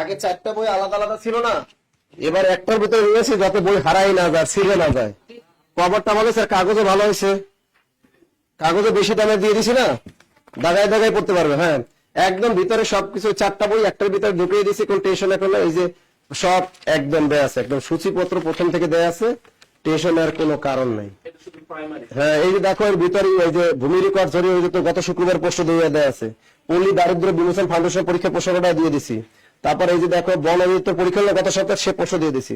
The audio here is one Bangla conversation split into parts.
আগে 4টা বই আলাদা আলাদা ছিল না, এবার একটার ভিতরে রয়েছে যাতে বই হারাই না যায়, ছিঁড়ে না যায়। কভারটা ভালো স্যার, কাগজে ভালো হয়েছে, কাগজে বেশি দামে দিয়ে দিছি না, দাগায় দাগায় পড়তে পারবে। হ্যাঁ, একদম ভিতরে সবকিছু 4টা বই একটার ভিতরে ঢুকিয়ে দিছি, কোন টেনশন এখন না। এই যে সব একদম দেয়া আছে, একদম সূচিপত্র প্রথম থেকে দেয়া আছে, টেনশনের কোনো কারণ নাই। হ্যাঁ, এই যে দেখো এর ভিতরে এই যে ভূমি রেকর্ড জরিয়ে তো গত শুক্রবার প্রশ্ন দিয়ে দেয়া আছে, পল্লী দারিদ্র বিমোচন ফাউন্ডেশন পরীক্ষা প্রশ্নটা দিয়ে দিছি। তারপর এই যে দেখো বন অধিদপ্তর পরীক্ষা হলো গত সপ্তাহে, সে প্রশ্ন দিয়ে দিছি।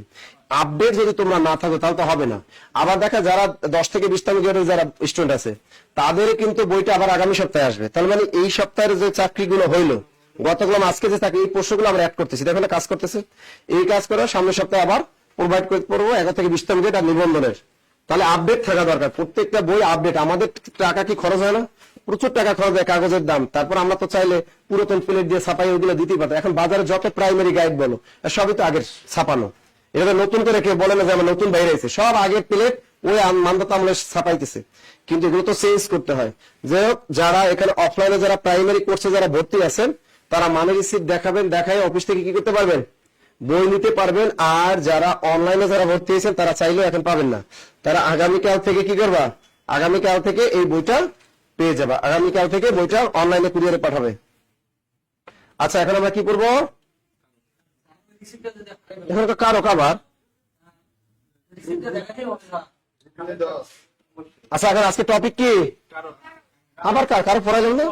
আপডেট যদি তোমরা না থাকো তাহলে তো হবে না। আবার দেখা যারা 10 থেকে 20তম গ্রেডের যারা স্টুডেন্ট আছে তাদের কিন্তু বইটা আবার আগামী সপ্তাহে আসবে। তার মানে এই সপ্তাহের যে চাকরিগুলো হইলো গতগুলো আজকে যে চাকরি, এই প্রশ্নগুলো আমরা অ্যাড করতেছি, দেখো না কাজ করতেছে। এই কাজ করে সামনের সপ্তাহে আবার প্রোভাইড করতে পারবো 11 থেকে 20তম গ্রেড আর নিবন্ধনের। তাহলে আপডেট থাকা দরকার, প্রত্যেকটা বই আপডেট। আমাদের টাকা কি খরচ হয় না? প্রচুর টাকা খরচ হয় কাগজের দাম। তারপর আমরা তো চাইলে পুরাতন প্লেট দিয়ে ছাপাই ওইগুলো দিতেই পারতাম। এখন বাজারে যত প্রাইমারি গাইড বলো সবই তো আগের ছাপানো, এটা নতুন করে কেউ বলে না যে আমার নতুন বাইরে আছে, সব আগের প্লেট ওই মানদাতা আমলে ছাপাইতেছে। কিন্তু এগুলো তো চেঞ্জ করতে হয়। যাই হোক, যারা এখানে অফলাইনে যারা প্রাইমারি কোর্সে যারা ভর্তি আছেন তারা মানি রিসিপ্ট দেখাবেন, দেখাই অফিস থেকে কি করতে পারবেন, বই নিতে পারবেন। আর যারা অনলাইনে যারা ভর্তি হয়েছেন তারা চাইলেও এখন পাবেন না, তারা আগামীকাল থেকে কি করবা, আগামীকাল থেকে এই বইটা পেয়ে যাবা, আগামীকাল থেকে বইটা অনলাইনে কুরিয়ারে পাঠাবে। আচ্ছা, এখন আমরা কি করবো, এখন তো কারো কাবার। আচ্ছা, এখন আজকে টপিক কি, আবার কারো পড়া গেল না,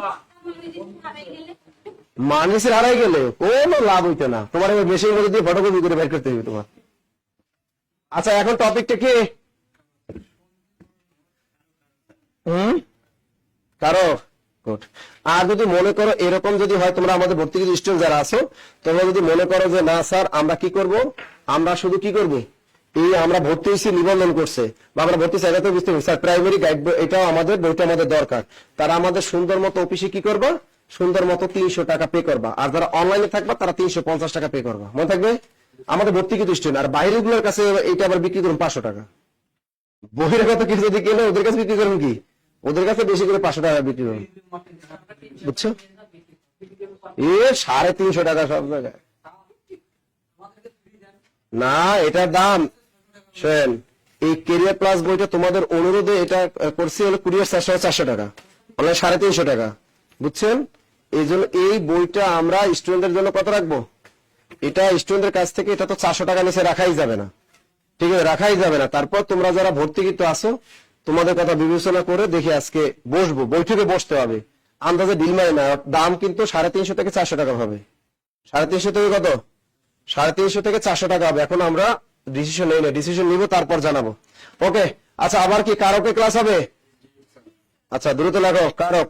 মানুষের হারাই গেলে কোনো লাভ হইতো না, তোমার মেশিন মধ্যে দিয়ে ফটোকপি করে বের করতে হবে তোমার। আচ্ছা, এখন টপিকটা কি, কারো গুড। আর যদি মনে করো এরকম যদি হয়, তোমরা আমাদের ভর্তি স্টুডেন্ট যারা আছো, তোমরা যদি মনে করো যে না স্যার আমরা কি করব, আমরা শুধু কি করব, এই আমরা ভর্তি হয়েছি নিবন্ধন করছে বা আমরা ভর্তি চাইলে তো বুঝতে পারছি স্যার প্রাইমারি গাইড এটাও আমাদের বইটা আমাদের দরকার, তারা আমাদের সুন্দর মতো অফিসে কি করবা, সুন্দর মতো 300 টাকা পে করবা। আর যারা অনলাইনে থাকবা তারা 350 টাকা পে করবা, মনে থাকবে। আমাদের ভর্তি কিন্তু স্টুডেন্ট, আর বাইরের গুলোর কাছে এটা আবার বিক্রি করুন 500 টাকা। বহিরাগত কিছু যদি কেনে ওদের কাছে বিক্রি করুন কি, ওদের কাছে বেশি করে 500 টাকা বিক্রি করুন, বুঝছো। 350 টাকা সব জায়গায় না, এটার দাম শোনেন। এই কেরিয়ার প্লাস বইটা তোমাদের অনুরোধে এটা করছি হলো কুরিয়ার চার্জ 400 টাকা, অনলাইন 350 টাকা, বুঝছেন। এই জন্য এই বইটা আমরা স্টুডেন্টদের জন্য কত রাখবো, এটা স্টুডেন্টদের কাছ থেকে এটা তো 400 টাকা নিচে রাখাই যাবে না, ঠিক আছে, রাখাই যাবে না। তারপর তোমরা যারা ভর্তি কিন্তু আসো, তোমাদের কথা বিবেচনা করে দেখি আজকে বসবো, বৈঠকে বসতে হবে, আন্দাজে ডিল মারে না। দাম কিন্তু 350 থেকে 400 টাকা হবে, 350 থেকে কত, 350 থেকে 400 টাকা হবে। এখন আমরা ডিসিশন নেই না, ডিসিশন নিব তারপর জানাবো, ওকে। আচ্ছা, আবার কি কারকে ক্লাস হবে? আচ্ছা, দ্রুত লাগো কারক।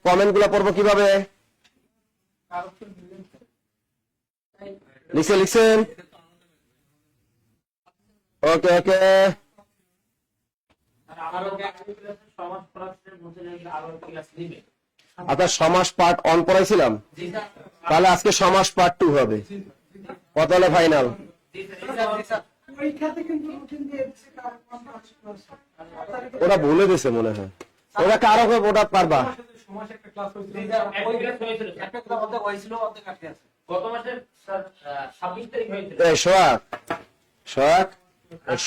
কমেন্ট গুলা পড়বো কিভাবে, লিখছেন, ওকে ওকে। আচ্ছা, সমাস পার্ট 1 পড়াইছিলাম, তাহলে আজকে সমাস পার্ট 2 হবে, কত হলে ফাইনাল? ওরা ভুলে দিছে মনে হয়, ওরা কারো ওটা পারবা।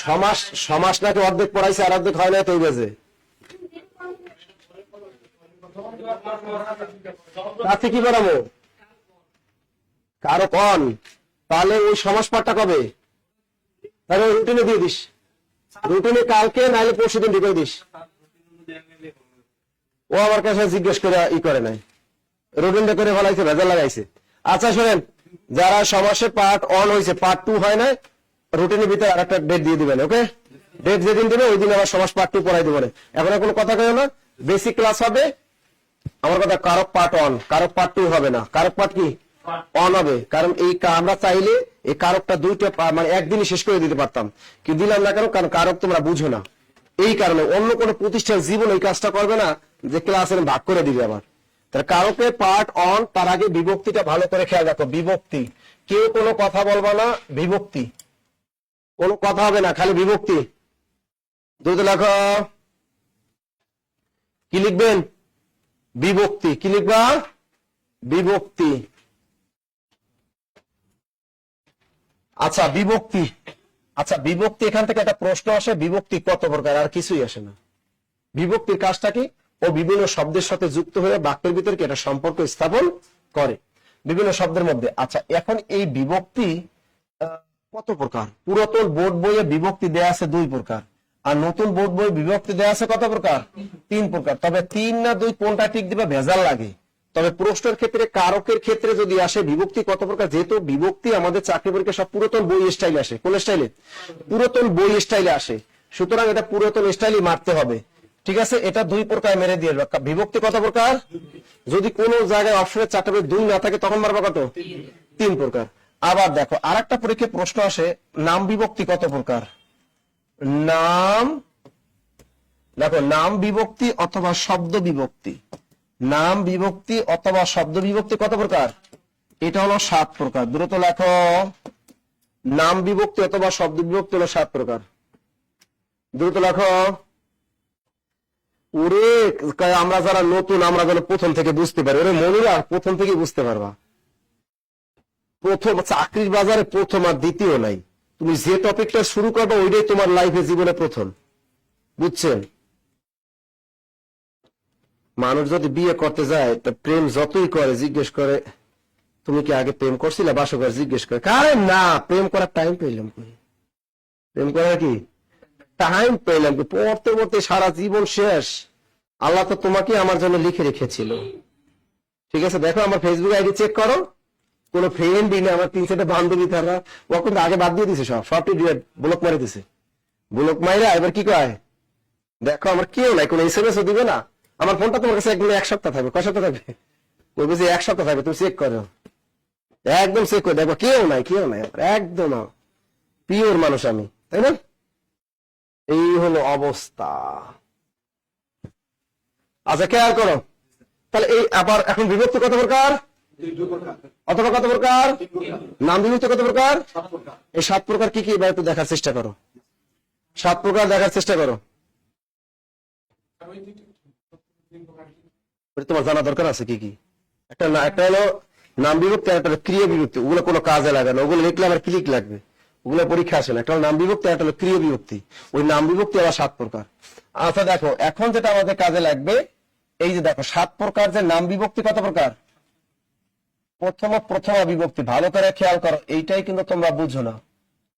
সমাস সমাস নাকি অর্ধেক পড়াইছে আর অর্ধেক হয় না, তো বেজে তাতে কি করাবো, কারো কন। তাহলে ওই সমাস পাঠটা কবে, তাহলে রুটিনে দিয়ে দিস, রুটিনে কালকে নাইলে পরশু দিন ঢুকে দিস। ও আমার কাছে জিজ্ঞেস করে ই করে নাই, রুটিনটা করে ফেলাইছে, ভেজাল লাগাইছে। আচ্ছা শোনেন, যারা সমাসের পার্ট 1 হয়েছে, পার্ট 2 হয় না, রুটিনের ভিতরে আর একটা ডেট দিয়ে দিবেন, ওকে। ডেট যেদিন দিবে ওই দিন আবার সমাস পার্ট 2 পড়াই দিবেন। এখন কোনো কথা কেউ না, বেসিক ক্লাস হবে আমার কথা, কারক পার্ট 1, কারক পার্ট 2 হবে না, কারক পার্ট কি 1 হবে। কারণ এই আমরা চাইলে এই কারকটা 2টা মানে একদিনই শেষ করে দিতে পারতাম, কি দিলাম না কেন, কারণ কারক তোমরা বুঝো না। এই কারণে অন্য কোনো প্রতিষ্ঠান জীবন এই কাজটা করবে না যে ক্লাসের ভাগ করে দিবে আবার। তাহলে কারকে পার্ট 1, তার আগে বিভক্তিটা ভালো করে খেয়াল রাখো, বিভক্তি। কেউ কোনো কথা বলবা না, বিভক্তি, কোনো কথা হবে না, খালি বিভক্তি। দ্রুত লেখো, কি লিখবেন, বিভক্তি। কি লিখবা, বিভক্তি। আচ্ছা বিভক্তি, আচ্ছা বিভক্তি, এখান থেকে একটা প্রশ্ন আসে, বিভক্তি কত প্রকার? আর কিছুই আসে না। বিভক্তির কাজটা কি? ও বিভিন্ন শব্দের সাথে যুক্ত হয়ে বাক্যের ভিতরে কি একটা সম্পর্ক স্থাপন করে বিভিন্ন শব্দের মধ্যে। আচ্ছা এখন এই বিভক্তি কত প্রকার? পুরাতন বোর্ড বইয়ে বিভক্তি দেয়া আছে 2 প্রকার, আর নতুন বোর্ড বই বিভক্তি দেয়া আছে কত প্রকার? 3 প্রকার। তবে 3 না 2 কোনটা ঠিক দিবে ভেজাল লাগে। তবে প্রশ্নের ক্ষেত্রে কারকের ক্ষেত্রে যদি আসে বিভক্তি কত প্রকার, যেহেতু বিভক্তি আমাদের চাকরি পরীক্ষা সব পুরাতন বই স্টাইলে আসে। কোন স্টাইলে? পুরাতন বই স্টাইলে আসে, সুতরাং এটা পুরাতন স্টাইলই মারতে হবে। ঠিক আছে, এটা 2 প্রকার মেরে দিয়ে বিভক্তি কত প্রকার? যদি কোন জায়গায় অপশনের 4টা 2 না থাকে তখন মারবা কত? 3 প্রকার। আবার দেখো আরেকটা পরীক্ষায় প্রশ্ন আসে, নাম বিভক্তি কত প্রকার? নাম, দেখো নাম বিভক্তি অথবা শব্দ বিভক্তি, নাম বিভক্তি অথবা শব্দ বিভক্তি কত প্রকার? এটা হলো 7 প্রকার। দ্রুত লেখো, নাম বিভক্তি অথবা শব্দ বিভক্তি হলো 7 প্রকার। দ্রুত লেখো। ওরে আমরা যারা নতুন, আমরা যেন প্রথম থেকে বুঝতে পারি। ওরে মনিরা প্রথম থেকে বুঝতে পারবা। প্রথম চাকরির বাজারে প্রথম আর দ্বিতীয় নাই। তুমি যে টপিকটা শুরু করবে ওইটাই তোমার লাইফে জীবনে প্রথম। বুঝছেন? মানুষ যদি বিয়ে করতে যায় তা প্রেম যতই করে জিজ্ঞেস করে তুমি কি আগে প্রেম করছিলে, বাসর জিজ্ঞেস করে, কারে না প্রেম করার টাইম পেলাম কই? প্রেম করার কি টাইম পেলাম? পড়তে পড়তে সারা জীবন শেষ। আল্লাহ তো তোমাকে আমার জন্য লিখে রেখেছিল। ঠিক আছে, দেখো আমার ফেসবুক আইডি চেক করো, কোন ফ্রেন্ডই না, আমার 3-4টা বান্ধবী তারা, ও কিন্তু আগে বাদ দিয়ে দিছে, সবটি ব্লক মারি দিছে। ব্লক মাইরা এবার কি কয়, দেখো আমার কেউ নাই, কোন এসএমএস ও দিবে না। আমার ফোনটা তোমার কাছে একদম 1 সপ্তাহ থাকবে। কয় সপ্তাহ থাকবে? বলবে যে 1 সপ্তাহ থাকবে, তুমি চেক করো, একদম চেক করে দেখো কেউ নাই, কেউ নাই, একদম পিওর মানুষ আমি, তাই না? এই হলো অবস্থা। আচ্ছা খেয়াল করো, তাহলে এই আবার এখন বিভক্তি কত প্রকার অথবা কত প্রকার? নাম বিভক্তি কত প্রকার? এই 7 প্রকার কি কি এবার একটু দেখার চেষ্টা করো। 7 প্রকার দেখার চেষ্টা করো। তোমার জানা দরকার আছে কি কি। একটা হলো নাম বিভক্তি, একটা হলো ক্রিয়া বিভক্তি। ওগুলো কোনো কাজে লাগে না, ওগুলো লিখলে আমার ক্লিক লাগবে, ওগুলো পরীক্ষা আসে না। একটা হলো নাম বিভক্তি, একটা হলো ক্রিয়া বিভক্তি। ওই নাম বিভক্তি আবার 7 প্রকার। আচ্ছা দেখো এখন যেটা আমাদের কাজে লাগবে, এই যে দেখো 7 প্রকার যে নাম বিভক্তি কত প্রকার? প্রথমা বিভক্তি। ভালো করে খেয়াল করো, এইটাই কিন্তু তোমরা বুঝো না,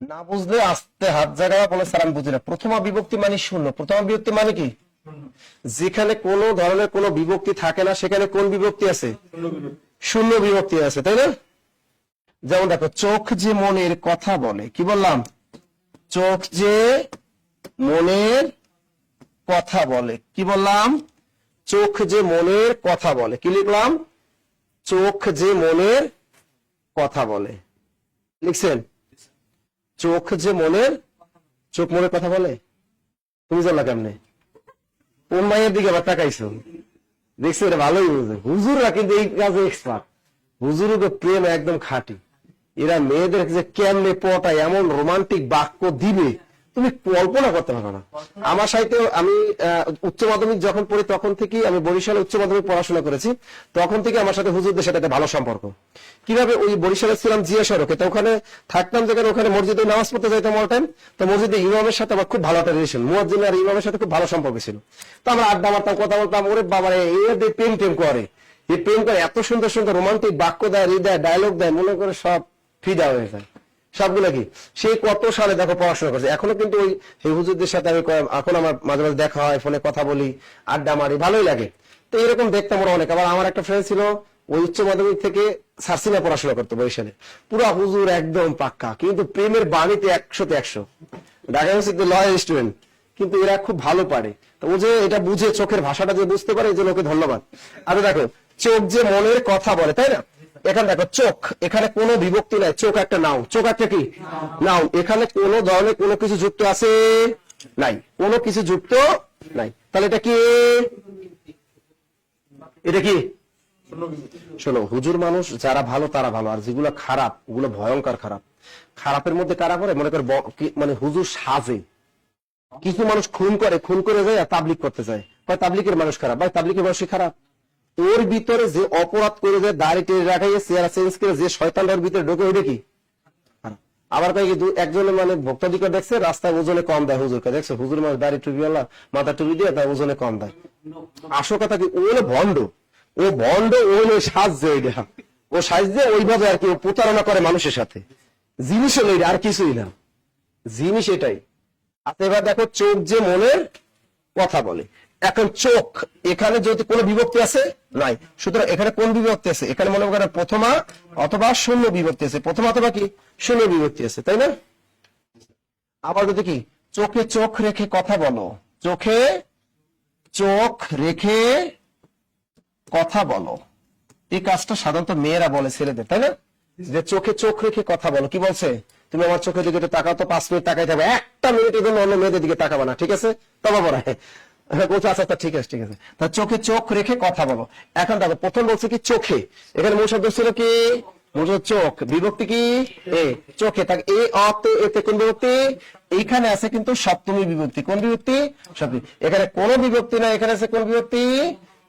না বুঝলে আস্তে হাত জায়গা বলে স্যার আমি বুঝি না। প্রথমা বিভক্তি মানে শূন্য। প্রথমা বিভক্তি মানে কি? যেখানে কোন ধরনের কোন বিভক্তি থাকে না সেখানে কোন বিভক্তি আছে? শূন্য বিভক্তি আছে, তাই না? যেমন দেখো, চোখ যে মনের কথা বলে, কি বললাম? চোখ যে মনের কথা বলে, কি বললাম? চোখ যে মনের কথা বলে। কি লিখলাম? চোখ যে মনের কথা বলে। লিখছেন? চোখ যে মনের, চোখ মনের কথা বলে। তুমি জানলা কেমনে? কোন মায়ের দিকে আবার তাকাইছো? দেখছো, এটা ভালোই বুঝে। হুজুররা কিন্তু এই কাজে এক্সপার্ট। হুজুরকে প্রেম একদম খাঁটি। এরা মেয়েদের যে কেমনে পটায়, এমন রোমান্টিক বাক্য দিবে তুমি কল্পনা করতে পারো না। আমার সাথে আমি উচ্চ মাধ্যমিক যখন পড়ি তখন থেকে, আমি বরিশালে উচ্চ মাধ্যমিক পড়াশোনা করেছি, তখন থেকে আমার সাথে হুজুরদের সাথে একটা ভালো সম্পর্ক। কিভাবে? ওই বরিশালে ছিলাম জিয়া সড়কে, তো ওখানে থাকতাম, যেখানে ওখানে মসজিদে নামাজ পড়তে যাইতাম অল টাইম। তো মসজিদে ইমামের সাথে আমার খুব ভালো একটা রিলেশন, মুয়াজ্জিন আর ইমামের সাথে খুব ভালো সম্পর্ক ছিল। তো আমরা আড্ডা মারতাম, কথা বলতাম। ওরে বাবা রে, এদের প্রেম টেম করে, এই প্রেম করে, এত সুন্দর সুন্দর রোমান্টিক বাক্য দেয়, হৃদয় ডায়লগ দেয়, মনে করে সব ফিদা হয়ে যায়। সবগুলো কি সেই কত সালে দেখো পড়াশোনা করছে, এখনো কিন্তু ওই হুজুরদের সাথে আমি এখন আমার মাঝে মাঝে দেখা হয়, ফোনে কথা বলি, আড্ডা মারি, ভালোই লাগে। তো এরকম দেখতাম ওরা অনেক। আবার আমার একটা ফ্রেন্ড ছিল, ওই উচ্চ মাধ্যমিক থেকে সার্সিনা পড়াশোনা করতো বরিশালে, পুরা হুজুর একদম পাক্কা, কিন্তু প্রেমের বাণীতে 100তে 100। ঢাকা ইউনিভার্সিটি লয়ার স্টুডেন্ট, কিন্তু এরা খুব ভালো পারে। তো ও যে এটা বুঝে, চোখের ভাষাটা যে বুঝতে পারে, এই জন্য ওকে ধন্যবাদ। আচ্ছা দেখো, চোখ যে মনের কথা বলে, তাই না? এখানে দেখো চোখ, এখানে কোনো বিভক্তি নাই, চোখ একটা নাউন। চোখ একটা কি নাউন। এখানে কোন ধরনের কোনো কিছু যুক্ত আছে নাই, কোনো কিছু যুক্ত নাই। তাহলে এটা কি? এটা কি? শোনো, হুজুর মানুষ যারা ভালো তারা ভালো, আর যেগুলো খারাপ ওগুলো ভয়ঙ্কর খারাপ। খারাপের মধ্যে কারা করে? মনে করে মানে হুজুর সাজে। কিছু মানুষ খুন করে যায় আর তাবলিগ করতে যায়, তাবলিগের মানুষ খারাপ। ভাই তাবলিগের মানুষই খারাপ। ওর ভিতরে যে অপরাধ করে যায়, দাড়ি টেনে রাখাইয়ে চেহারা চেঞ্জ করে যে শয়তানটার ভিতরে ঢোকে, ওইটা কি? আবার কয় কি একজনে মানে ভোক্তাধিকার দেখছে রাস্তায় ওজনে কম দেয় হুজুরকে, দেখছো হুজুর মানে দাড়ি টুপিওয়ালা মাথা টুপি দিয়ে তার ওজনে কম দেয়। আসল কথা কি ও হলো ভণ্ড, ও ভণ্ড, ও হলো সাজছে, ওইটা ও সাজছে ওইভাবে আর কি প্রতারণা করে মানুষের সাথে। জিনিস হলো এটা, আর কিছুই না, জিনিস এটাই। আচ্ছা এবার দেখো চোখ যে মনের কথা বলে। এখন চোখ এখানে যদি কোনো বিভক্তি আছে নাই, সুতরাং এখানে কোন বিভক্তি আছে? এখানে মনে করেন প্রথমা অথবা শূন্য বিভক্তি আছে, প্রথমা অথবা কি শূন্য বিভক্তি আছে, তাই না? আবার যদি কি চোখে চোখ রেখে কথা বলো, চোখে চোখ রেখে কথা বলো, এই কাজটা সাধারণত মেয়েরা বলে ছেলেদের, তাই না? যে চোখে চোখ রেখে কথা বলো, কি বলছে? তুমি আমার চোখের দিকে একটু তাকাও তো, 5 মিনিট তাকাই থাকবে, একটা মিনিটের জন্য অন্য মেয়েদের দিকে তাকাবে না, ঠিক আছে? তবা পড়ায় বলছে আচ্ছা ঠিক আছে ঠিক আছে, তা চোখে চোখ রেখে কথা বলো। এখন দেখো প্রথম বলছে কি চোখে, এখানে মূল শব্দ ছিল কি মূল শব্দ চোখ, বিভক্তি কি এ, চোখে। তাকে এ অতে এতে কোন বিভক্তি? এইখানে আছে কিন্তু সপ্তমী বিভক্তি। কোন বিভক্তি? সপ্তমী। এখানে কোন বিভক্তি না, এখানে আছে কোন বিভক্তি?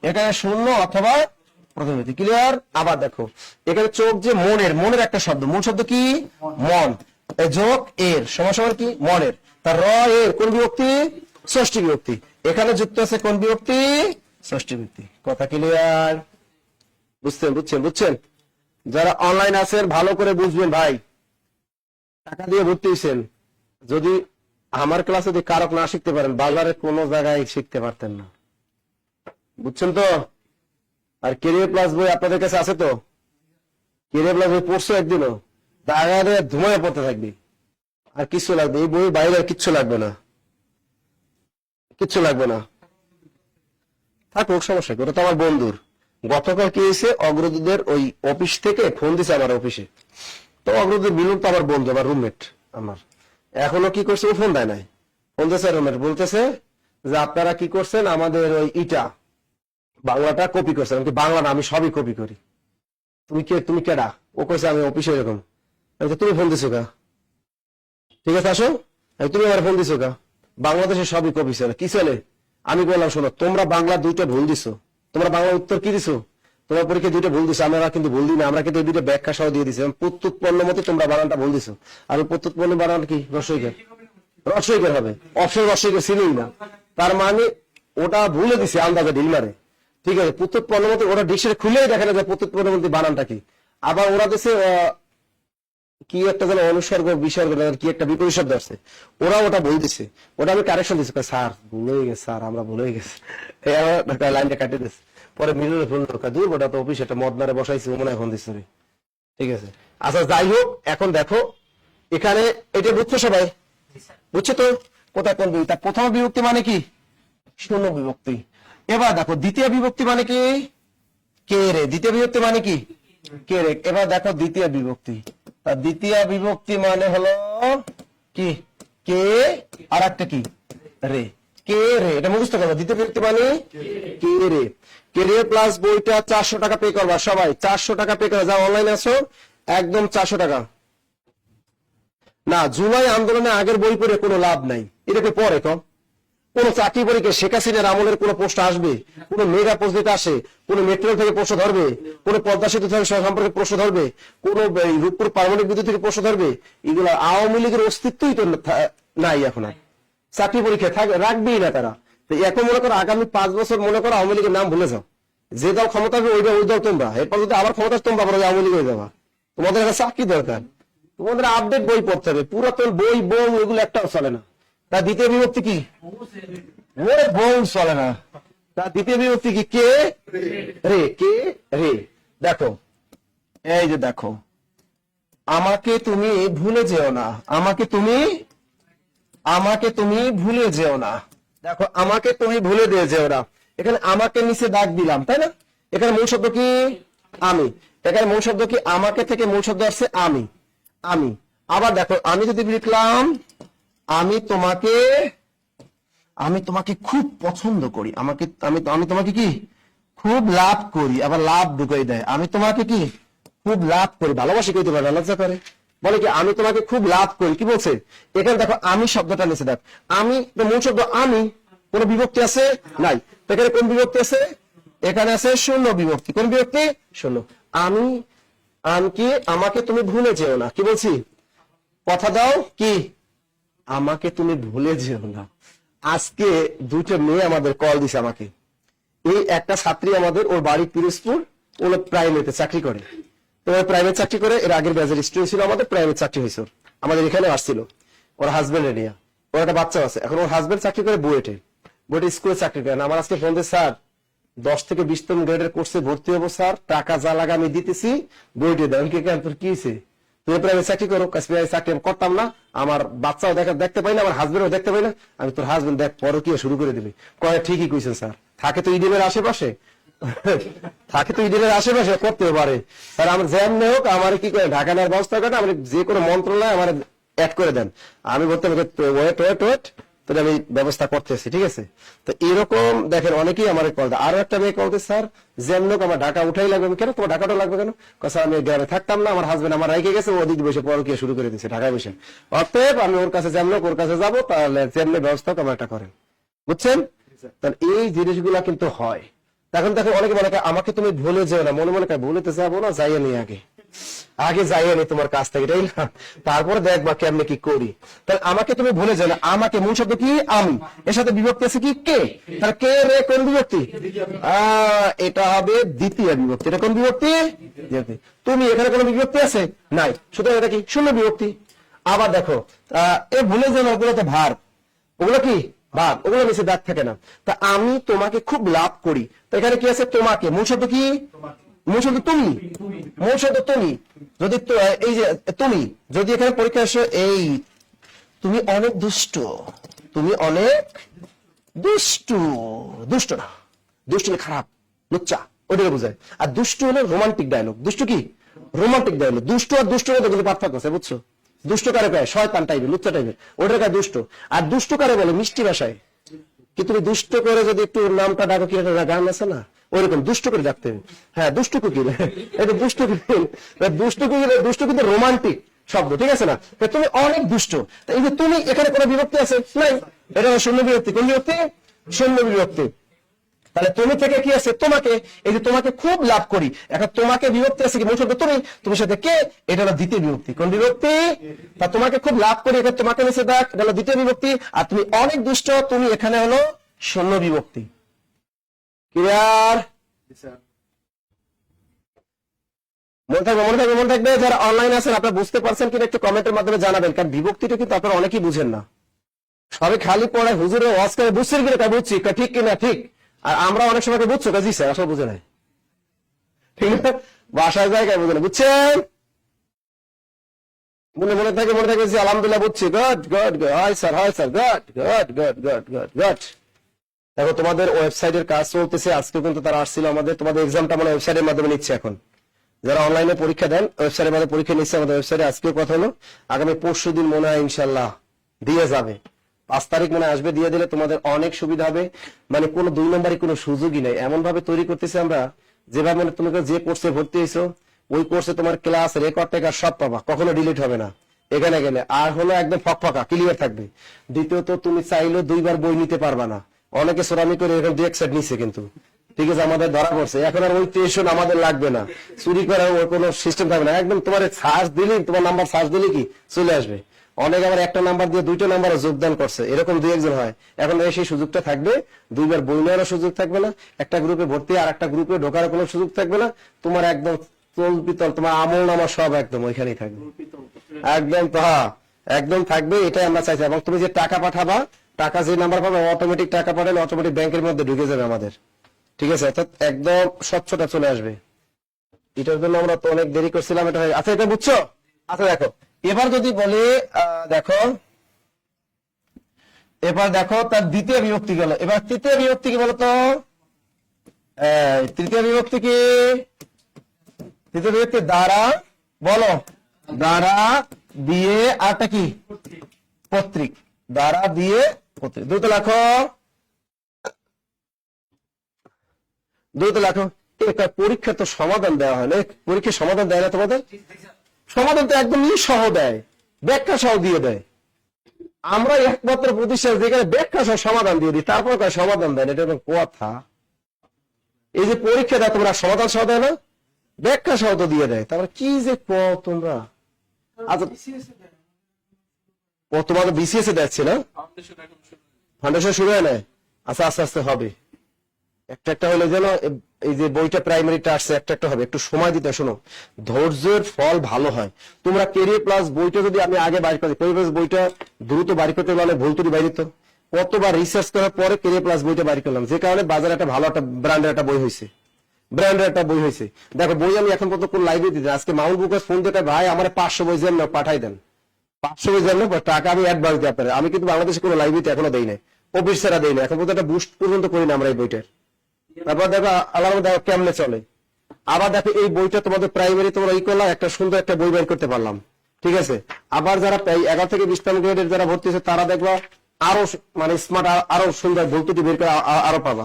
এখানে শূন্য অথবা প্রথম বিভক্তি। ক্লিয়ার? আবার দেখো এখানে চোখ যে মনের, মনের একটা শব্দ, মূল শব্দ কি মন, যোগ এর সমান কি মনের, তার র এর কোন বিভক্তি? ষষ্ঠী বিভক্তি। এখানে যুক্ত আছে কোন বিভক্তি? ষষ্ঠী বিভক্তি। কথা ক্লিয়ার? বুঝছেন বুঝছেন বুঝছেন? যারা অনলাইন আছেন ভালো করে বুঝবেন ভাই, টাকা দিয়ে ভর্তি হয়েছেন, যদি আমার ক্লাসে যদি কারক না শিখতে পারেন বাজারে কোনো জায়গায় শিখতে পারতেন না, বুঝছেন তো? আর কেরিয়ার প্লাস বই আপনাদের কাছে আছে তো? কেরিয়ার প্লাস বই পড়ছো একদিনও? দাগারে ধুমায় পড়তে থাকবি, আর কিছু লাগবে এই বই বাইরে, আর কিচ্ছু লাগবে না, কিচ্ছু লাগবে না, থাকুক সমস্যা কি, ওটা তো আমার বন্ধুর। গতকাল কি হয়েছে, অগ্রদূতের ওই অফিস থেকে ফোন দিছে আমার অফিসে, তো অগ্রদূত মিলন তো আমার বন্ধু, আমার রুমমেট আমার, এখনো কি করছে ও ফোন দেয় নাই, ফোন দিয়েছে রুমমেট, বলতেছে যে আপনারা কি করছেন আমাদের ওই ইটা বাংলাটা কপি করছেন। আমি বাংলা না, আমি সবই কপি করি। তুমি কে, তুমি কেডা? ও কইছে আমি অফিসে এরকম। তুমি ফোন দিছো কা? ঠিক আছে আসো। তুমি আমার ফোন দিছো কা? বাংলাদেশে সবই কপি চলে, কি চলে? আমি বললাম শোনো, তোমরা বাংলা 2টা ভুল দিছো, তোমরা বাংলা উত্তর কি দিছো? তোমার পরীক্ষা 2টা ভুল দিছো, আমরা কিন্তু ভুল দিই না, আমরা কিন্তু 2টা ব্যাখ্যা সহ দিয়ে দিছি। প্রত্যুৎপন্ন মতে তোমরা বানানটা ভুল দিছো। আর প্রত্যুৎপন্ন বানান কি? রসইকার, রসইকার হবে, অপশন রসইকার ছিলই না, তার মানে ওটা ভুলে দিছে আন্দাজে ঢিল মারে। ঠিক আছে, প্রত্যুৎপন্ন মতে ওটা ডিকশনারি খুলেই দেখা না যায় প্রত্যুৎপন্ন মতে বানানটা কি। আবার ওরা দিছে কি একটা যেন অনুসর্গ বিসর্গ কি একটা বিপরীত শব্দ আছে, ওরা ওটা ভুল দিছে, ওটা আমি কারেকশন দিচ্ছি, স্যার ভুল হয়ে গেছে, স্যার আমরা ভুল হয়ে গেছে, লাইনটা কাটিয়ে দিচ্ছে। পরে মিলনে ফোন দরকার, দূর ওটা তো অফিস, একটা মদনারে বসাইছি মনে হয় ফোন দিচ্ছে। ঠিক আছে, আচ্ছা যাই হোক, এখন দেখো এখানে এটা বুঝছো সবাই? বুঝছো তো কোথায় কোন বিভক্তি? প্রথম বিভক্তি মানে কি? শূন্য বিভক্তি। এবার দেখো দ্বিতীয় বিভক্তি মানে কি? কে রে। দ্বিতীয় বিভক্তি মানে কি? কে রে। এবার দেখো দ্বিতীয় বিভক্তি, তার দ্বিতীয় বিভক্তি মানে হলো কি? কে, আর একটা কি? রে। কে রে, এটা মুখস্থ করবো। দ্বিতীয় বিভক্তি মানে কে রে। কেরিয়ার প্লাস বইটা 400 টাকা পে করবা সবাই, 400 টাকা পে করবা, যাও অনলাইনে আছো একদম 400 টাকা। না, জুলাই আন্দোলনে আগের বই পড়ে কোনো লাভ নাই, এটাকে পরে কম। কোন চাকরি পরীক্ষা শেখ হাসিনার আমলের কোন পোস্ট আসবে, কোন মেগা পোস্ট দিতে আসে, কোন মেট্রো থেকে প্রশ্ন ধরবে, কোন পদ্মা সেতু সম্পর্কে প্রশ্ন ধরবে, কোন রূপপুর পারমাণবিক বিদ্যুৎ থেকে প্রশ্ন ধরবে, এগুলো আওয়ামী লীগের অস্তিত্বই তো নাই এখন আর। চাকরি পরীক্ষা রাখবেই না তারা। এখন মনে করো আগামী 5 বছর মনে করো আওয়ামী লীগের নাম ভুলে যাও, যে দল ক্ষমতা হবে ওই দল তোমরা, এরপর যদি আবার ক্ষমতা তোমরা বলো আওয়ামী লীগ হয়ে যাবা, তোমাদের একটা চাকরি দরকার, তোমাদের আপডেট বই পড়তে হবে, পুরাতন বই বউ এগুলো একটাও চলে না। তার দ্বিতীয় বিভক্তি কি? বউ চলে না। তার দ্বিতীয় বিভক্তি কি? কে রে। কে রে। দেখো এই যে দেখো, আমাকে তুমি ভুলে যেও না, আমাকে তুমি ভুলে যেও না। দেখো আমাকে তুমি ভুলে দিয়ে যেও না, এখানে আমাকে নিচে দাগ দিলাম, তাই না? এখানে মূল শব্দ কি? আমি। এখানে মূল শব্দ কি? আমাকে থেকে মূল শব্দ আসছে আমি। আমি। আবার দেখো আমি যদি লিখলাম আমি তোমাকে খুব পছন্দ করি, আমি তোমাকে কি খুব লাভ করি, আবার লাভ ঢুকাই দেয়, আমি তোমাকে কি খুব লাভ করি, ভালোবাসি কইতে পারে, লজ্জা করে, বলে কি আমি তোমাকে খুব লাভ করি। কি বলছে এখানে? দেখো আমি শব্দটা নিচে দেখ, আমি মূল শব্দ আমি, কোন বিভক্তি আছে নাই, এখানে কোন বিভক্তি আছে? এখানে আছে শূন্য বিভক্তি। কোন বিভক্তি? শূন্য। আমাকে তুমি ভুলে যেও না। কি বলছি? কথা দাও কি আমাকে তুমি ভুলে যেও না। আজকে দুটো মেয়ে আমাদের কল দিছে আমাকে। এই একটা ছাত্রী আমাদের, ওর বাড়ি পিরোজপুর, ও প্রাইভেটে চাকরি করে। তো প্রাইভেট চাকরি করে, এর আগের ব্যাচের স্টুডেন্ট ছিল আমাদের, প্রাইভেট চাকরি হয়েছে ওর, আমাদের এখানে আসছিল ওর হাজবেন্ডের নিয়ে। ওর একটা বাচ্চা আছে, এখন ওর হাজবেন্ড চাকরি করে বুয়েটে স্কুলে চাকরি করে। আমার আজকে ফোন দিয়ে, স্যার 10 থেকে 20তম গ্রেডের কোর্সে ভর্তি হবো স্যার, টাকা যা লাগা আমি দিতেছি, বুয়েটে দেন। কেন তোর কি হয়েছে, তুমি প্রাইভেট চাকরি করো? চাকরি আমি করতাম না, আমার বাচ্চাও দেখতে পাই না, আমার হাজবেন্ডও দেখতে পাই না। আমি তোর হাজবেন্ড দেখ পরকীয়া শুরু করে দিবি। কয় ঠিকই কইছেন স্যার, থাকে তো ইডেনের আশেপাশে, থাকে তো ইডেনের আশেপাশে, করতে পারে স্যার। আমার যেমনি হোক আমার কি করে ঢাকা নেওয়ার ব্যবস্থা করে, আমার যে কোনো মন্ত্রণালয় আমার অ্যাড করে দেন। আমি বলতে ওয়েট তাহলে আমি ব্যবস্থা করতেছি, ঠিক আছে? তো এরকম দেখেন অনেকেই আমার কল দেয়। আরো একটা মেয়ে কল দেয়, স্যার যেমন হোক আমার ঢাকা উঠাই লাগবে। কেন তোমার ঢাকাটা লাগবে কেন? স্যার আমি গ্রামে থাকতাম না, আমার হাজবেন্ড আমার রেখে গেছে, ও দিদি বসে পরকীয়া শুরু করে দিচ্ছে ঢাকায় বসে। অতএব আমি ওর কাছে যেমন হোক ওর কাছে যাবো, তাহলে যেমনি ব্যবস্থা আমার একটা করেন, বুঝছেন? তাহলে এই জিনিসগুলা কিন্তু হয়। এখন দেখো অনেকে বলে আমাকে তুমি ভুলে যেও না, মনে মনে ভুলেতে যাবো না, যাইয়ে নি আগে যাইয়ে নি তোমার কাছ থেকে, তাই না? তারপরে দেখবা কেমনে কি করি। তাহলে আমাকে তুমি ভুলে যাও না, আমাকে মূল শব্দ কি আমি, এর সাথে বিভক্তি আছে কি কে। তাহলে কে রে কোন বিভক্তি? এটা হবে দ্বিতীয় বিভক্তি। এটা কোন বিভক্তি? তুমি, এখানে কোন বিভক্তি আছে নাই, সুতরাং এটা কি শূন্য বিভক্তি। আবার দেখো এ ভুলে যাও না, ওগুলো তো ভার, ওগুলো কি ভাব, ওগুলো নিচে দাগ থাকে না। তা আমি তোমাকে খুব লাভ করি, তো এখানে কি আছে? তোমাকে। মূল শব্দ কি? মূল শব্দ তুমি, মূল শব্দ তুমি। যদি এই যে তুমি যদি এখানে পরীক্ষা আসো, এই তুমি অনেক দুষ্ট, তুমি অনেক দুষ্টু, দুষ্ট না, দুষ্ট হলে খারাপ, লুচ্চা, ওইটাকে বোঝায়। আর দুষ্ট হলে রোমান্টিক ডায়লগ। দুষ্ট কি? Romantic dialogue. দুষ্ট আর দুষ্ট মধ্যে কিন্তু পার্থক্য আছে, বুঝছো? দুষ্ট কারে কয়? শয়তান টাইপের, লুচ্চা টাইপের, ওটার কাছে দুষ্ট। আর দুষ্ট কারে বলে? মিষ্টি ভাষায়। কি তুমি দুষ্ট করে যদি একটু নামটা ডাকো, কি একটা গান আছে না, ওইরকম দুষ্ট করে ডাকতে হবে। হ্যাঁ, দুষ্ট কুকিল, এটা দুষ্ট কুকিল, দুষ্ট কুকিল, দুষ্ট কিন্তু রোমান্টিক শব্দ, ঠিক আছে না? তুমি অনেক দুষ্ট। এই যে তুমি, এখানে কোনো বিভক্তি আছে নাই, এটা শূন্য বিভক্তি। কোন বিভক্তি? শূন্য বিভক্তি। তাহলে তুমি থেকে কি আছে? তোমাকে। এই যে তোমাকে খুব লাভ করি, এখন তোমাকে বিভক্তি আছে কি? মূল শব্দ তুমি, তুমি সাথে কে, এটা হলো দ্বিতীয় বিভক্তি। কোন বিভক্তি? তা তোমাকে খুব লাভ করি, এখানে তোমাকে নিচে দেখ, এটা হলো দ্বিতীয় বিভক্তি। আর তুমি অনেক দুষ্ট, তুমি এখানে হলো শূন্য বিভক্তি। ক্লিয়ার? মনে থাকবে, মনে থাকবে, মনে থাকবে। যারা অনলাইন আছেন আপনারা বুঝতে পারছেন কিনা একটু কমেন্টের মাধ্যমে জানাবেন, কারণ বিভক্তিটা কিন্তু আপনারা অনেকেই বুঝেন না। সবাই খালি পড়ায় হুজুরের ওয়াজ করে বুঝছেন কিনা, তা বুঝছি, ঠিক কিনা ঠিক। আর আমরা অনেক সময় বুঝছো, জি স্যার আসলে বুঝে নাই, ঠিক না? বাসায় জায়গায় বুঝে না, বুঝছেন? মনে মনে থাকে, মনে থাকে, আলহামদুলিল্লাহ বুঝছি, গুড গুড গুড, হয় স্যার, হয় sir, good good good good good good. দেখো তোমাদের ওয়েবসাইটের কাজ চলতেছে, আজকে কিন্তু তারা আসছিল আমাদের, তোমাদের এক্সামটা মানে ওয়েবসাইটের মাধ্যমে নিচ্ছে এখন। যারা অনলাইনে পরীক্ষা দেন ওয়েবসাইটের মাধ্যমে পরীক্ষা নিচ্ছে আমাদের ওয়েবসাইটে। আজকেও কথা হলো, আগামী পরশু দিন মনে হয় ইনশাল্লাহ দিয়ে যাবে, 5 তারিখ মনে আসবে। দিয়ে দিলে তোমাদের অনেক সুবিধা হবে, মানে কোনো 2 নম্বরই কোনো সুযোগই নেই। এমন ভাবে তৈরি করতেছি আমরা, যেভাবে মানে তুমি যে কোর্সে ভর্তি হয়েছো ওই কোর্সে তোমার ক্লাস রেকর্ড টেকার সব পাবা, কখনো ডিলিট হবে না এখানে গেলে। আর হলো একদম ফকফকা ক্লিয়ার থাকবে। দ্বিতীয়ত তুমি চাইলেও 2 বার বই নিতে পারবা না। অনেকে সোরামি করে এরকম 2 সেট নিচ্ছে কিন্তু, ঠিক আছে, আমাদের ধরা পড়ছে। এখন আর ওই টেনশন আমাদের লাগবে না, চুরি করার ওই কোনো সিস্টেম থাকবে না। একদম তোমার সার্চ দিলে, তোমার নাম্বার সার্চ দিলে কি চলে আসবে। অনেকে আবার একটা নাম্বার দিয়ে 2টা নাম্বারে যোগদান করছে, এরকম 2-1 হয়। এখন সেই সুযোগটা থাকবে, 2 বার বই নেওয়ারও সুযোগ থাকবে না, একটা গ্রুপে ভর্তি আর একটা গ্রুপে ঢোকার কোনো সুযোগ থাকবে না। তোমার একদম চল পিতল, তোমার আমল নামা সব একদম ওইখানেই থাকবে, একদম তো হ্যাঁ একদম থাকবে। এটাই আমরা চাইছি। এবং তুমি যে টাকা পাঠাবা, টাকা যে নাম্বার পাবে অটোমেটিক টাকা পাঠালে অটোমেটিক ব্যাংকের মধ্যে ঢুকে যাবে আমাদের, ঠিক আছে? অর্থাৎ একদম স্বচ্ছতা চলে আসবে। এটার জন্য আমরা তো অনেক দেরি করছিলাম, এটা আচ্ছা, এটা বুঝছো? আচ্ছা দেখো, এবার যদি বলে, দেখো এবার দেখো তার দ্বিতীয় বিভক্তি গেল, এবার তৃতীয় বিভক্তি কি বলতো? তৃতীয় বিভক্তি কি? তৃতীয় বিভক্তি দ্বারা, বলো, দ্বারা দিয়ে আরটা কি? পত্রিক, দ্বারা দিয়ে পত্রিক। দুটো লেখো, দুটো লেখো। এটা পরীক্ষা তো সমাধান দেওয়া হয় না, পরীক্ষার সমাধান দেয় না তোমাদের? সমাধান তো একদম সহ দেয়, ব্যাখ্যা সহ দিয়ে দেয়। আমরা একমাত্র প্রতিষ্ঠান যেখানে ব্যাখ্যা সহ সমাধান দিয়ে দিই, তারপর সমাধান দেয় না, এটা কথা। এই যে পরীক্ষা দেয় তোমরা, সমাধান সহ দেয় না, ব্যাখ্যা সহ তো দিয়ে দেয়। তারপরে কি যে তোমরা, আচ্ছা ও তোমাদের বিসিএস এ দেখছে না, ফাউন্ডেশন শুরু হয় না? আচ্ছা আস্তে আস্তে হবে, একটা একটা হলে যেন এই যে বইটা প্রাইমারিটা আসছে একটা একটা হবে, একটু সময় দিতে। শোনো, ধৈর্যের ফল ভালো হয়। তোমরা কেরিয়ার প্লাস বইটা যদি আমি আগে বাইর করি, কেরিয়ার প্লাস বইটা দ্রুত বাড়ি করতে পারলে ভুল ত্রুটি বাইরিত, কতবার রিসার্চ করার পরে কেরিয়ার প্লাস বইটা বাড়ি করলাম, যে কারণে বাজারে একটা ভালো একটা ব্র্যান্ডের একটা বই হয়েছে, দেখো বই আমি এখন পর্যন্ত কোন লাইব্রেরি দিই, আজকে মাউন্ট বুকে ফোন দিয়ে ভাই আমার 500 বই যেন পাঠাই দেন, 500 বই যেন টাকা আমি অ্যাডভান্স দিই আপনারা। আমি কিন্তু বাংলাদেশে কোনো লাইব্রেরিতে এখনো দেই নাই, অফিসাররা দেই না, এখন পর্যন্ত একটা বুস্ট পর্যন্ত করি না আমরা এই বইটার। তারপর দেখো আল্লাহ দেখো কেমনে চলে। আবার দেখো এই বইটা তোমাদের প্রাইমারি তোমরা ই করলাম, একটা সুন্দর একটা বই বের করতে পারলাম, ঠিক আছে। আবার যারা 11 থেকে 20 গ্রেডের যারা ভর্তি হচ্ছে তারা দেখবা আরো মানে স্মার্ট, আরো সুন্দর ভর্তি বের করে আরো পাবা।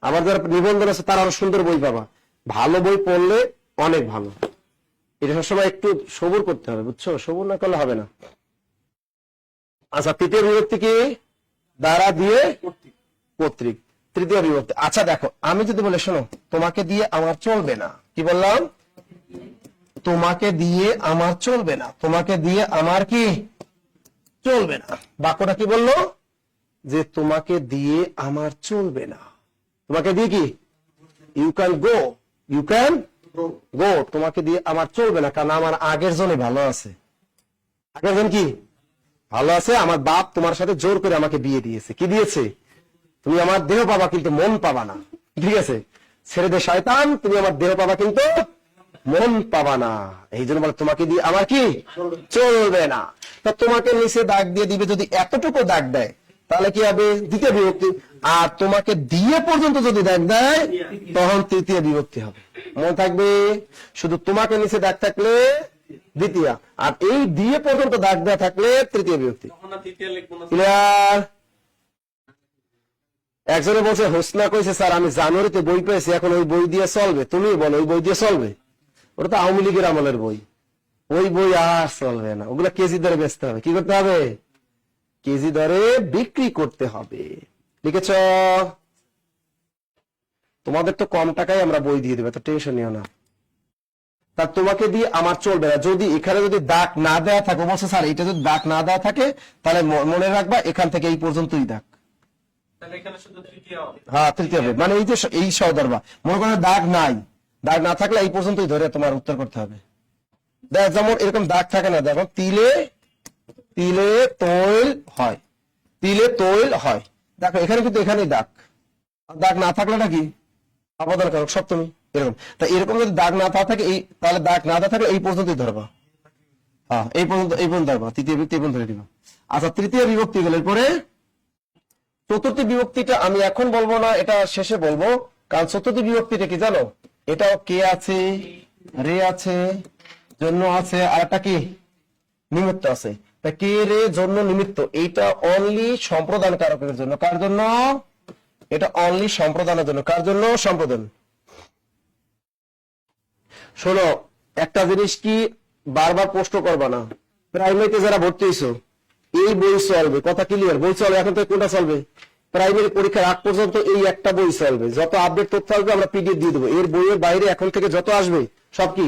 আবার যারা নিবন্ধন আছে তারা আরো সুন্দর বই পাবা। ভালো বই পড়লে অনেক ভালো, এটা সবসময় একটু সবুর করতে হবে, বুঝছো, সবুর না করলে হবে না। আচ্ছা, তৃতীয় বিভক্তি কি? দ্বারা দিয়ে কর্তৃক, তৃতীয় বিভক্তি। আচ্ছা দেখো, আমি যদি বলে শোনো তোমাকে দিয়ে আমার চলবে না, কি বললাম? তোমাকে দিয়ে আমার চলবে না, তোমাকে দিয়ে আমার কি চলবে না। বাক্যটা কি বললো? যে তোমাকে দিয়ে আমার চলবে না, তোমাকে দিয়ে কি? You can go, you can go, তোমাকে দিয়ে আমার চলবে না, কারণ আমার আগের জনে ভালো আছে। আগের জন কি ভালো আছে? আমার বাপ তোমার সাথে জোর করে আমাকে বিয়ে দিয়েছে, কি দিয়েছে? তুমি আমার দেহ পাবা কিন্তু মন পাবা না, ঠিক আছে। ছেড়ে দে শয়তান, তুমি আমার দেহ পাবা কিন্তু মন পাবা না। এই জন্য বলে তোমাকে দিয়ে আমার কি চলবে না। তা তোমাকে নিচে দাগ দিয়ে দিবে, যদি এতটুকু দাগ দেয় তাহলে কি হবে? দ্বিতীয় বিভক্তি। আর তোমাকে দিয়ে পর্যন্ত যদি দাগ দেয় তখন তৃতীয় বিভক্তি হবে, মনে থাকবে। শুধু তোমাকে নিচে দাগ থাকলে দ্বিতীয়, আর এই দিয়ে পর্যন্ত দাগ দেওয়া থাকলে তৃতীয় বিভক্তি। ক্লিয়ার? একজনে বলছে, হোসনা কইছে স্যার আমি জানুয়ারিতে বই পেয়েছি, এখন ওই বই দিয়ে চলবে? তুমি বলো ওই বই দিয়ে চলবে? ওটা তো আওয়ামী লীগের আমলের বই, ওই বই আর চলবে না, ওগুলা কেজি দরে বেচতে হবে। কি করতে হবে? কেজি দরে বিক্রি করতে হবে। লিখেছ? তোমাদের তো কম টাকায় আমরা বই দিয়ে দেবো, তো টেনশন নিও না। তা তোমাকে দিয়ে আমার চলবে না, যদি এখানে যদি দাগ না দেওয়া থাকে, বলছে স্যার এটা যদি দাগ না দেওয়া থাকে তাহলে মনে রাখবা এখান থেকে এই পর্যন্তই দাগ। হ্যাঁ, তৃতীয় হবে, মানে এই যে এই সহদরবা, মনে করেন দাগ নাই, দাগ না থাকলে এই পর্যন্তই ধরে তোমার উত্তর করতে হবে। দেখ যেমন এরকম দাগ থাকে না, দেখো তিলে তিলে তৈল হয়, তিলে তৈল হয়, দেখো এখানে কিন্তু এখানেই দাগ, দাগ না থাকলে নাকি আবেদন কারক সপ্তমী এরকম। তা এরকম যদি দাগ না থাকে এই, তাহলে দাগ না থাকে এই পর্যন্তই ধরবা। হ্যাঁ, এই পর্যন্ত ধরবা, তৃতীয় বিভক্তি এই পর্যন্ত ধরে দিবা। আচ্ছা, তৃতীয় বিভক্তি গেলে পরে চতুর্থ বিভক্তিটা আমি এখন বলবো না, এটা শেষে বলবো, কারণ চতুর্থ বিভক্তিটা কি জানো? এটাও কে আছে, রে আছে, জন্য আছে, আর একটা কি নিমিত্ত আছে। তা কে, রে, জন্য, নিমিত্ত, এইটা অনলি সম্প্রদান কারকের জন্য। কার জন্য? এটা অনলি সম্প্রদানের জন্য। কার জন্য? সম্প্রদান। শোনো, একটা জিনিস কি বারবার প্রশ্ন করবা না, প্রাইমারিতে যারা ভর্তি হয়েছো এই বই চলবে, কথা ক্লিয়ার? বই চলবে, এখন থেকে কোনটা চলবে? প্রাইমারি পরীক্ষার আগ পর্যন্ত এই একটা বই চলবে, যত আপডেট তথ্য আসবে আমরা পিডিএফ দিয়ে দেবো। এর বইয়ের বাইরে এখন থেকে যত আসবে সব কি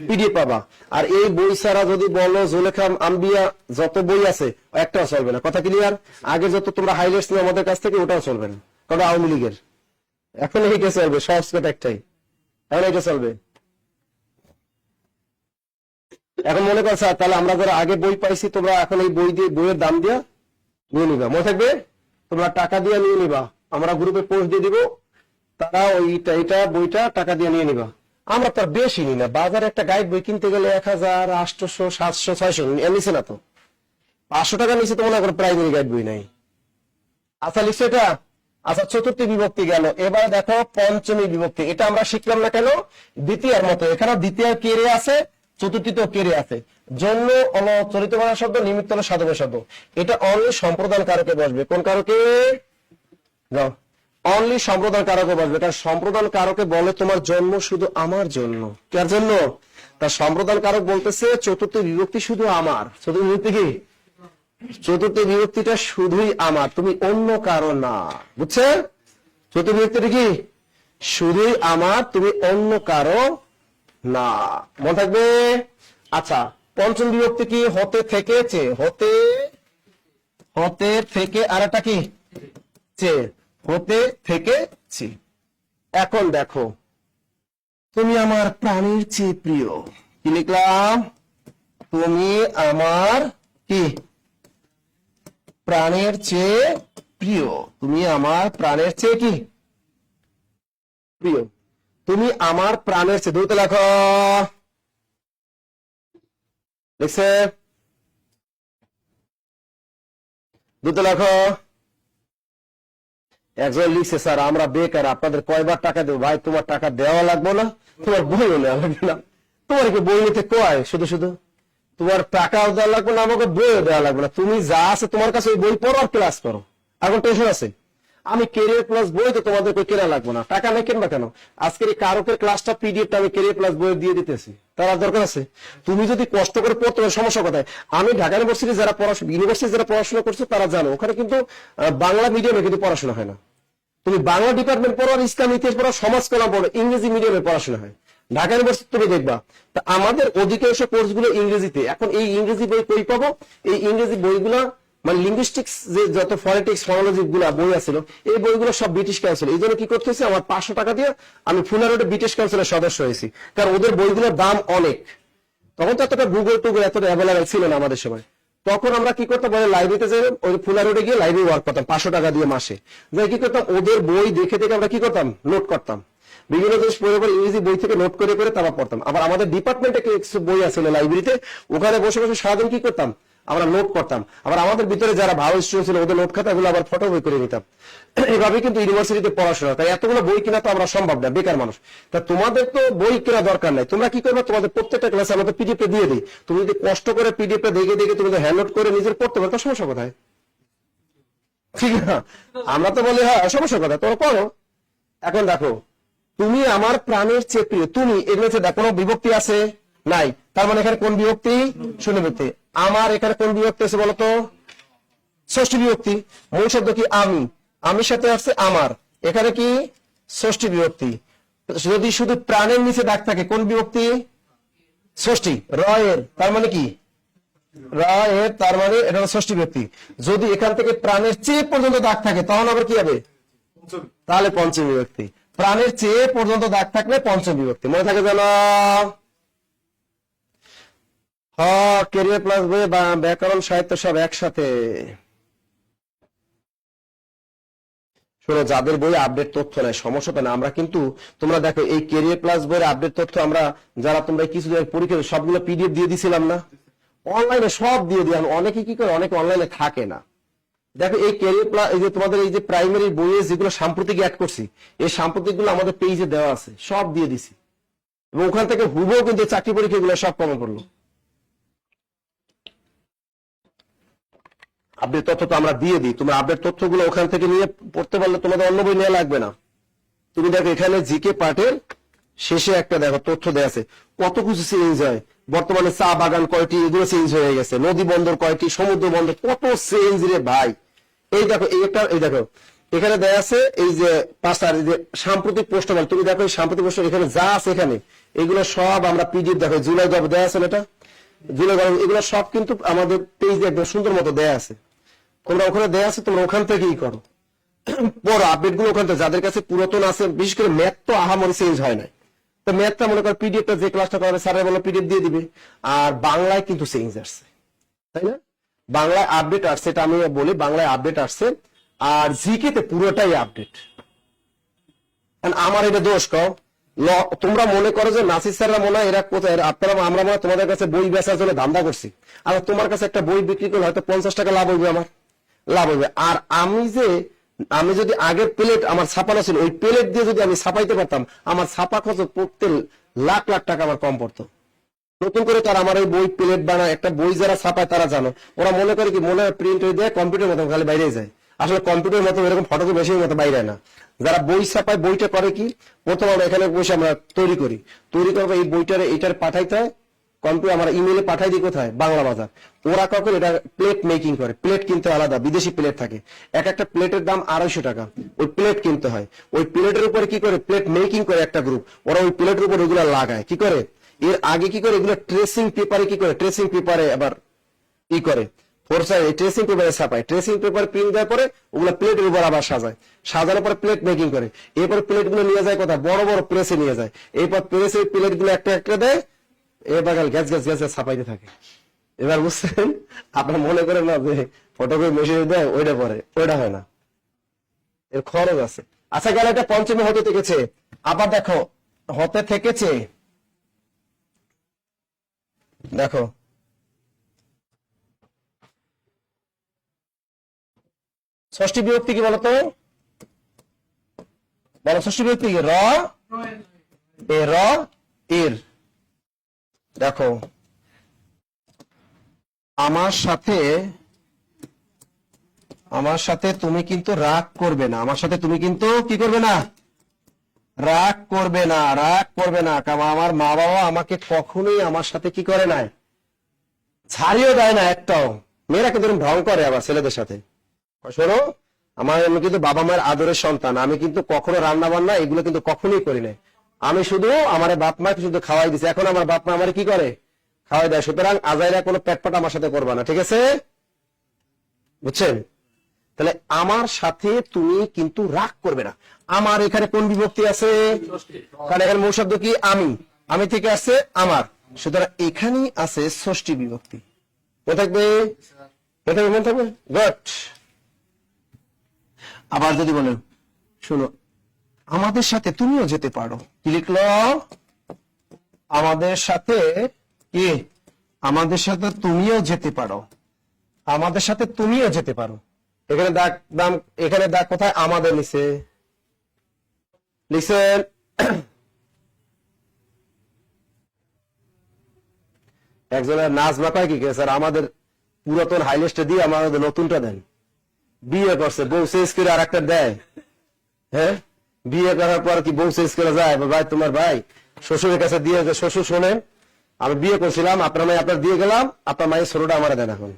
পিডিএফ পাবা। আর এই বই ছাড়া যদি বলো জুলেখা আম্বিয়া যত বই আছে একটাও চলবে না, কথা ক্লিয়ার? আগে যত তোমরা হাইলাইটস নিয়ে আমাদের কাছ থেকে ওটাও চলবে না, কারণ আওয়ামী লীগের। এখন এইটা চলবে, সংস্কৃত একটাই, এখন এইটা চলবে। এখন মনে কর স্যার তাহলে আমরা যারা আগে বই পাইছি তোমরা এখন এই বই দিয়ে বইয়ের দাম দিয়ে নিয়ে নিবা, মনে থাকবে? তোমরা টাকা দিয়ে নিয়ে নিবা, আমরা গ্রুপে পোস্ট দিয়ে দিব, তারা ওইটা এটা বইটা টাকা দিয়ে নিয়ে নিবা। আমরা তো আর বেশি নি না, বাজারে একটা গাইড বই কিনতে গেলে 1000, 800, 700, 600 নিচে না তো, 500 টাকা নিচে তো মনে করো প্রাইমারি গাইড বই নাই। আচ্ছা, লিখছো এটা? আচ্ছা, চতুর্থ বিভক্তি গেল, এবার দেখো পঞ্চমী বিভক্তি। এটা আমরা শিখলাম না কেন? দ্বিতীয় মতো, এখানে দ্বিতীয় কেরে আছে, চতুর্থীতেও কেরে আছে। জন্য চরিত বানা শব্দ, নিমিত্ত হলো সাধবের শব্দ। এটা অনলি সম্প্রদান কারকে বসবে। কোন কারকে? যাও, অনলি সম্প্রদান কারকে বসবে, কারণ সম্প্রদান কারকে বলে তোমার জন্ম শুধু আমার জন্য। কার জন্য? তার সম্প্রদান কারক বলতেছে চতুর্থ বিভক্তি শুধু আমার। চতুর্থ বিভক্তি কি? চতুর্থ বিভক্তিটা শুধুই আমার, তুমি অন্য কারো না, বুঝছে? চতুর্থ বিভক্তিটা কি? শুধুই আমার, তুমি অন্য কারো না, মনে থাকবে? আচ্ছা, পঞ্চম বিভক্তি কি? হতে থেকেছে, হতে হতে থেকে আর একটা কি চেয়ে, হতে থেকে চি। এখন দেখো, তুমি আমার প্রাণীর চেয়ে প্রিয়, কি লিখলাম? তুমি আমার কি প্রাণের চেয়ে প্রিয়, তুমি আমার প্রাণের চেয়ে কি প্রিয়, তুমি আমার প্রাণের চেয়ে, দ্রুত লেখো, লিখছে, দ্রুত লেখো। একজন লিখছে, স্যার আমরা বেকার, আপনাদের কয়বার টাকা দেবো? ভাই তোমার টাকা দেওয়া লাগবে না, তোমার বইও নেওয়া লাগবে না, তোমার কি বই নিতে কয়? শুধু শুধু তোমার টাকাও দেওয়া লাগবে না, আমাকে বইও দেওয়া লাগবে না, তুমি যা আছে তোমার কাছে ওই বই পড়ো আর ক্লাস করো। এখন টেনশন আছে? আমি ক্যারিয়ার প্লাস বই তো তোমাদেরকে কেনা লাগবে না, টাকা নেই কিনবা কেন? আজকের এই কারকের ক্লাসটা পিডিএফটা আমি ক্যারিয়ার প্লাস বই দিয়ে দিতেছি, তার আর দরকার আছে? তুমি যদি কষ্ট করে পড়তে পারো, সমস্যা কোথায়? আমি ঢাকা ইউনিভার্সিটি যারা পড়াশোনা, ইউনিভার্সিটি যারা পড়াশোনা করছে তারা জানো, ওখানে কিন্তু বাংলা মিডিয়ামে কিন্তু পড়াশোনা হয় না। তুমি বাংলা ডিপার্টমেন্ট পড়ো, আর ইসলাম ইতিহাস পড়ো, সমাজ কল্যাণ পড়ো, ইংরেজি মিডিয়ামে পড়াশোনা হয়। ঢাকা ইউনিভার্সিটি তুমি দেখবা তা আমাদের অধিকাংশ কোর্সগুলো ইংরেজিতে। এখন এই ইংরেজি বই কই পাবো? এই ইংরেজি বইগুলো মানে লিঙ্গুইস্টিক্স যে যত ফনেটিক্স ফনোলজি গুলা বই আছিল, এই বইগুলো সব ব্রিটিশ কাউন্সিল। এই জন্য কি করতে হয়েছে, আমার 500 টাকা দিয়ে আমি ফুনা রোডে ব্রিটিশ কাউন্সিলের সদস্য হয়েছি, কারণ ওদের বইগুলোর দাম অনেক। তখন তো এতটা গুগল টুগল এতটা অ্যাভেলেবেল ছিল না আমাদের সময়। তখন আমরা কি করতাম, বলে লাইব্রেরিতে যাই, ওই ফুলা রোডে গিয়ে লাইব্রেরি ওয়ার্ক করতাম 500 টাকা দিয়ে মাসে। যাই কি করতাম, ওদের বই দেখে দেখে আমরা কি করতাম, নোট করতাম, বিভিন্ন জিনিস পড়ে পড়ে ইংরেজি বই থেকে নোট করে করে তারপর পড়তাম। আবার আমাদের ডিপার্টমেন্টে কিছু বই আছে লাইব্রেরিতে, ওখানে বসে বসে সারাদিন কি করতাম, আমরা নোট করতাম। আবার আমাদের ভিতরে যারা ভালো স্টুডেন্ট ছিল ওদের নোট খাতাগুলো আবার ফটো বই করে নিতাম। এইভাবে কিন্তু ইউনিভার্সিটিতে পড়াশোনা। তাই এতগুলো বই কিনা তো আমরা সম্ভব না, বেকার মানুষ। তা তোমাদের তো বই কেনা দরকার নাই, তোমরা কি করবে, তোমাদের প্রত্যেকটা ক্লাসে আমাদের পিডিএফ দিয়ে দিই, তুমি যদি কষ্ট করে পিডিএফটা দেখে দেখে তুমি হ্যান্ড নোট করে নিজের পড়তে পারো, তার সমস্যা কোথায়? ঠিক না? আমরা তো বলি হ্যাঁ সমস্যা কোথায়, তোমরা পড়ো। এখন দেখো, তুমি আমার প্রাণের চেয়ে প্রিয়, তুমি এগুলো কোনো বিভক্তি আছে নাই, তার মানে এখানে কোন বিভক্তি? শূন্য বিভক্তি। আমার এখানে কোন বিভক্তি আছে বলতো? ষষ্ঠী বিভক্তি। মূল শব্দ কি? আমি, আমির সাথে আসছে আমার, এখানে কি? ষষ্ঠী বিভক্তি। যদি শুধু প্রাণের নিচে দাগ থাকে কোন বিভক্তি? ষষ্ঠী। র এর তার মানে কি? র এর তার মানে এটা হলো ষষ্ঠী বিভক্তি। যদি এখান থেকে প্রাণের চেয়ে পর্যন্ত দাগ থাকে তখন আবার কি হবে? তাহলে পঞ্চমী বিভক্তি। প্রাণের চেয়ে পর্যন্ত দাগ থাকলে পঞ্চম বিভক্তি, মনে থাকে যেন। ক্যারিয়ার প্লাস বই, ব্যাকরণ সাহিত্য সব একসাথে। শোনো, যাদের বই আপডেট তথ্য নেই সমস্যাটা না, আমরা কিন্তু তোমরা দেখো এই ক্যারিয়ার প্লাস বইয়ের আপডেট তথ্য আমরা যারা তোমরা কিছু পরীক্ষা সবগুলো পিডিএফ দিয়ে দিছিলাম না, অনলাইনে সব দিয়ে দিলাম। অনেকে কি করে, অনেকে অনলাইনে থাকে না। দেখো এই ক্যারিয়ার প্লাস, এই যে তোমাদের এই যে প্রাইমারি বইয়ে যেগুলো সাম্প্রতিক অ্যাড করছি, এই সাম্প্রতিক গুলো আমাদের পেজে দেওয়া আছে, সব দিয়ে দিছি। এবং ওখান থেকে হুবও কিন্তু চাকরি পরীক্ষা গুলো সব কমন করলো। আপডেট তথ্য তো আমরা দিয়ে দিই, তোমরা আপডেট তথ্যগুলো ওখান থেকে নিয়ে পড়তে পারলে তোমাদের অন্য বই নেওয়া লাগবে না। তুমি দেখো এখানে জিকে পার্টের শেষে একটা দেখো তথ্য দেওয়া আছে, কত কিছু চেঞ্জ হয়। বর্তমানে চা বাগান কয়টি, এগুলো চেঞ্জ হয়ে গেছে। নদী বন্দর কয়টি, সমুদ্র বন্দর, কত চেঞ্জ রে ভাই। এই দেখো এই দেখো এখানে দেয়া আছে এই যে পাঁচটা যে সাম্প্রতিক পোস্টার, তুমি দেখো এই সাম্প্রতিক পোস্টার এখানে যা আছে, এখানে এগুলো সব আমরা পিডিএফ দেখো, জুলাই জব দেয়া আছে, এটা জুলাই জব, এগুলো সব কিন্তু আমাদের পেজে একদম সুন্দর মতো দেয়া আছে। তোমরা ওখানে দেয়া আছে, তোমরা ওখান থেকেই করো বড় আপডেট গুলো ওখান থেকে। যাদের কাছে পুরাতন আছে, বিশেষ করে ম্যাথ তো আহামরি চেঞ্জ হয় না, তো ম্যাথটা মনে করো পিডিএফটা যে ক্লাসটা করাবে স্যারের বলো পিডিএফ দিয়ে দিবে। আর বাংলায় কিন্তু চেঞ্জ আসছে, তাই না? বাংলায় আপডেট আসছে, এটা আমি বলি, বাংলায় আপডেট আসছে। আর জিকে তে পুরোটাই আপডেট। আমার এটা দোষ কও, তোমরা মনে করো যে নাসির স্যাররা মনে হয় এরা কোথায়, আপনারা আমরা মনে হয় তোমাদের কাছে বই বেচার জন্য ধান্দা করছি। আর তোমার কাছে একটা বই বিক্রি করলে হয়তো 50 টাকা লাভ হইবে, আমার লাভ হইবে। আর আমি যদি আগের প্লেট আমার ছাপানো ছিল, ওই প্লেট দিয়ে যদি আমি ছাপাইতে পারতাম, আমার ছাপা খরচ প্রত্যেক লাখ লাখ টাকা আমার কম পড়তো। নতুন করে তার আমার এই বই প্লেট বানায়, একটা বই যারা ছাপায় তারা জানো, ওরা মনে করে কি, মনে হয় প্রিন্ট হয়ে দেয় কম্পিউটার মতো খালি বাইরে যায়। আসলে কম্পিউটার মতো এরকম ফটো বেশি মতো বাইরে না। যারা বই ছাপায়, বইটা করে কি, প্রথম আমরা এখানে বসে আমরা তৈরি করবো এই বইটার, এইটার পাঠাইতে হয় কম্পিউটার, আমরা ইমেলে পাঠাই দিই কোথায়, বাংলা বাজার। ওরা কখন এটা প্লেট মেকিং করে, প্লেট কিনতে আলাদা বিদেশি প্লেট থাকে, এক একটা প্লেটের দাম 250 টাকা, ওই প্লেট কিনতে হয়। ওই প্লেটের উপরে কি করে, প্লেট মেকিং করে একটা গ্রুপ, ওরা ওই প্লেটের উপর ওইগুলো লাগায়। কি করে, এর আগে কি করে, এগুলো ট্রেসিং পেপারে কি করে, ট্রেসিং পেপারে আবার ই করে, ফোর সাইড ট্রেসিং পেপারে ছাপায়, ট্রেসিং পেপার প্রিন্ট দেওয়ার পরে ওগুলো প্লেটের উপর আবার সাজায়, সাজানোর পরে প্লেট মেকিং করে, এরপর প্লেট গুলো নিয়ে যায় কোথায়, বড় বড় প্রেসে নিয়ে যায়, এরপর প্রেসে প্লেট গুলো একটা একটা দেয়, এবার গ্যাস গ্যাস গ্যাস ছাপাইতে থাকে। এবার বুঝছেন, আপনার মনে করেন না যে ফটোকপি মেশিনে দেয় ওইটা পরে, ওইটা হয় না, এর খরচ আছে। আচ্ছা গেল, এটা পঞ্চমী হতে থেকেছে। আবার দেখো হতে থেকেছে, দেখো ষষ্ঠী বিভক্তি কি বলতো, বলো ষষ্ঠী বিভক্তি কি? র এ র এর। দেখো আমার সাথে তুমি কিন্তু রাগ করবে না, আমার সাথে তুমি কিন্তু কি করবে না, রাগ করবে না, রাগ করবে না। কারণ আমার মা বাবা আমাকে কখনোই আমার সাথে কি করে নাই, ছাড়িও দেয় না একটাও। মেয়েরা কিন্তু ঢং করে আবার ছেলেদের সাথে। শোনো, আমি কিন্তু বাবা মায়ের আদরের সন্তান, আমি কিন্তু কখনো রান্না বান্না এগুলো কিন্তু কখনোই করি নাই। আমি শুধু আমার বাপ মাকে শুধু খাওয়াই দিছি, এখন আমার বাপ মা আমার কি করে, খাওয়াই দেয়। সুতরাং আজাইরা কোনো পেটপাট আমার সাথে করবা না, ঠিক আছে? বুঝছেন? তাহলে আমার সাথে তুমি কিন্তু রাগ করবে না। আমার এখানে কোন বিভক্তি আছে? কারণ এখানে মূল শব্দ কি? আমি, আমি থেকে আসছে আমার, সুতরাং এখানেই আছে ষষ্ঠী বিভক্তি। মনে থাকবে, মনে থাকবে, গুড। আবার যদি বলেন, শুনো, আমাদের সাথে তুমিও যেতে পারো, কি লিখলো? আমাদের সাথে কি? আমাদের সাথে তুমিও যেতে পারো, আমাদের সাথে তুমিও যেতে পারো। এখানে দাগ দাম, এখানে দাগ কোথায়? আমাদের নিচে লিখছেন। একজনের নাজমা কয় কি, স্যার আমাদের পুরাতন হাইলিস্টে দিয়ে আমাদের নতুনটা দেন। বিয়ে করছে, বউ চেঞ্জ করে আর একটা দেয়। হ্যাঁ, বিয়ে করার পর কি বউ চেঞ্জ করে যায়? ভাই তোমার ভাই শ্বশুরের কাছে দিয়ে, শ্বশুর শোনেন আমি বিয়ে করছিলাম, আপনার মাই আপনার দিয়ে গেলাম, আপনার মায়ের ছোটটা আমার দেন এখন।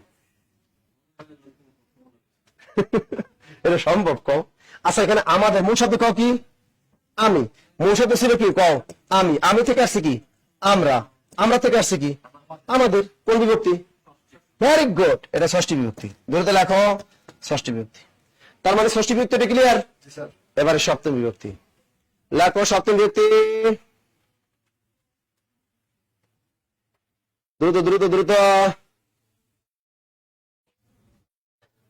এটা সম্ভব কও? আচ্ছা এখানে আমাদের মূল শব্দ কও কি? আমি। মূল শব্দ ছিল কি? কও আমি। আমি থেকে আসছে কি? আমরা। আমরা থেকে আসছে কি? আমাদের। কোন বিভক্তি? ভেরি গুড, এটা ষষ্ঠী বিভক্তি। ধরতে লেখো ষষ্ঠী বিভক্তি। তার মানে ষষ্ঠী বিভক্তিটা ক্লিয়ার। এবারে সপ্তম বিভক্তি লেখো। সপ্তম বিভক্তি দ্রুত দ্রুত দ্রুত।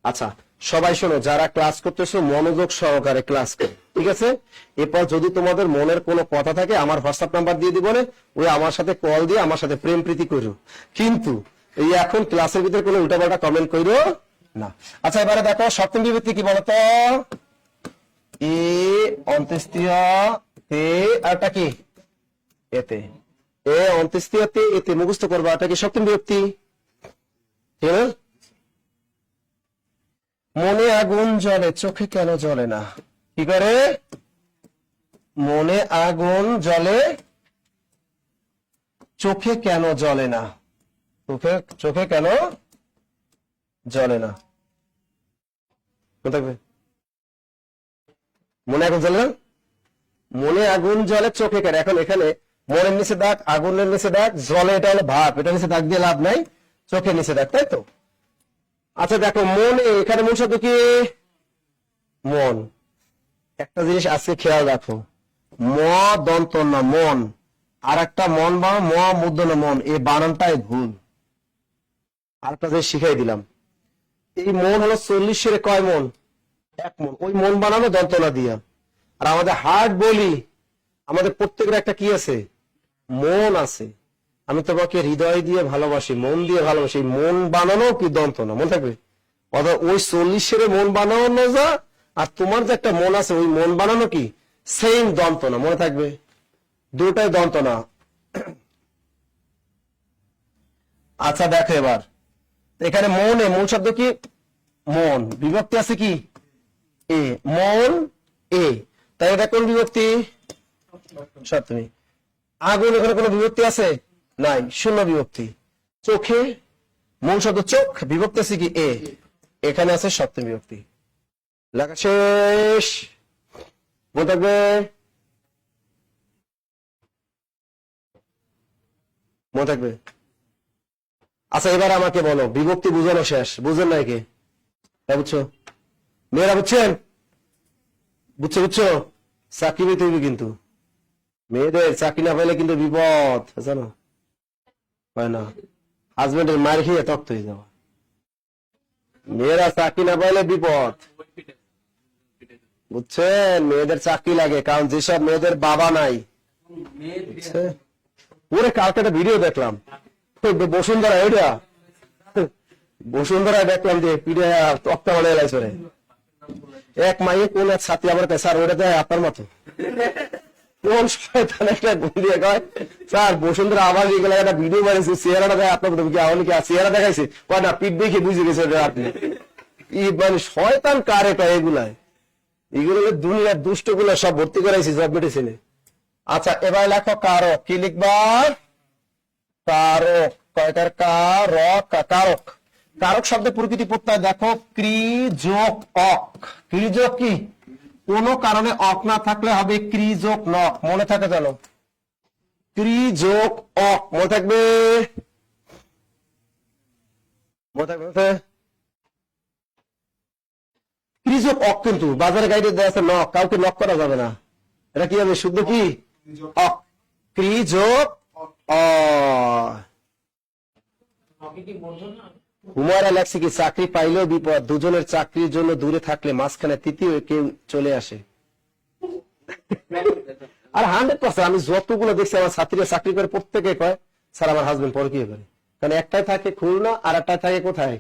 আচ্ছা সবাই শোনো, যারা ক্লাস করতেছো মনোযোগ সহকারে ক্লাস করো, ঠিক আছে? এরপর যদি তোমাদের মনের কোনো কথা থাকে আমার হোয়াটসঅ্যাপ নাম্বার দিয়ে দিব, ওই আমার সাথে কল দিয়ে আমার সাথে প্রেম প্রীতি করো, কিন্তু এই এখন ক্লাসের ভিতরে কোনো উল্টাপাল্টা কমেন্ট করো না। আচ্ছা এবারে দেখো সপ্তম বিভক্তি কি বলতো? এ অন্ত্যেষ্টিয় তে, আরটা কি? এতে। এ অন্ত্যেষ্টিয় তে এতে মুখস্থ করবা, এটা কি সপ্তম বিভক্তি? ঠিক আছে? মনে আগুন জ্বলে চোখে কেন জ্বলে না? কি করে? মনে আগুন জ্বলে চোখে কেন জ্বলে না? চোখে কেন জ্বলে না? মনে আগুন জ্বলে না, মনে আগুন জ্বলে চোখে কেন? এখন এখানে মনের নিচে দাগ, আগুনের নিচে দাগ, জলে এটা হলো ভাব, এটা নিচে দাগ দিয়ে লাভ নাই, চোখের নিচে দাগ, তাই তো? আচ্ছা দেখো মনে, এখানে মূল শব্দ কি? মন। একটা জিনিস আজকে খেয়াল রাখো, ম দন্ত না মন, আর একটা মন বা ম মুদ্দ না মন, এই বানানটাই ভুল। আর একটা জিনিস শিখাই দিলাম, এই মন হলো 40 কয় মন? 1 মন। ওই মন বানানো দন্তনা দিয়া। আর আমাদের হার্ট বলি, আমাদের প্রত্যেকের একটা কি আছে? মন আছে। আমি তোমাকে হৃদয় দিয়ে ভালোবাসি, মন দিয়ে ভালোবাসি, মন বানানো কি দন্তনা? মনে থাকবে। অর্থাৎ ওই 40 মন বানানো যা, আর তোমার যে একটা মন আছে ওই মন বানানো কি সেম দন্তনা, মনে থাকবে। দুটাই দন্তনা। আচ্ছা দেখো এবার এখানে মনে মূল শব্দ কি? মন। বিভক্তি আছে কি? এ। মন এ, তাই এটা কোন বিভক্তি? সপ্তমী। আগুন, এখানে কোনো বিভক্তি আছে? নাই, শূন্য বিভক্তি। চোখে মূল শব্দ চোখ, বিভক্তি আছে কি? এ, এখানে আছে সপ্তমী বিভক্তি। লেখা শেষ। মনে থাকবে। মনে থাকবে। আচ্ছা এবার আমাকে বলো, বিভক্তি বুঝানো শেষ, বুঝেন নাই কে? হ্যাঁ বুঝছো? মেয়েরা বুঝছেন? বুঝছো? চাকরি পেতে হইবে কিন্তু, মেয়েদের চাকরি না পাইলে কিন্তু বিপদ, জানো? হয় না, হাজবেন্ডের মার খেয়ে তক্ত হয়ে যাওয়া। মেয়েরা চাকরি না পাইলে বিপদ, বুঝছেন? মেয়েদের চাকরি লাগে, কারণ যেসব মেয়েদের বাবা নাই, ওরে কালকে একটা ভিডিও দেখলাম বসুন্ধরা, ওইটা বসুন্ধরা দেখলাম যে পিঠে তক্তা বলে এলাইছে রে। এক মাইয়ে কোন এক ছাত্রী আমার কাছে, স্যার ওইটা দেয় আপনার মতো, কোন শয়তান একটা ঘুরিয়ে কয় স্যার বসুন্ধরা আবার গেলে একটা ভিডিও বানিয়েছে, চেহারাটা দেয় আপনার মতো, চেহারা দেখাইছে কয় না, পিঠ দেখে বুঝে গেছে আপনি। মানে শয়তান কারে কয় এগুলাই, এগুলো দুনিয়ার দুষ্ট গুলো সব ভর্তি করাইছি জব মেডিসিনে। আচ্ছা এবার লেখো কারক, কি লিখবা? কারক, কয়টার কারক? কারক। কারক শব্দের প্রকৃতি প্রত্যয় দেখো, ক্রি যোগ অক। ক্রি যোগ কি? কোন কারণে অক না থাকলে হবে ক্রি যোগ নক, মনে থাকে জানো? ক্রি যোগ অক মনে থাকবে, মনে থাকবে। ক্রি যোগ অক কিন্তু বাজারে গাইডে দেওয়া আছে নক, কাউকে নক করা যাবে না। এটা কি হবে? শুদ্ধ কি? অক। ক্রি যোগ অ। হুমায়রা লেখছে কি, চাকরি পাইলেও বিপদ, দুজনের চাকরির জন্য দূরে থাকলে মাঝখানে তৃতীয় কেউ চলে আসে। আর 100% আমি যতগুলো দেখছি আমার ছাত্রীরা চাকরি করে প্রত্যেকে কয় স্যার আমার হাজবেন্ড পরকীয়া করে, কারণ একটাই থাকে খুলনা আর একটাই থাকে কোথায়?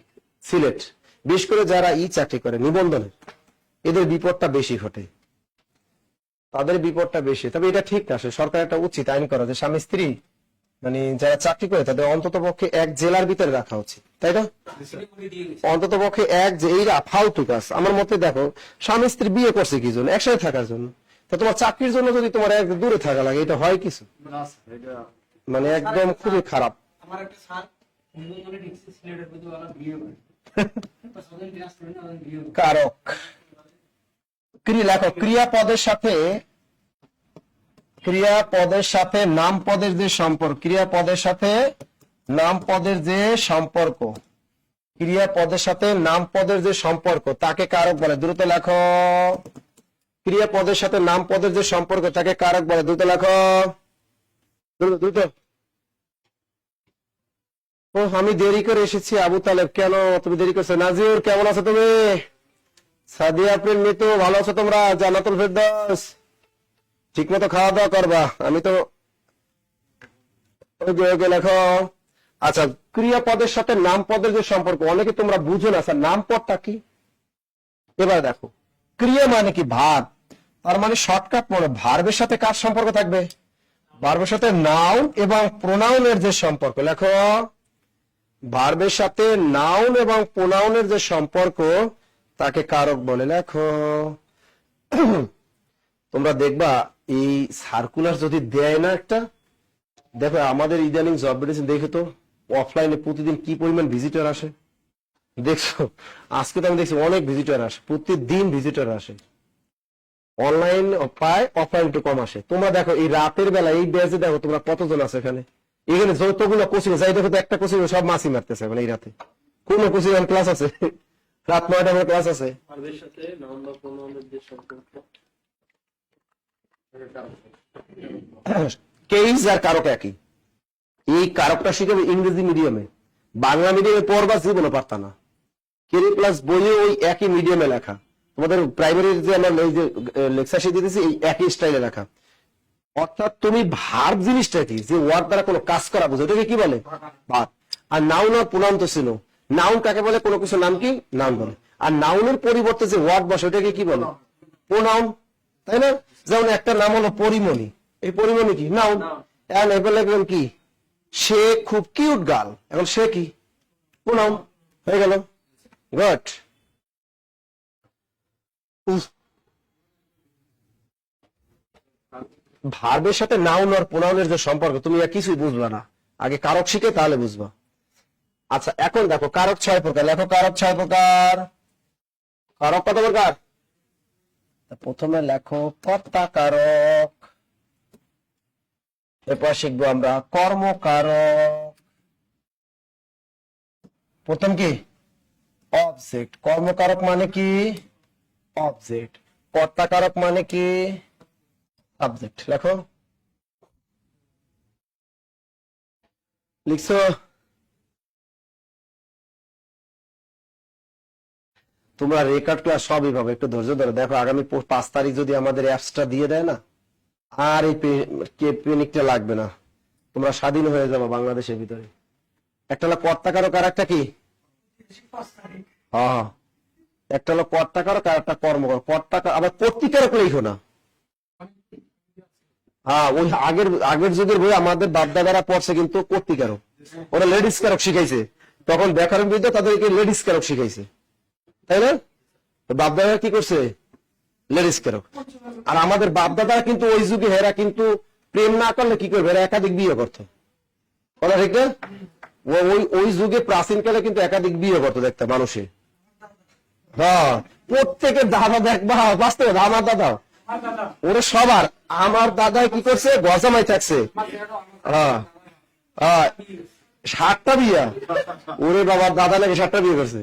সিলেট। বিশেষ করে যারা চাকরি করে নিবন্ধনের, এদের বিপদটা বেশি ঘটে, তাদের বিপদটা বেশি। তবে এটা ঠিক না, সরকার একটা উচিত আইন করা যে স্বামী স্ত্রী মানে যারা চাকরি করে তাদের অন্তত পক্ষে এক জেলার ভিতরে রাখা উচিত, তাই না? অন্তত পক্ষে এইরা ফালতু কাজ আমার মতে। দেখো স্বামী স্ত্রী বিয়ে করছে কি জন্য? একসাথে থাকার জন্য। তো তোমার চাকরির জন্য যদি তোমার এক দূরে থাকা লাগে, এটা হয় কিছু? মানে একদম খুবই খারাপ। আমার একটা স্যার কারক। লেখো ক্রিয়াপদের সাথে, ক্রিয়াপদের সাথে নাম পদের যে সম্পর্ক, ক্রিয়াপদের সাথে নাম পদের যে সম্পর্ক, ক্রিয়াপদের সাথে নাম পদের যে সম্পর্ক তাকে কারক বলে। দ্রুত লেখো, ক্রিয়াপদের সাথে নাম পদের যে সম্পর্ক তাকে কারক বলে। দ্রুত লেখো, দ্রুত। ও আমি দেরি করে এসেছি। আবু তালেব, কেন তুমি দেরি করছো? নাজির কেমন আছো তুমি? সাদিয়া আফরিন মিতু, ভালো আছো তোমরা? জান্নাতুল ফেরদৌস, ঠিক মতো খাওয়া দাওয়া করবা। আমি তো লেখো। আচ্ছা ক্রিয়াপদের সাথে নাম পদের যে সম্পর্ক, অনেকে তোমরা বুঝো না স্যার নাম পদটা কি। এবার দেখো, ক্রিয়া মানে কি? ভার্ব। তার মানে শর্টকাট মনে, ভার্বের সাথে কার সম্পর্ক থাকবে? ভার্বের সাথে নাউন এবং প্রোনাউনের যে সম্পর্ক। লেখো, ভার্বের সাথে নাউন এবং প্রোনাউনের যে সম্পর্ক তাকে কারক বলে। লেখো। তোমরা দেখবা এই সার্কুলার যদি দেয় না একটা, দেখো আমাদের ইদানিং জব মেডিসিন দেখে তো অফলাইনে প্রতিদিন কি পরিমাণ ভিজিটর আসে দেখছো? আজকে তো আমি দেখছি অনেক ভিজিটর আসে, প্রতিদিন ভিজিটর আসে। অনলাইন পায়, অফলাইন একটু কম আসে। তোমরা দেখো এই রাতের বেলা এই ব্যাচে দেখো তোমরা কতজন আছে এখানে। এখানে যতগুলো কোচিং যাই দেখো তো একটা কোচিং সব মাসি মারতেছে মানে এই রাতে। কোন কোচিং ক্লাস আছে? রাত 9টা করে ক্লাস আছে। কেইস আর কারক একই। এই কারকটা শিখাবে ইংরেজি মিডিয়ামে, বাংলা মিডিয়ামে পড়বা জীবনে পারতা না। কেরি প্লাস বইয়ে ওই একই মিডিয়ামে লেখা। তোমাদের প্রাইমারি যে আমরা এই যে লেকচার শিট দিতেছি এই একই স্টাইলে লেখা। অর্থাৎ তুমি ভার্ব জিনিসটা কি? যে ওয়ার্ড দ্বারা কোনো কাজ করা বোঝো, ওটাকে কি বলে? ভার্ব। আর নাউন আর প্রোনাউন তো ছিল। নাউন কাকে বলে? কোনো কিছু নাম কি? নাউন বলে। আর নাউনের পরিবর্তে যে ওয়ার্ড বসে ওটাকে কি বলে? প্রোনাউন, তাই না? যেমন একটা নাম হলো পরিমণি, এই পরিমণি কি? নাউন। এখন এবার কি? সে খুব কিউট গার্ল, এখন সে কি? প্রোনাউন হয়ে গেল। গুড। ভার্বের সাথে নাউন আর প্রোনাউনের যে সম্পর্ক তুমি আর কিছুই বুঝবা না, আগে কারক শিখে তাহলে বুঝবা। আচ্ছা এখন দেখো কারক 6 প্রকার। লেখো কারক 6 প্রকার। কারক কত প্রকার? প্রথমে লেখো কর্তা কারক, এরপর শিখবো আমরা কর্মকারক, প্রথম কি অবজেক্ট, কর্মকারক মানে কি অবজেক্ট, কর্তাকারক মানে কি সাবজেক্ট। লেখো, লিখছো? তোমরা রেকর্ড ক্লাস সবই পাবে, একটু ধৈর্য ধরো। দেখো আগামী 5 তারিখ যদি আমাদের অ্যাপসটা দিয়ে দেয় না, আর এই পেনিকটা লাগবে না, তোমরা স্বাধীন হয়ে যাবে বাংলাদেশের ভিতরে। একটা হলো কর্তাকারক আর একটা কি, হ্যাঁ একটা হলো কর্তাকারক আর একটা কর্মকারক। কর্তাকারক আবার কর্তৃকারক লিখো না। হ্যাঁ ওই আগের আগের যুগের বই আমাদের বাপদাদারা পড়ছে কিন্তু কর্তৃকারক, ওরা লেডিস কারক শিখাইছে, তখন ব্যাকরণ বিদ্যা তাদেরকে লেডিস কারক শিখাইছে, তাই না? বাপদাদারা কি করছে, লেডিস কারক। আর আমাদের বাপদাদারা কিন্তু ওই যুগে হেরা কিন্তু প্রেম না করলে কি করবে, এরা একাধিক বিয়ে করতো, বলা ঠিক না? ওই ওই যুগে প্রাচীনকালে কিন্তু একাধিক বিয়ে করতো দেখতে মানুষে। হ্যাঁ প্রত্যেকের দাদা দেখবা, বাস্তবে আমার দাদা ওরে সবার, আমার দাদা কি করছে, গজামাই থাকছে, হ্যাঁ হ্যাঁ 7টা বিয়া, ওরে বাবার দাদা নাকি 7টা বিয়ে করছে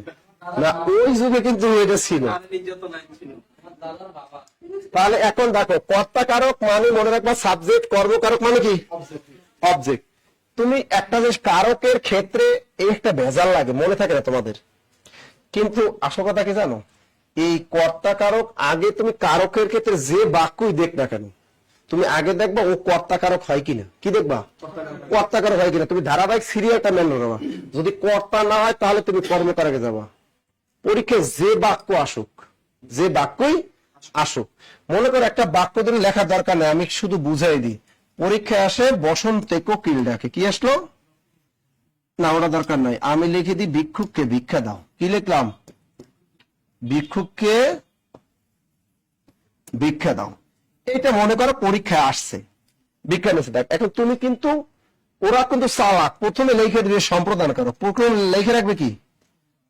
না, ওই যুগে কিন্তু এটা ছিল। তাহলে এখন দেখো কর্তাকারক মানে মনে রাখবা সাবজেক্ট, কর্মকারক মানে কি অবজেক্ট। তুমি একটা যে কারকের ক্ষেত্রে এই একটা ভেজাল লাগে, মনে থাকে না তোমাদের, কিন্তু আসল কথা কি জানো, এই কর্তাকারক আগে তুমি কারকের ক্ষেত্রে যে বাক্যই দেখ না কেন, তুমি আগে দেখবা ও কর্তাকারক হয় কিনা, কি দেখবা কর্তাকারক হয় কিনা। তুমি ধারাবাহিক সিরিয়ালটা মেনে নেবা, যদি কর্তা না হয় তাহলে তুমি কর্মকারকে যাবা। পরীক্ষায় যে বাক্য আসুক, যে বাক্যই আসুক, মনে করো একটা বাক্য ধরে লেখার দরকার নেই, আমি শুধু বুঝাই দিই। পরীক্ষায় আসে বসন্তে কোকিল ডাকে, কি আসলো না, ওটা দরকার নাই, আমি লিখে দিই ভিক্ষুককে ভিক্ষা দাও, কি লিখলাম, ভিক্ষুককে ভিক্ষা দাও। এটা মনে করো পরীক্ষায় আসছে, ভিক্ষা নিচ্ছে। দেখ এখন তুমি কিন্তু, ওরা কিন্তু চালাক, প্রথমে লিখে দিবে সম্প্রদান করো, প্রথমে লিখে রাখবে কি,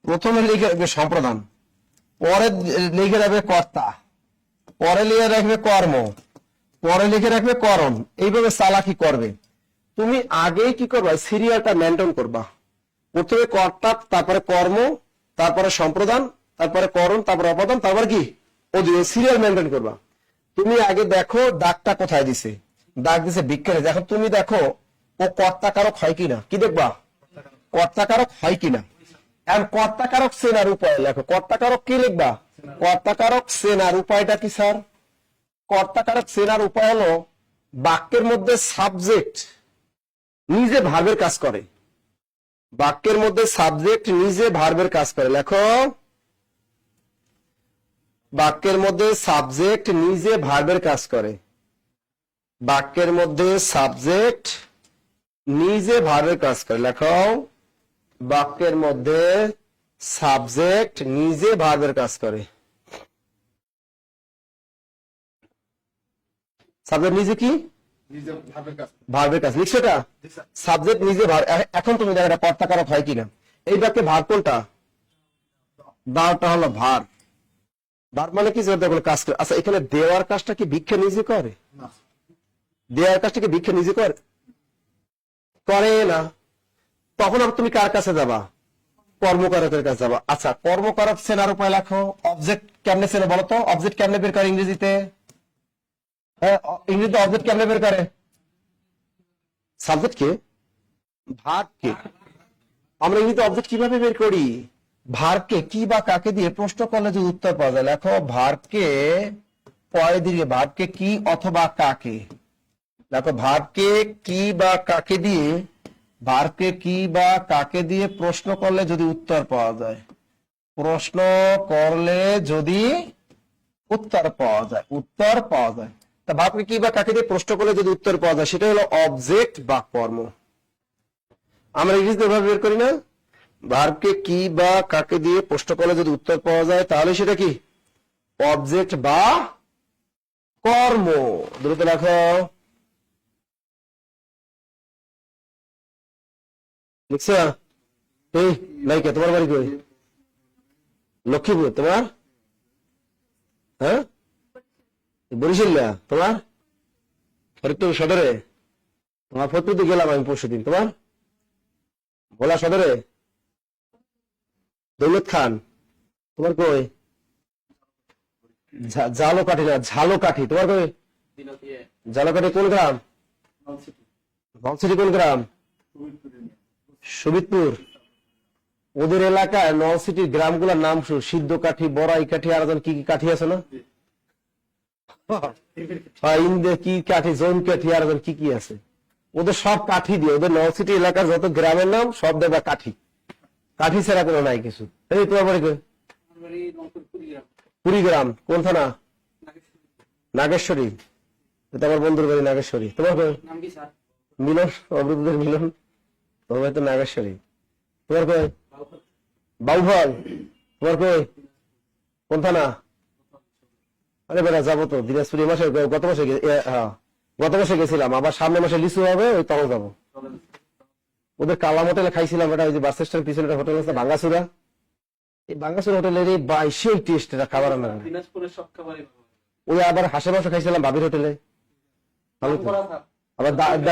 প্রথমে লিখে রাখবে সম্প্রদান, পরে লিখে রাখবে কর্তা, পরে লিখে রাখবে কর্ম, পরে লিখে রাখবে করণ। এইভাবে চালাকি করবে। তুমি আগেই কি করবা, সিরিয়ালটা মেনটেন করবা, প্রথমে কর্তা, তারপরে কর্ম, তারপরে সম্প্রদান, তারপরে করণ, তারপরে অপদান, তারপর কি অধীন, সিরিয়াল মেনটেন করবা। তুমি আগে দেখো দাগটা কোথায় দিছে, দাগ দিছে ভিক্ষা। এখন তুমি দেখো ও কর্তাকারক হয় কিনা, কি দেখবা কর্তাকারক হয় কিনা। এখন কর্তাকারক চেনার উপায় লেখো, কর্তাকারক কি লিখবা, কর্তাকারক চেনার উপায়টা কি স্যার, কর্তাকারক চেনার উপায় হলো বাক্যের মধ্যে সাবজেক্ট নিজে ভার্বের কাজ করে, বাক্যের মধ্যে সাবজেক্ট নিজে ভার্বের কাজ করে। লেখো, বাক্যের মধ্যে সাবজেক্ট নিজে ভার্বের কাজ করে, বাক্যের মধ্যে সাবজেক্ট নিজে ভার্বের কাজ করে। লেখো, বাক্যের মধ্যে সাবজেক্ট নিজে ভার্বের কাজ করে। সাবজেক্ট নিজে কি ভার্বের কাজ, লিখছো এটা, সাবজেক্ট নিজে ভার্ব। এখন তুমি দেখো এটা কর্তাকারক হয় কিনা। এই বাক্যে ভার্ব কোনটা, দাওটা হলো ভার্ব, ভার্ব মানে কি কাজ করে। আচ্ছা এখানে দেওয়ার কাজটা কি ভিক্ষা নিজে করে, দেওয়ার কাজটা কি ভিক্ষা নিজে করে, করে না। তখন আবার তুমি কার কাছে যাবা, কর্মকারকের কাছে যাবা। আচ্ছা কর্মকারক চেনার উপায় লেখো, অবজেক্ট কেমনে চেনে বলো তো, অবজেক্ট কেমনে বের করে ইংরেজিতে, ইংরেজিতে অবজেক্ট কেমনে বের করে, সাবজেক্ট কে ভার্ব কে। আমরা ইংরেজিতে অবজেক্ট কিভাবে বের করি, ভার্বকে কি বা কাকে দিয়ে প্রশ্ন করলে যদি উত্তর পাওয়া যায়। লেখো, ভার্বকে পরে দিয়ে, ভার্বকে কি অথবা কাকে। দেখো ভার্বকে কি বা কাকে দিয়ে, ভার্বকে কি বা কাকে দিয়ে প্রশ্ন করলে যদি উত্তর পাওয়া যায়, প্রশ্ন করলে যদি উত্তর পাওয়া যায়, উত্তর পাওয়া যায়। তা ভার্বকে কি বা কাকে দিয়ে প্রশ্ন করলে যদি উত্তর পাওয়া যায়, সেটা হলো অবজেক্ট বা কর্ম। আমরা ইংরেজিতে ভাবে বের করি না, ভার্বকে কি বা কাকে দিয়ে প্রশ্ন করলে যদি উত্তর পাওয়া যায় তাহলে সেটা কি অবজেক্ট বা কর্ম। দ্রুত লেখো, লিখছো? এই নাইকে তোমার বাড়ি কই, লক্ষ্মীপুর তোমার, হ্যাঁ বরিশাল্লা তোমার, ফরিদপুর সদরে, তোমার ফরিদপুর গেলাম আমি পরশুদিন, তোমার ভোলা সদরে, দৌলত খান, তোমার কই? জালকাঠি না, ঝালকাঠি, তোমার কই? জালকাঠি কোন গ্রাম? নলছিটি কোন গ্রাম? সুবিদপুর। ওদের এলাকায় নলছিটির গ্রামগুলোর নাম শুনো, সিদ্ধ কাঠি, বড়াই কাঠি, আর কি কি কাঠি আছে না? ইন্দে কি কাঠি, জৈন কাঠি, আর কি কি আছে। ওদের সব কাঠি দিয়ে, ওদের নলছিটি এলাকার যত গ্রামের নাম সব দেবা কাঠি। কাঠি ছাড়া কোনো নাই কিছু। এই তোমার বাড়ি কই? কুড়িগ্রাম। কোন থানা? নাগেশ্বরী। এটা আমার বন্ধুর বাড়ি নাগেশ্বরী। তোমার কই? মিলন, অবরুদ্ধের মিলন। তোমার বাড়ি তো নাগেশ্বরী। তোমার কই? বাউফল। তোমার কই? কোন থানা? আরে বেড়া যাবো তো দিনাজপুর। মাসে গত মাসে গত মাসে গেছিলাম, আবার সামনে মাসে লিচু হবে, ওই তখন যাবো। ওদের কালাম হোটেলে খাইছিলাম, এটা ওই যে বাস স্ট্যান্ড পিছনে একটা হোটেল আছে ভাঙ্গাচুরা। এই ভাঙ্গাচুরা হোটেলের এই সেই টেস্ট, এটা খাবার না। ওই আবার হাঁসের মাংস খাইছিলাম ভাবির হোটেলে, ভালো তো। আবার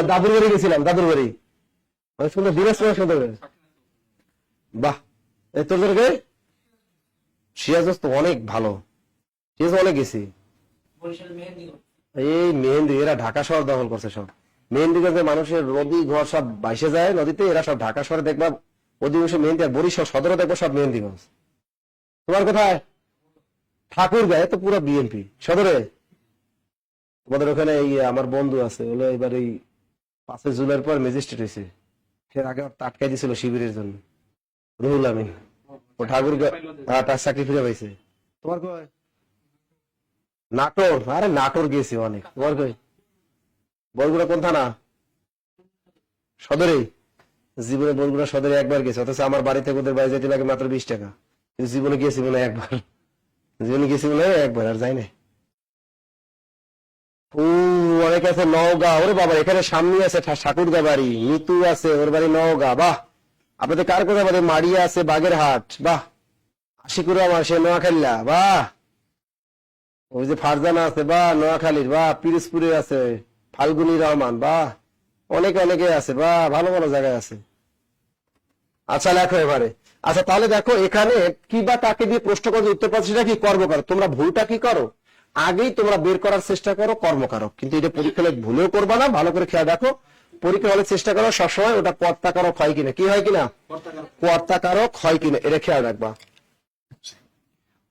দাদুর বাড়ি গেছিলাম, দাদুর বাড়ি অনেক সুন্দর, দিনাজপুরের সুন্দর। বাহ, এই তোদের সিরাজ তো অনেক ভালো, সিরাজ অনেক গেছি। এই মেহেন্দি, এরা ঢাকা শহর দখল করছে সব। মেহেন্দিগঞ্জে মানুষের নদী ঘর সব ভাইসে যায় নদীতে, এরা সব ঢাকা শহরে দেখবা অধিকাংশ মেহেন্দি, আর বরিশাল সদরে দেখবো সব মেহেন্দিগঞ্জ। তোমার কোথায়? ঠাকুর গায়ে তো পুরো বিএনপি সদরে। তোমাদের ওখানে এই আমার বন্ধু আছে, হলো এবার এই 5 জুলাইয়ের পর ম্যাজিস্ট্রেট হয়েছে, এর আগে আটকাই দিয়েছিল শিবিরের জন্য, রুহুল আমিন। ও ঠাকুর তার চাকরি ফিরে পাইছে। তোমার কই? নাটোর। আরে নাটোর গেছি অনেক। তোমার কই? বরগুনা কোন থানা? সদরে। জীবনে বরগুনা সদরে একবার গেছে, অথচ আমার বাড়ি থেকে ওদের বাড়ি যেতে লাগে মাত্র 20 টাকা। কিন্তু জীবনে গিয়েছি মনে হয় একবার, জীবনে গেছি মনে হয় একবার, আর যাই না। ও অনেক আছে নওগাঁ। ওরে বাবা, এখানে সামনে আছে ঠাকুরগা বাড়ি, মিতু আছে, ওর বাড়ি নওগাঁ। বাহ, আপনাদের কার কোথায় বাড়ি? মারিয়া আছে বাগেরহাট। বাহ, আশিকুর রহমান সে নোয়াখালীলা। বাহ, ওই যে ফারজানা আছে, বাহ নোয়াখালীর। বাহ, পিরোজপুরে আছে ফাল্গুনী রহমান। বাহ, অনেকে অনেকে আছে। বাহ, ভালো ভালো জায়গায় আছে। আচ্ছা লেখো এবারে। আচ্ছা তাহলে দেখো এখানে কি বা কাকে দিয়ে প্রশ্ন করবে, উত্তর পাচ্ছি সেটা কি? কর্মকারক। তোমরা ভুলটা কি করো, আগেই তোমরা বের করার চেষ্টা করো কর্মকারক, কিন্তু এটা পরীক্ষা হলে ভুলেও করবা না। ভালো করে খেয়াল রাখো, পরীক্ষা হলে চেষ্টা করো সবসময় ওটা কর্তাকারক হয় কিনা। কি হয় কিনা? কর্তাকারক হয় কিনা, এটা খেয়াল রাখবা।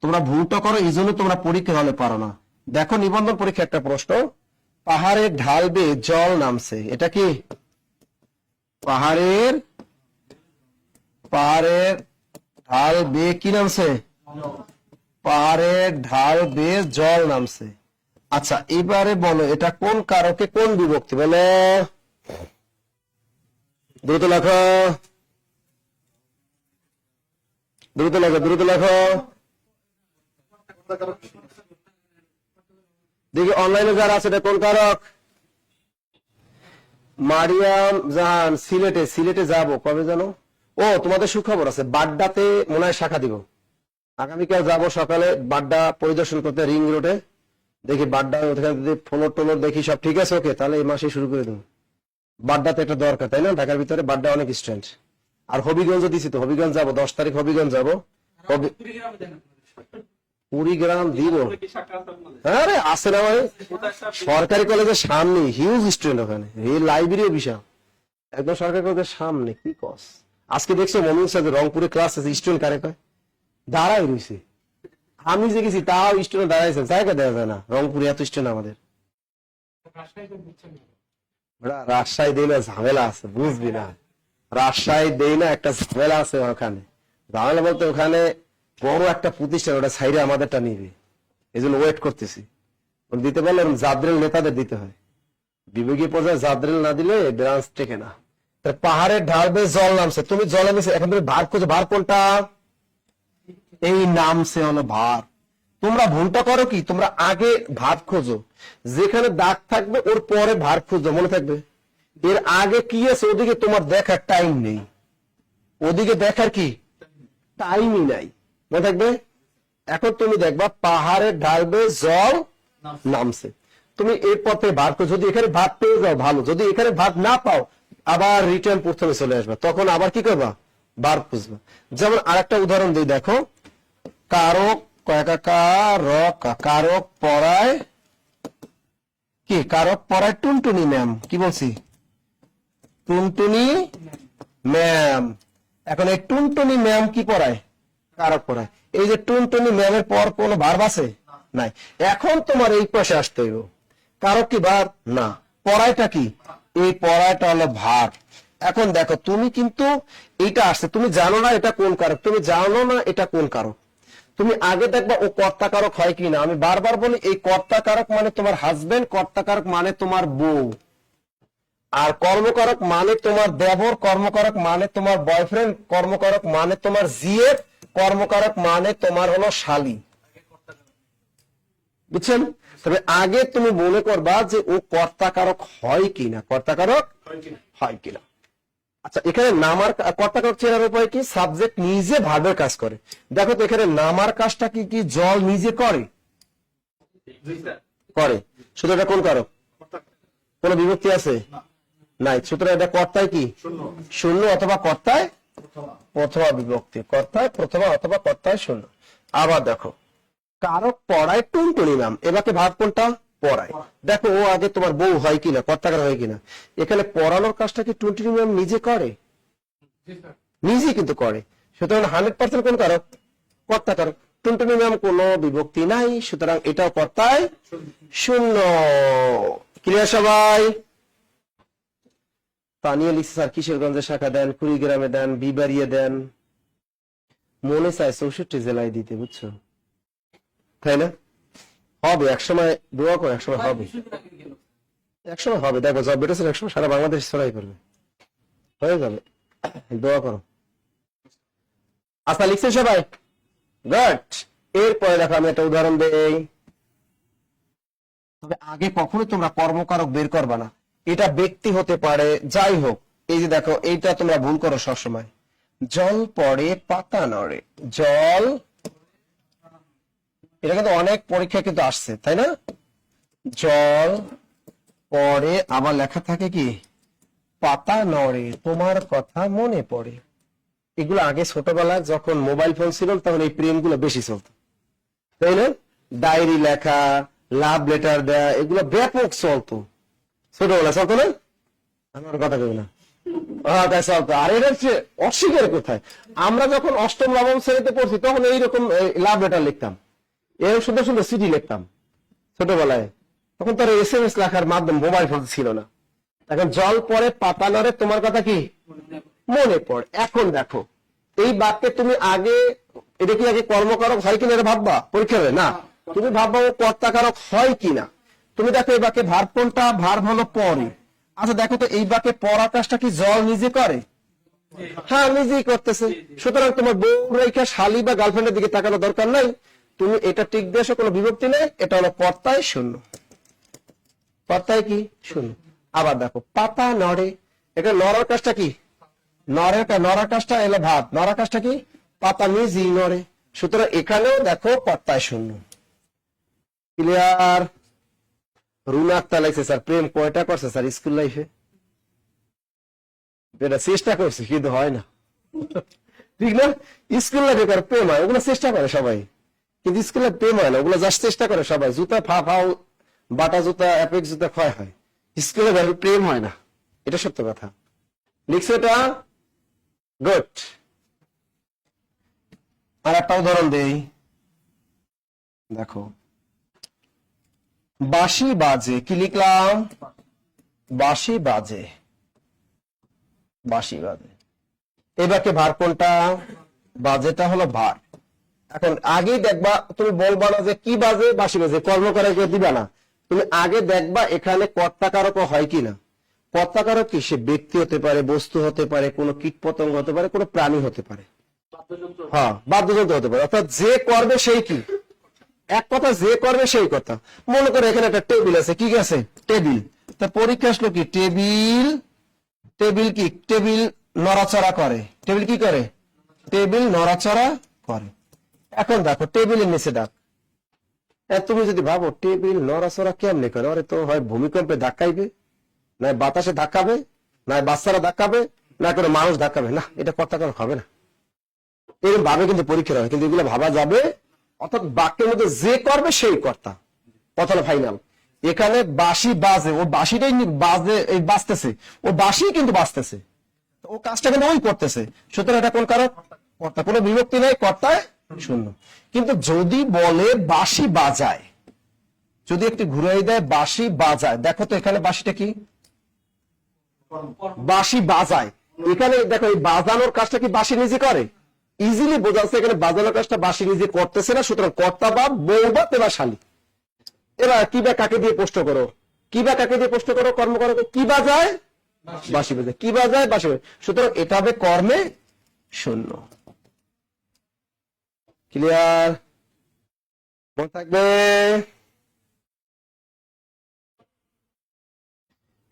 তোমরা ভুলটা করো, এই জন্য তোমরা পরীক্ষা হলে পারো না। দেখো নিবন্ধন পরীক্ষা একটা প্রশ্ন, পাহাড়ের ঢাল বেয়ে জল নামছে, এটা কি? পাহাড়ের ঢাল বেয়ে কি নামছে? পাহাড়ের ঢাল বেয়ে জল নামছে। আচ্ছা এবারে বলো এটা কোন কারকে কোন বিভক্তি? বলো দ্রুত লেখো, দ্রুত লেখো, দ্রুত লেখো। দেখি অনলাইনে যারা আছে এটা কোন কারক? মারিয়াম জাহান সিলেটে। সিলেটে যাবো কবে জানো? ও তোমাদের সুখবর আছে, বাড্ডাতে মনে হয় শাখা দিব। আগামীকাল যাবো সকালে বাড্ডা পরিদর্শন করতে, রিং রোডে। দেখি বাড্ডা ওখানে যদি ফ্লোর টোলোর দেখি সব ঠিক আছে, ওকে তাহলে এই মাসে শুরু করে দেবো। বাড্ডাতে একটা দরকার, তাই না? ঢাকার ভিতরে বাড্ডা অনেক স্ট্যান্ড। আর হবিগঞ্জ দিছি তো, হবিগঞ্জ যাবো 10 তারিখ, হবিগঞ্জ যাবো। কুড়িগ্রাম দিব। আরে আছে না ভাই, সরকারি কলেজের সামনে হিউজ স্টুডেন্ট, ওখানে লাইব্রেরিও বিশাল, একদম সরকারি কলেজের সামনে। কি কস আজকে দেখছো মনে হচ্ছে রংপুরে ক্লাস আছে, স্টুডেন্ট কারে কয় দাঁড়াই রয়েছে। আমি যে গেছি তাও স্টুডেন্ট দাঁড়াইছে, জায়গা দেওয়া যায় না। রংপুরে এত স্টুডেন্ট আমাদের। রাজশাহী দেই না, ঝামেলা আছে বুঝবি না। রাজশাহী দেই না, একটা ঝামেলা আছে ওখানে। ঝামেলা বলতে ওখানে বড় একটা প্রতিষ্ঠান, ওটা সাইডে আমাদেরটা নিবে, এই জন্য ওয়েট করতেছি। দিতে পারলে জাদ্রেল নেতাদের দিতে হয়, বিভাগীয় পর্যায়ে জাদ্রেল না দিলে ব্রাঞ্চ টেকে না। পাহাড়ের ঢাল বেয়ে জল নামছে, তুমি জলে মিশে এখন তুমি ভার খোঁজো। ভার কোনটা? এই নামছে হলো ভার। তোমরা ভুলটা করো কি, তোমরা আগে ভার খোঁজো, যেখানে দাগ থাকবে ওর পরে ভার খোঁজো, মনে থাকবে। এর আগে কি আছে ওদিকে তোমার দেখার টাইম নেই, ওদিকে দেখার কি টাইমই নাই, মনে থাকবে। এখন তুমি দেখবা পাহাড়ের ঢাল বেয়ে জল নামছে, তুমি এর পথে ভার খোঁজো। যদি এখানে ভাত পেয়ে যাও ভালো, যদি এখানে ভাত না পাও আবার রিটার্ন প্রথমে চলে আসবে, তখন আবার কি করবা? ভার্ব খুঁজবা। যেমন আরেকটা উদাহরণ দিই, দেখো কারক কারক পড়ায় কি, কারক পড়ায় টুনটুনি ম্যাম। কি বলছি? টুনটুনি ম্যাম। এখন এই টুনটুনি ম্যাম কি পড়ায়? কারক পড়ায়। এই যে টুনটুনি ম্যামের পর কোনো ভার্ব আছে? নাই। এখন তোমার এই পাশে আসতে হইব, কারক কি ভার্ব? না। পড়ায়টা কি? এই পড়ায়টা হলো ভার্ব। এখন দেখো তুমি কিন্তু এইটা আসছে, তুমি জানো না এটা কোন কারক, তুমি জানো না এটা কোন কারক। তুমি আগে দেখবা ও কর্তা কারক হয় কিনা। আমি বারবার বলি এই কর্তা কারক মানে তোমার হাজবেন্ড, কর্তা কারক মানে তোমার বউ, আর কর্মকারক মানে তোমার দেবর, কর্মকারক মানে তোমার বয়ফ্রেন্ড, কর্মকারক মানে তোমার জিএফ, কর্মকারক মানে তোমার হলো শালী। বুঝছেন? তবে আগে তুমি মনে করবা যে ও কর্তা কারক হয় কিনা, কর্তা কারক হয় কিনা। আচ্ছা, এখানে নামার কর্তা কারক চেনার উপায় কি? সাবজেক্ট নিজে ভার্বের কাজ করে। দেখো তো এখানে নামার কাজটা কি কি জল নিজে করে? করে। শুধু এটা কোন কারক? কোন বিভক্তি আছে? নাই। সুতরাং এটা কর্তায় কি? শূন্য অথবা কর্তায় প্রথমা বিভক্তি, কর্তায় প্রথমা অথবা কর্তায় শূন্য। আবার দেখো কারক পড়ায় টুনটুনি ম্যাম, এবারে ভাব কোনটা? পড়ায়। দেখো ও আগে তোমার বউ হয় কিনা, কর্তাকার হয় কিনা। এখানে পড়ানোর কাজটা কি টুনটুনি ম্যাম নিজে করে? নিজে কিন্তু করে। সুতরাং 100% কোন কারক? কর্তা কারক। টুনটুনি ম্যাম কোনো বিভক্তি নাই, সুতরাং এটাও কর্তায় শূন্য। ক্লিয়ার সবাই? তানিয়া লিখছে স্যার কিশোরগঞ্জে শাখা দেন, কুড়িগ্রামে দেন, বিবাড়িয়ে দেন। মনে চায় 64 জেলায় দিতে, বুঝছো? তাই না? হবে একসময়, দোয়া করো একসময় হবে, একসময় হবে। দেখো জব বেটার একসময় সারা বাংলাদেশ ছড়াই করবে, হয়ে যাবে। দোয়া করো। আচ্ছা লিখছে সবাই? গুড। এরপরে দেখো আমি একটা উদাহরণ দেই। তবে আগে কখনো তোমরা কর্মকারক বের করবা না, এটা ব্যক্তি হতে পারে, যাই হোক। এই যে দেখো এইটা তোমরা ভুল করো সবসময়। জল পড়ে পাতা নড়ে, জল, এটা কিন্তু অনেক পরীক্ষা কিন্তু আসছে, তাই না? জল পড়ে, আবার লেখা থাকে কি পাতা নড়ে, তোমার কথা মনে পড়ে। এগুলো আগে ছোটবেলায় যখন মোবাইল ফোন ছিল তখন এই প্রেমগুলো বেশি চলতো, তাই না? ডায়েরি লেখা, লাভ লেটার দেয়া, এগুলো ব্যাপক চলতো ছোটবেলা, চলতো না? আমার কথা কেউ না, তাই চলতো। আর এটা হচ্ছে অস্বীকার কোথায়, আমরা যখন অষ্টম নবম শ্রেণীতে পড়ছি তখন এইরকম লাভ লেটার লিখতাম, এরকম সুন্দর সুন্দর চিঠি লিখতাম ছোটবেলায়। তখন তো SMS লেখার মাধ্যম মোবাইল ফোন ছিল না। এখন জল পড়ে পাতা নড়ে, তোমার কথা কি মনে পড়ে। এখন দেখো এই বাক্যে তুমি আগে, এটা কি আগে কর্মকারক হয় কিনা এটা ভাববা পরীক্ষা হবে না, তুমি ভাববা ও কর্তাকারক হয় কিনা। তুমি দেখো এই বাক্যে ভার্ব কোনটা? ভার্ব হলো পড়ে। আচ্ছা দেখো তো এই বাক্যে পড়া কাজটা কি জল নিজে করে? হ্যাঁ, নিজেই করতেছে। সুতরাং তোমার বউ রেখা শালী বা গার্লফ্রেন্ডের দিকে তাকানো দরকার নাই, তুমি এটা টিক দিয়ে কোনো বিভক্তি নেই, এটা হলো কর্তায় শূন্য, কর্তায় কি শূন্য। আবার দেখো পাতা নড়ে, এটা নড়ার কাজটা কি? নড়ার কাজটা এলো ভাব, নড়ার কাজটা কি? পাতা নিজেই নড়ে। সুতরাং এখানেও দেখো কর্তায় শূন্য। ক্লিয়ার? রুনা আক্তার লাগছে স্যার প্রেম কয়টা করছে স্যার স্কুল লাইফে? এটা চেষ্টা করছে কিন্তু হয় না, ঠিক না? স্কুল লাইফে কার প্রেম হয়, ওগুলো চেষ্টা করে সবাই, কিন্তু স্কুলে প্রেম হয় না, ওগুলো জাস্ট চেষ্টা করে সবাই। জুতা ফাও, বাটা জুতা, অ্যাপেক্স জুতা ক্ষয় হয়, স্কুলে প্রেম হয় না, এটা সত্য কথা। লিখছে এটা? গুড। আর একটা উদাহরণ দেই, দেখো বাঁশি বাজে, কি লিখলাম? বাঁশি বাজে, বাঁশি বাজে। এবারে ভার কোনটা? বাজেটা হলো ভার। এখন আগেই দেখবা, তুমি বলবা না যে কি বাজে, বাঁশি বাজে, কর্মকারক দিবা না, তুমি আগে দেখবা এখানে কর্তাকারক হয় কিনা। কর্তাকারক কি? সে ব্যক্তি হতে পারে, বস্তু হতে পারে, কোনো কীট পতঙ্গ হতে পারে, কোনো প্রাণী হতে পারে, হ্যাঁ বাদ্যযন্ত্র হতে পারে। অর্থাৎ যে করবে সেই কি, এক কথা যে করবে সেই কথা। মনে করে এখানে একটা টেবিল আছে, কি আছে? টেবিল। তা পরীক্ষা আসলো কি টেবিল, টেবিল কি? টেবিল নড়াচড়া করে, টেবিল কি করে? টেবিল নড়াচড়া করে। এখন দেখো টেবিলের নিচে ডাক, তুমি যদি ভাবো টেবিল নড়াচড়া কেমনে করে, আরে তো হয় ভূমিকম্পে ধাক্কাইবে, না বাতাসে ধাক্কাবে, না বাচ্চারা ধাক্কাবে, না করে মানুষ ধাক্কাবে না, এটা কর্তাকারক হবে না, এরকম ভাবে কিন্তু পরীক্ষা হয়, কিন্তু এগুলো ভাবা যাবে। অর্থাৎ বাক্যের মধ্যে যে করবে সেই কর্তা, কথা ফাইনাল। এখানে বাঁশি বাজে, ও বাঁশিটাই বাজে, এই বাজতেছে, ও বাঁশি কিন্তু বাজতেছে, ও কাজটা কিন্তু ওই করতেছে, সুতরাং এটা কোন কারক? কর্তা। কোনো বিভক্তি নেই, কর্তায় শূন্য। কিন্তু যদি বলে বাঁশি বাজায়, যদি একটি ঘুরাই দেয় বাঁশি বাজায়, দেখো তো এখানে বাঁশিটা কি? বাঁশি বাজায়। এখানে দেখো এই বাজানোর কাজটা কি বাঁশি নিজে করে? ইজিলি বোঝা যাচ্ছে এখানে বাজানোর কাজটা বাঁশি নিজে করতেছে না, সুতরাং কর্তা বা বউ বা তেবা শালী। এবার কি বা কাকে দিয়ে প্রশ্ন করো, কি বা কাকে দিয়ে প্রশ্ন করো, কর্ম করো, কি বাজায়? বাঁশি বাজায়। কি বাজায়? বাঁশি বাজায়। সুতরাং এটা হবে কর্মে শূন্য। ক্লিয়ার? মনে থাকবে?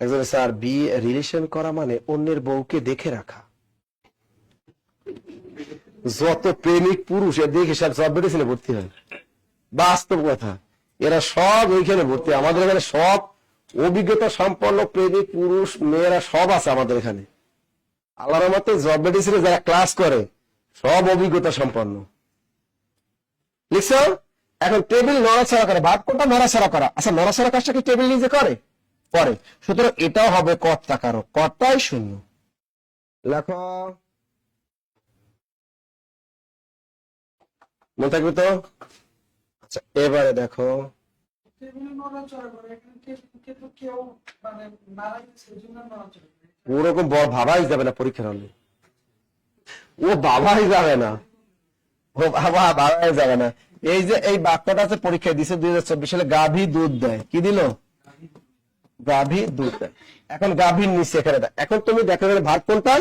একজন স্যার, বিয়ে রিলেশন করা মানে অন্যের বউকে দেখে রাখা। যত প্রেমিক পুরুষ এর দেখে সব জব বেড়েছিল ভর্তি হয়, বাস্তব কথা, এরা সব ওইখানে ভর্তি। আমাদের এখানে সব অভিজ্ঞতা সম্পন্ন প্রেমিক পুরুষ মেয়েরা সব আছে আমাদের এখানে। আল্লাহর মতে জব বেড়েছিল যারা ক্লাস করে সব অভিজ্ঞতা সম্পন্ন। লিখছ? এখন টেবিল নড়াছড়া করে, ভাব কোনটা? নড়াছড়া করা। আচ্ছা, নড়াছড়া কাজটা কি টেবিল নিজে করে? করে। সুতরাং এটাও হবে কর্তা কারক, কর্তাই শূন্য। লেখো, মনে থাকবে তো? আচ্ছা, এবারে দেখো, ওরকম ভাবাই যাবে না পরীক্ষার হলে, ও ভাবাই যাবে না, ও বাবা ভাবাই যাবে না। এই যে এই বাক্যটা আছে পরীক্ষায় দিছে 2024 সালে, গাভী দুধ দেয়, কি দিল? গাভী দুধ দেয়। এখন গাভীর নিচে এখানে, এখন তুমি দেখো ভাব কোনটা?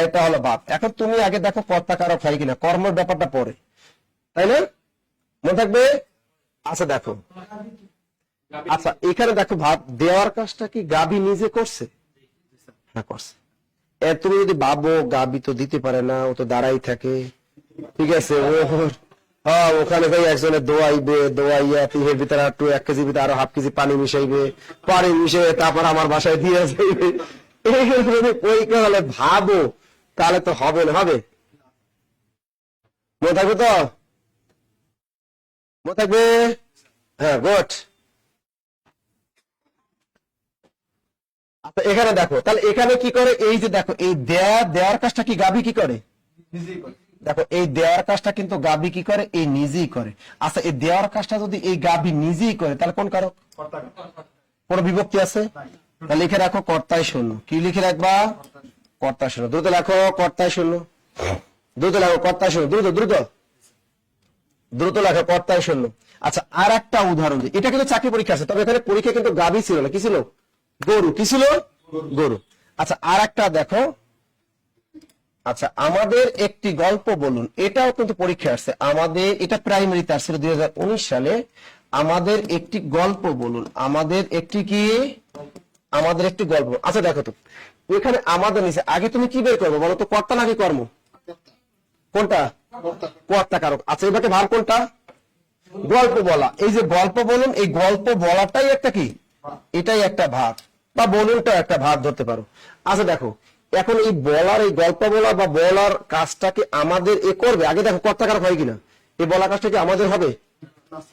এটা হলো ভাব। এখন তুমি আগে দেখো কর্তা কারক হয় কিনা, কর্মের ব্যাপারটা পরে, তাই না? মনে থাকবে? আচ্ছা দেখো, আচ্ছা এখানে দেখো ভাব দেওয়ার কাজটা কি গাভী নিজে করছে? হ্যাঁ করছে। তুমি যদি ভাবো গাভী তো দিতে পারে না, ও তো দাঁড়াই থাকে, ঠিক আছে, ও হ্যাঁ ওখানে ভাই একজনে দোয়াইবে, দোয়াইয়া তিনের ভিতরে একটু 1 কেজি ভিতরে আরো 1/2 কেজি পানি মিশাইবে, পানি মিশিয়ে তারপর আমার বাসায় দিয়ে যাইবে, এইগুলো যদি পরীক্ষা হলে ভাবো তাহলে তো হবে না। হবে? মনে থাকবে তো? মনে থাকবে? হ্যাঁ, গুড। আচ্ছা এখানে দেখো, তাহলে এখানে কি করে? এই যে দেখো, এই দেওয়ার কাজটা কি গাভী কি করে? দেখো, এই দেওয়ার কাজটা কিন্তু গাভী কি করে? এই নিজেই করে। আচ্ছা, এই দেওয়ার কাজটা যদি এই গাভী নিজেই করে, তাহলে কোন কারক? কোন বিভক্তি আছে? তাহলে লিখে রাখো কর্তায় শূন্য। কি লিখে রাখবা? কর্তায় শূন্য। দ্রুত লেখো কর্তায় শূন্য, দ্রুত লেখো কর্তায় শূন্য, দ্রুত দ্রুত দ্রুত লেখো কর্তায় শূন্য। আচ্ছা, আর একটা উদাহরণ দিই। এটা কিন্তু চাকরি পরীক্ষা আছে, তবে এখানে পরীক্ষা কিন্তু গাভী ছিল না, কি ছিল? গরু। কি ছিল? গরু। আচ্ছা, আর একটা দেখো, আচ্ছা আমাদের একটি গল্প বলুন, এটাও কিন্তু পরীক্ষা আসছে আমাদের, এটা প্রাইমারিতে আসছিল 2019 সালে। আমাদের একটি গল্প বলুন, আমাদের একটি কি? আমাদের একটি গল্প। আচ্ছা দেখো তো, এখানে আমাদের নিচে আগে তুমি কি বের করবো বলো তো, কর্তা নাকি কর্ম? কোনটা? কর্তা কারক। আচ্ছা এবারে ভাব কোনটা? গল্প বলা। এই যে গল্প বলুন, এই গল্প বলাটাই একটা কি? এটাই একটা ভাব, বা বলুনটা একটা ভাব ধরতে পারো। আচ্ছা দেখো, এখন এই বলার, এই গল্প বলা বা বলার কাজটাকে আমাদের এ করবে, আগে দেখো কর্তা কারক হয় কিনা। এই বলা কাজটা কি আমাদের হবে?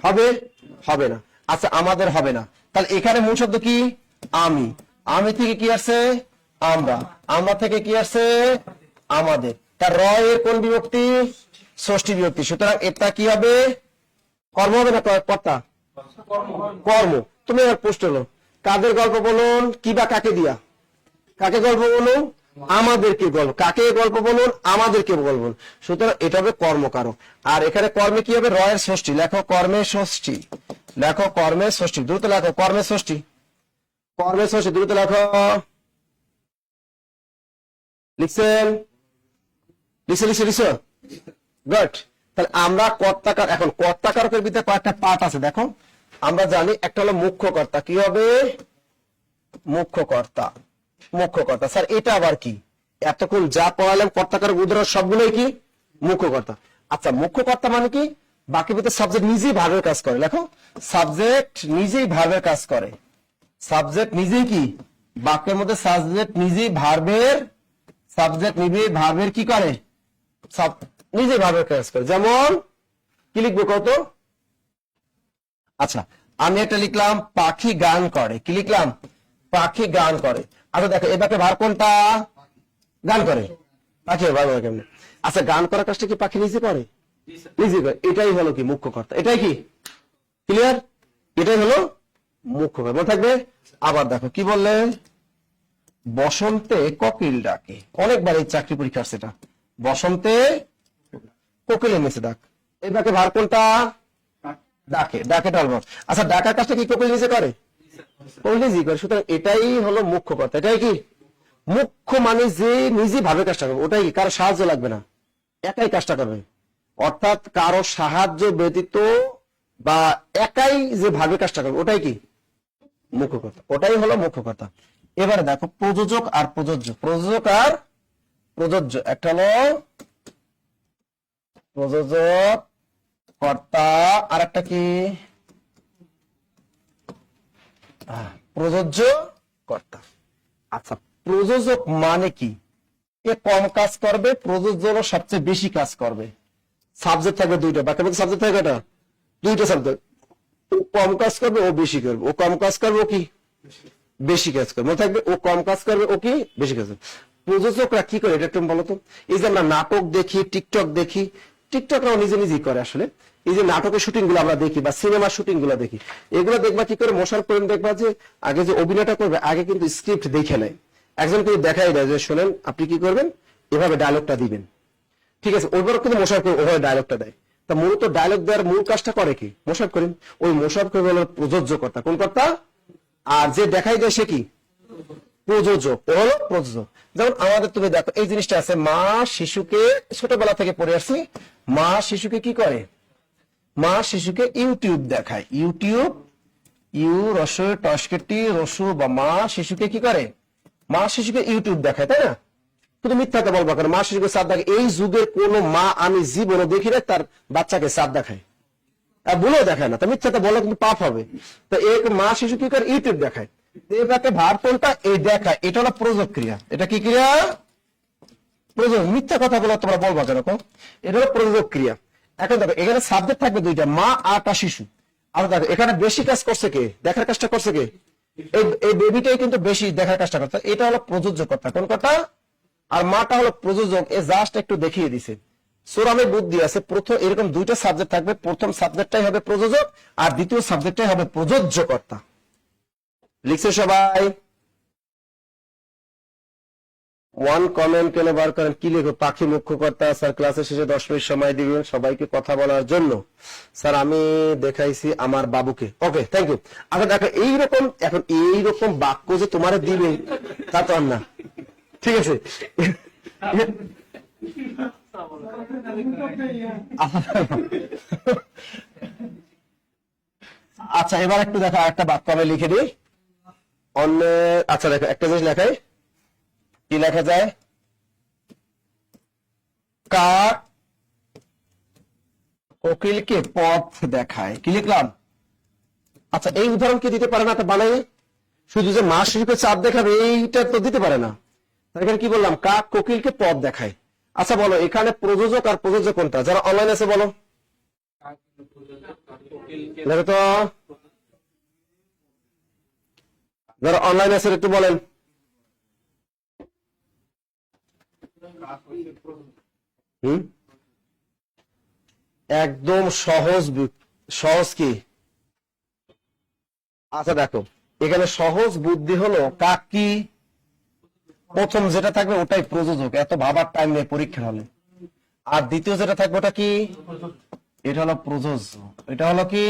হবে? হবে না। আচ্ছা আমাদের হবে না, তাহলে এখানে মূল শব্দ কি? আমি। আমি থেকে কি আসছে? আমরা। আমরা থেকে কি আসছে? আমাদের। তার র এর কোন বিভক্তি? ষষ্ঠী বিভক্তি। সুতরাং এটা কি হবে? কর্ম হবে না কর্তা? কর্ম। তুমি এবার প্রশ্ন হলো, কাদের গল্প বলুন? কি বা কাকে দিয়া? কাকে গল্প বলুন? আমাদেরকে গল্প। কাকে গল্প বলুন? আমাদেরকে গল্প বলুন। সুতরাং এটা হবে কর্মকারক। আর এখানে কর্মে কি হবে? রয়ের ষষ্ঠী। লেখো কর্মের ষষ্ঠী, লেখো কর্মের ষষ্ঠী, দ্রুত লেখো কর্মের ষষ্ঠী, কর্মের ষষ্ঠী, দ্রুত লেখো। লিখছেন? লিখছে লিখছে লিখছো? গুড। তাহলে আমরা কর্তাকার, এখন কর্তাকারকের ভিতরে কয়েকটা পার্ট আছে দেখো। আমরা জানি একটা হলো মুখ্য কর্তা। কি হবে? মুখ্য কর্তা। মুখ্য কর্তা। স্যার এটা আবার কি? এতক্ষণ যা পড়ালাম কর্তাকারক উদাহরণ সবগুলোই কি? মুখ্য কর্তা। আচ্ছা মুখ্য কর্তা মানে কি? বাকি ভিতরে সাবজেক্ট নিজেই ভার্বের কাজ করে। লেখো সাবজেক্ট নিজেই ভার্বের কাজ করে। সাবজেক্ট নিজেই কি? বাক্যের মধ্যে সাবজেক্ট নিজেই ভার্বের সাবজেক্ট নিজে ভার্বের কি করে, নিজে ভার্বের কাজ করে। যেমন কি লিখবো কত? আচ্ছা আমি একটা লিখলাম পাখি গান করে, কি লিখলাম? পাখি গান করে। আচ্ছা দেখো এবারে ভার কোনটা? গান করে। পাখি ভার করে কেমনে? আচ্ছা গান করার কাজটা কি পাখি নিজে করে? নিজে করে। এটাই হলো কি মুখ্য কর্তা। এটাই কি ক্লিয়ার? এটাই হলো মুখ্য কর্তা। মনে থাকবে। আবার দেখো কি বললেন, বসন্তে কোকিল ডাকে। অনেকবার এই চাকরি পরীক্ষা আসছে এটা। বসন্তে কোকিলের নিচে ডাক। এবারে ভার কোনটা? ডাকে। ডাকে টালব। আচ্ছা ডাকার কাজটা কি কোকিল নিজে করে? কোকিল নিজে করে। সুতরাং এটাই হলো মুখ্য কর্তা। এটাই কি মুখ্য, মানে যে নিজে ভাবে কাজটা করবে। ওটাই কি কারো সাহায্য লাগবে না, একাই কাজটা করবে। অর্থাৎ কারো সাহায্য ব্যতীত বা একাই যে ভাবে কাজটা করবে ওটাই কি মুখ্য কর্তা। ওটাই হলো মুখ্য কর্তা। এবারে দেখো প্রযোজক আর প্রযোজ্য। প্রযোজক আর প্রযোজ্য। একটা হলো প্রযোজক কর্তা আর একটা কি প্রযোজ্য কর্তা। আচ্ছা প্রযোজক মানে কি? এ কম কাজ করবে, প্রযোজ্য সবচেয়ে বেশি কাজ করবে। সাবজেক্ট থাকবে দুইটা, বাকি সাবজেক্ট থাকবে এটা দুইটা সাবজেক্ট। ও কম কাজ করবে, ও বেশি করবে। ও কম কাজ করবে, ও কি বেশি কাজ করবে। মনে থাকবে ও কম কাজ করবে, ও কি বেশি কাজ করবে। প্রযোজকরা কি করে এটা একটু বলো তো? এই যে আমরা নাটক দেখি, টিকটক দেখি, টিকটকরাও নিজে নিজেই করে আসলে। এই যে নাটকের শুটিং গুলো আমরা দেখি বা সিনেমার শুটিং গুলো দেখি, এগুলো দেখবা কি করে? মশার করেন দেখবা যে আগে যে অভিনয়টা করবে আগে কিন্তু স্ক্রিপ্ট দেখে নেয়। একজন কিন্তু দেখাই দেয় যে শোনেন আপনি কি করবেন, এভাবে ডায়লগটা দিবেন, ঠিক আছে? ওইবার কিন্তু মোশারফ করিম ওভাবে ডায়লগটা দেয়। তা মূলত ডায়লগ দেওয়ার মূল কাজটা করে কি? মোশারফ করিম। ওই মোশারফ করিম হলো প্রযোজ্য কর্তা। কোন কর্তা? আর যে দেখাই দেয় সে কি প্রযোজক। ও হলো প্রযোজক। যেমন আমাদের তুমি দেখো এই জিনিসটা আছে, মা শিশুকে, ছোটবেলা থেকে পড়ে আসছি, মা শিশুকে কি করে? মা শিশুকে ইউটিউব দেখায়। ইউটিউব, ইউ রসু টস্কেটি রসু বা মা শিশুকে কি করে? মা শিশুকে ইউটিউব দেখায়, তাই না? কিন্তু মিথ্যাকে বলবা কেন? মা শিশুকে সাপ দেখায়। এই যুগের কোন মা আমি জীবনে দেখি না তার বাচ্চাকে সাপ দেখায়, বলেও দেখায় না। তা মিথ্যাটা বলে কিন্তু পাপ হবে। তো এক মা শিশু কি করে? ইউটিউব দেখায়। এটাকে ভার কোনটা? এই দেখায়। এটা হলো প্রযোজক ক্রিয়া। এটা কি ক্রিয়া? প্রযোজক। মিথ্যা কথা বলে তোমরা বলবা কেন? এটা হলো প্রযোজক ক্রিয়া। এখন দেখো এখানে সাবজেক্ট থাকবে দুইটা, মা আর তা শিশু। আর দেখো এখানে বেশি কাজ করছে কে? দেখার কাজটা করছে কে? এই বেবিটাই কিন্তু বেশি দেখার কাজটা করছে। এটা হলো প্রযোজ্য কর্তা। কোন কথা? আর মাটা হলো প্রযোজক। এ জাস্ট একটু দেখিয়ে দিছে। সোরামে বুদ্ধি আছে। প্রথম এরকম দুইটা সাবজেক্ট থাকবে, প্রথম সাবজেক্টটাই হবে প্রযোজক আর দ্বিতীয় সাবজেক্টটাই হবে প্রযোজ্য কর্তা। লিখছে সবাই? ওয়ান কমেন্ট কেন বার করেন? কি লিখো? পাখি মুখ্য কর্তা। স্যার ক্লাসের শেষে 10 মিনিট সময় দিবেন সবাইকে কথা বলার জন্য। স্যার আমি দেখাইছি আমার বাবুকে। Okay thank you. আচ্ছা দেখো এইরকম, এখন এইরকম বাক্য যে তোমার দিবে তা তো আর না, ঠিক আছে? আচ্ছা এবার একটু দেখো একটা বাক্য আমি লিখে দিই অন্য। আচ্ছা দেখো একটা জিনিস লেখাই, কি লেখা যায়? কাক কোকিলকে পথ দেখায়। কি লিখলাম? আচ্ছা এই উদাহরণ কি দিতে পারে না? তা বানাই শুধু যে মা শিশুকে চাঁদ দেখাবে এইটা তো দিতে পারে না। এখানে কি বললাম? কাক কোকিলকে পথ দেখায়। আচ্ছা বলো এখানে প্রযোজক আর প্রযোজক কোনটা? যারা অনলাইন আছে বলো তো, যারা অনলাইন আছে একটু বলেন। একদম সহজ। সহজ কি? আচ্ছা দেখো এখানে সহজ বুদ্ধি হলো কাক কি প্রথম যেটা থাকবে ওটাই প্রযোজক, এত ভাবার টাইম নেই পরীক্ষা হলে। আর দ্বিতীয় যেটা থাকবে ওটা কি? এটা হলো প্রযোজ্য। এটা হলো কি?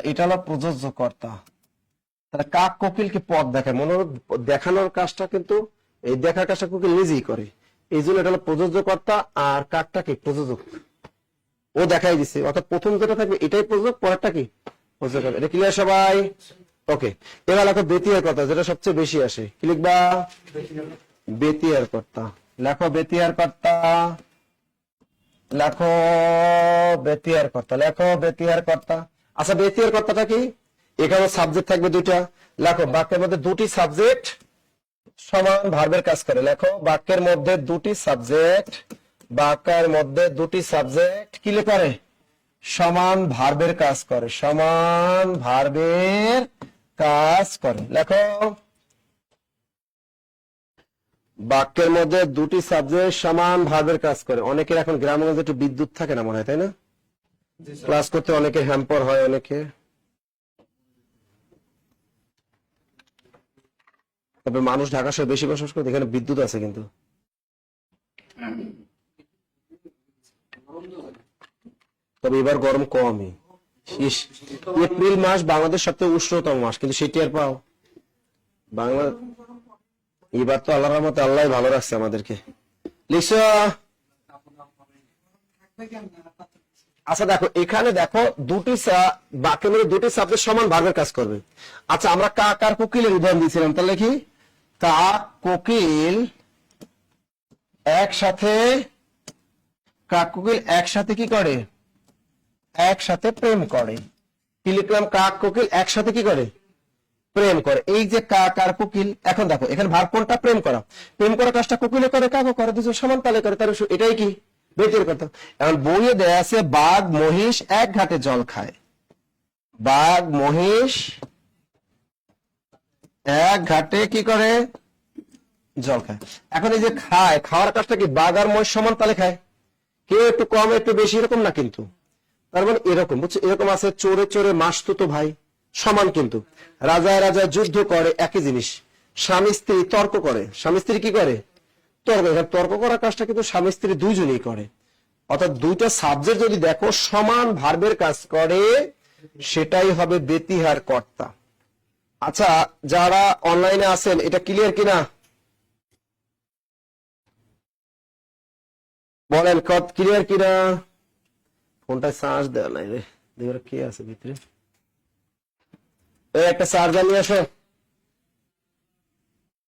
এটা হলো প্রযোজ্য কর্তা। তাহলে কাক কোকিলকে পথ দেখায়। মনে দেখানোর কাজটা কিন্তু এই দেখার কাজটা কোকিল নিজেই করে, এই জন্য এটা হলো প্রযোজ্য কর্তা। আর কাকটা কি? প্রযোজক। ও দেখাই দিচ্ছে। অর্থাৎ প্রথম যেটা থাকবে এটাই প্রযোজক, পরেরটা কি প্রযোজক। এটা ক্লিয়ার সবাই? ওকে এবার লেখো বেতিয়ার কর্তা, যেটা সবচেয়ে বেশি আসে। কি লিখবা? বেতিয়ার কর্তা। লেখো বেতিয়ার কর্তা। লেখো বেতিয়ার কর্তা। লেখো বেতিয়ার কর্তা। আচ্ছা বেতিয়ার কর্তাটা কি? এখানে সাবজেক্ট থাকবে দুইটা। লেখো বাক্যের মধ্যে দুটি সাবজেক্ট সমান ভার্বের কাজ করে। লেখো বাক্যের মধ্যে দুটি সাবজেক্ট, বাক্যের মধ্যে দুটি সাবজেক্ট কি করে? সমান ভার্বের কাজ করে, সমান ভার্বের কাজ করে। লেখো বাক্যের মধ্যে দুটি সাবজেক্ট সমান ভার্বের কাজ করে। অনেকের এখন গ্রামগঞ্জে একটু বিদ্যুৎ থাকে না মনে হয়, তাই না? ক্লাস করতে অনেকের হ্যাম্পার হয়, অনেকে। তবে মানুষ ঢাকা শহরে বেশি বসবাস করে, এখানে বিদ্যুৎ আছে কিন্তু। তবে এবার গরম কমই। এপ্রিল মাস বাংলাদেশ সবচেয়ে উষ্ণতম মাস, কিন্তু সেটি আর পাও বাংলা। এবার তো আল্লাহর রহমতে আল্লাহ ভালো রাখছে আমাদেরকে। লিখছো? আচ্ছা দেখো, এখানে দেখো দুটি বাক্যের মধ্যে দুটি সাবজেক্ট সমান ভার্বের কাজ করবে। আচ্ছা, আমরা কাক আর কোকিলের উদাহরণ দিয়েছিলাম, তাহলে কি কাক কোকিল একসাথে, কাক কোকিল একসাথে কি করে? একসাথে প্রেম করে। কি লিখলাম? কাক কোকিল একসাথে কি করে? প্রেম করে। এই যে কাক আর কোকিল, এখন দেখো এখানে ভার্ব কোনটা? প্রেম করা। প্রেম করা কাজটা কোকিলে করে, কাকও করে, দুজন সমান তালে করে, তার এটাই কি বেতের কথা। এখন বইয়ে দেয়া আছে বাঘ মহিষ এক ঘাটে জল খায়। বাঘ মহিষ এক ঘাটে কি করে? জল খায়। এখন এই যে খায়, খাওয়ার কাজটা কি বাঘ আর মহিষ সমান তালে খায়? কেউ একটু কম একটু বেশি এরকম না কিন্তু। তার মানে এরকম, বুঝছো? এরকম আছে চোরে চোরে মাসতুতো ভাই, সমান কিন্তু। রাজায় রাজায় যুদ্ধ করে, একই জিনিস। স্বামী স্ত্রী তর্ক করে, স্বামী স্ত্রী কি করে? তর্ক। তর্ক করার কাজটা কিন্তু স্বামী স্ত্রী দুইজনেই করে। অর্থাৎ দুইটা সাবজেক্ট যদি দেখো সমান ভার্বের কাজ করে, সেটাই হবে বেতিহার কর্তা। আচ্ছা, যারা অনলাইনে আছেন এটা ক্লিয়ার কিনা বলেন, ক্লিয়ার কিনা? ফোনটা চার্জ দেওয়া নাই রে, দেখো কে আছে ভিতরে। এই একটা চার্জার নিয়ে আসো,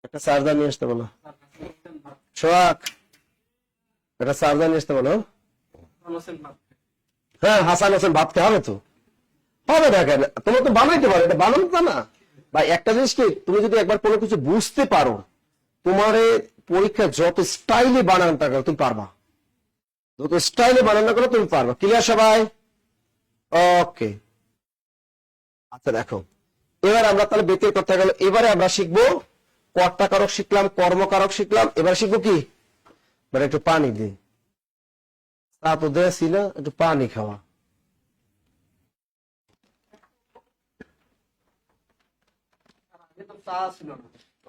একটা চার্জার নিয়ে আসতে বলো। সোহাগ, একটা চার্জার নিয়ে আসতে বলো। হ্যাঁ, হাসান হোসেন ভাবতে হবে তো, হবে না কেন? তোমার তো বানাইতে পারো, এটা বানানো তা না ভাই। একটা জিনিস কি, তুমি যদি একবার কোনো কিছু বুঝতে পারো, তোমার পরীক্ষা যত স্টাইলে বানানো টাকা তুমি পারবা, যত স্টাইলে বানানো করো তুমি পারবা। ক্লিয়ার সবাই? ওকে। আচ্ছা দেখো, এবার আমরা তাহলে বেতের কথা গেল। এবারে আমরা শিখবো কর্তাকারক শিখলাম, কর্মকারক শিখলাম। এবার শিখবো কি? মানে একটু পানি দি, তা তো দেয়া ছিল, একটু পানি খাওয়া।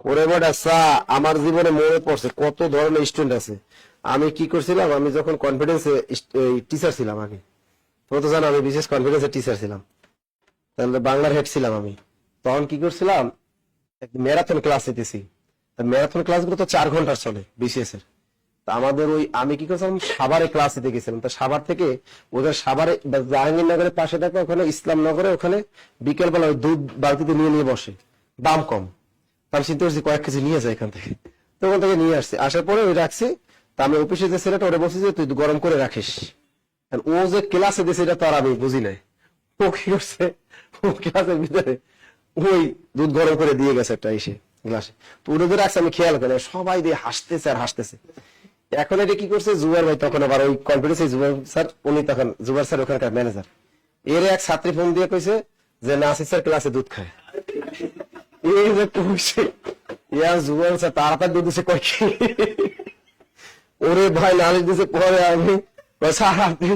ওরে বেটা চা আমার জীবনে মনে পড়ছে কত ধরনের স্টুডেন্ট আছে। আমি কি করছিলাম, আমি যখন কনফিডেন্সে টিচার ছিলাম আগে, তোমরা তো জানো আমি বিশেষ কনফিডেন্সের টিচার ছিলাম, তাহলে বাংলার হেড ছিলাম আমি। তখন কি করছিলাম, ম্যারাথন ক্লাস নিতেছি। ম্যারাথন ক্লাসগুলো তো 4 ঘন্টার চলে বিসিএস এর। তা আমাদের ওই আমি কি করছিলাম, সাভারে ক্লাস নিতে গেছিলাম। তা সাভার থেকে ওদের সাভারে জাহাঙ্গীরনগরের পাশে থাকে, ওখানে ইসলামনগরে, ওখানে বিকেলবেলা ওই দুধ বালতিতে নিয়ে নিয়ে বসে, দাম কম। আমি চিন্তা করছি কয়েক কেজি নিয়ে যায় এখান থেকে, তো ওখান থেকে নিয়ে আসছি। আসার পরে ওই রাখছি। তা আমি অফিসে যে ছেলেটা ওরা বলছি যে তুই গরম করে রাখিস। ও যে ক্লাসে দিয়েছে এটা তো আর আমি বুঝি নাই। ও কি করছে, ও ক্লাসের ভিতরে ওই দুধ গরম করে দিয়ে গেছে একটা এসে গ্লাসে। তো ওটা যে রাখছে আমি খেয়াল করি, সবাই দিয়ে হাসতেছে আর হাসতেছে। এখন এটা কি করছে, জুবাইর ভাই তখন আবার ওই কনফিডেন্স, জুবাইর স্যার উনি তখন, জুবাইর স্যার ওখানকার ম্যানেজার, এর এক ছাত্রী ফোন দিয়ে কইছে যে নাসির স্যার ক্লাসে দুধ খায়। এই যে কইছে ইয়ার জুবাইর স্যার তাড়াতাড়ি দুধ দিছে কয় কি, ওরে ভাই নালিশ দিছে। পরে আমি স্যার আপনি,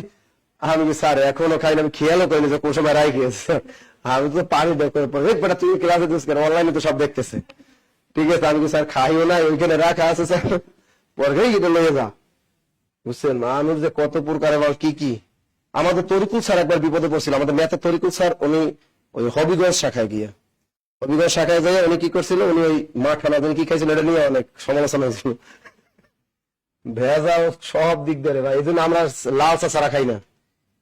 আমি স্যার এখনো খাই না, আমি খেয়ালও করিনি যে কোন সময় রাই গিয়েছে। আমি তো পানি বেটা তুই ক্লাসে দিস কেন, অনলাইনে তো সব দেখতেছে। ঠিক আছে, আমি স্যার খাইও না, ওইখানে রাখা আছে স্যার, পরে কিন্তু লয়ে যা। বুঝছেন মানুষ যে কত প্রকার এবং কি কি। আমাদের তরিকুল স্যার একবার বিপদে পড়ছিল, আমাদের ম্যাথের তরিকুল স্যার, উনি ওই হবিগঞ্জ শাখায় গিয়ে, হবিগঞ্জ শাখায় যাই উনি কি করছিল, উনি ওই মাখানা কি খাইছিল এটা নিয়ে অনেক সমালোচনা হয়েছিল। ভেজাল সব দিক ধরে ভাই, এই জন্য আমরা লাল চা ছাড়া খাই না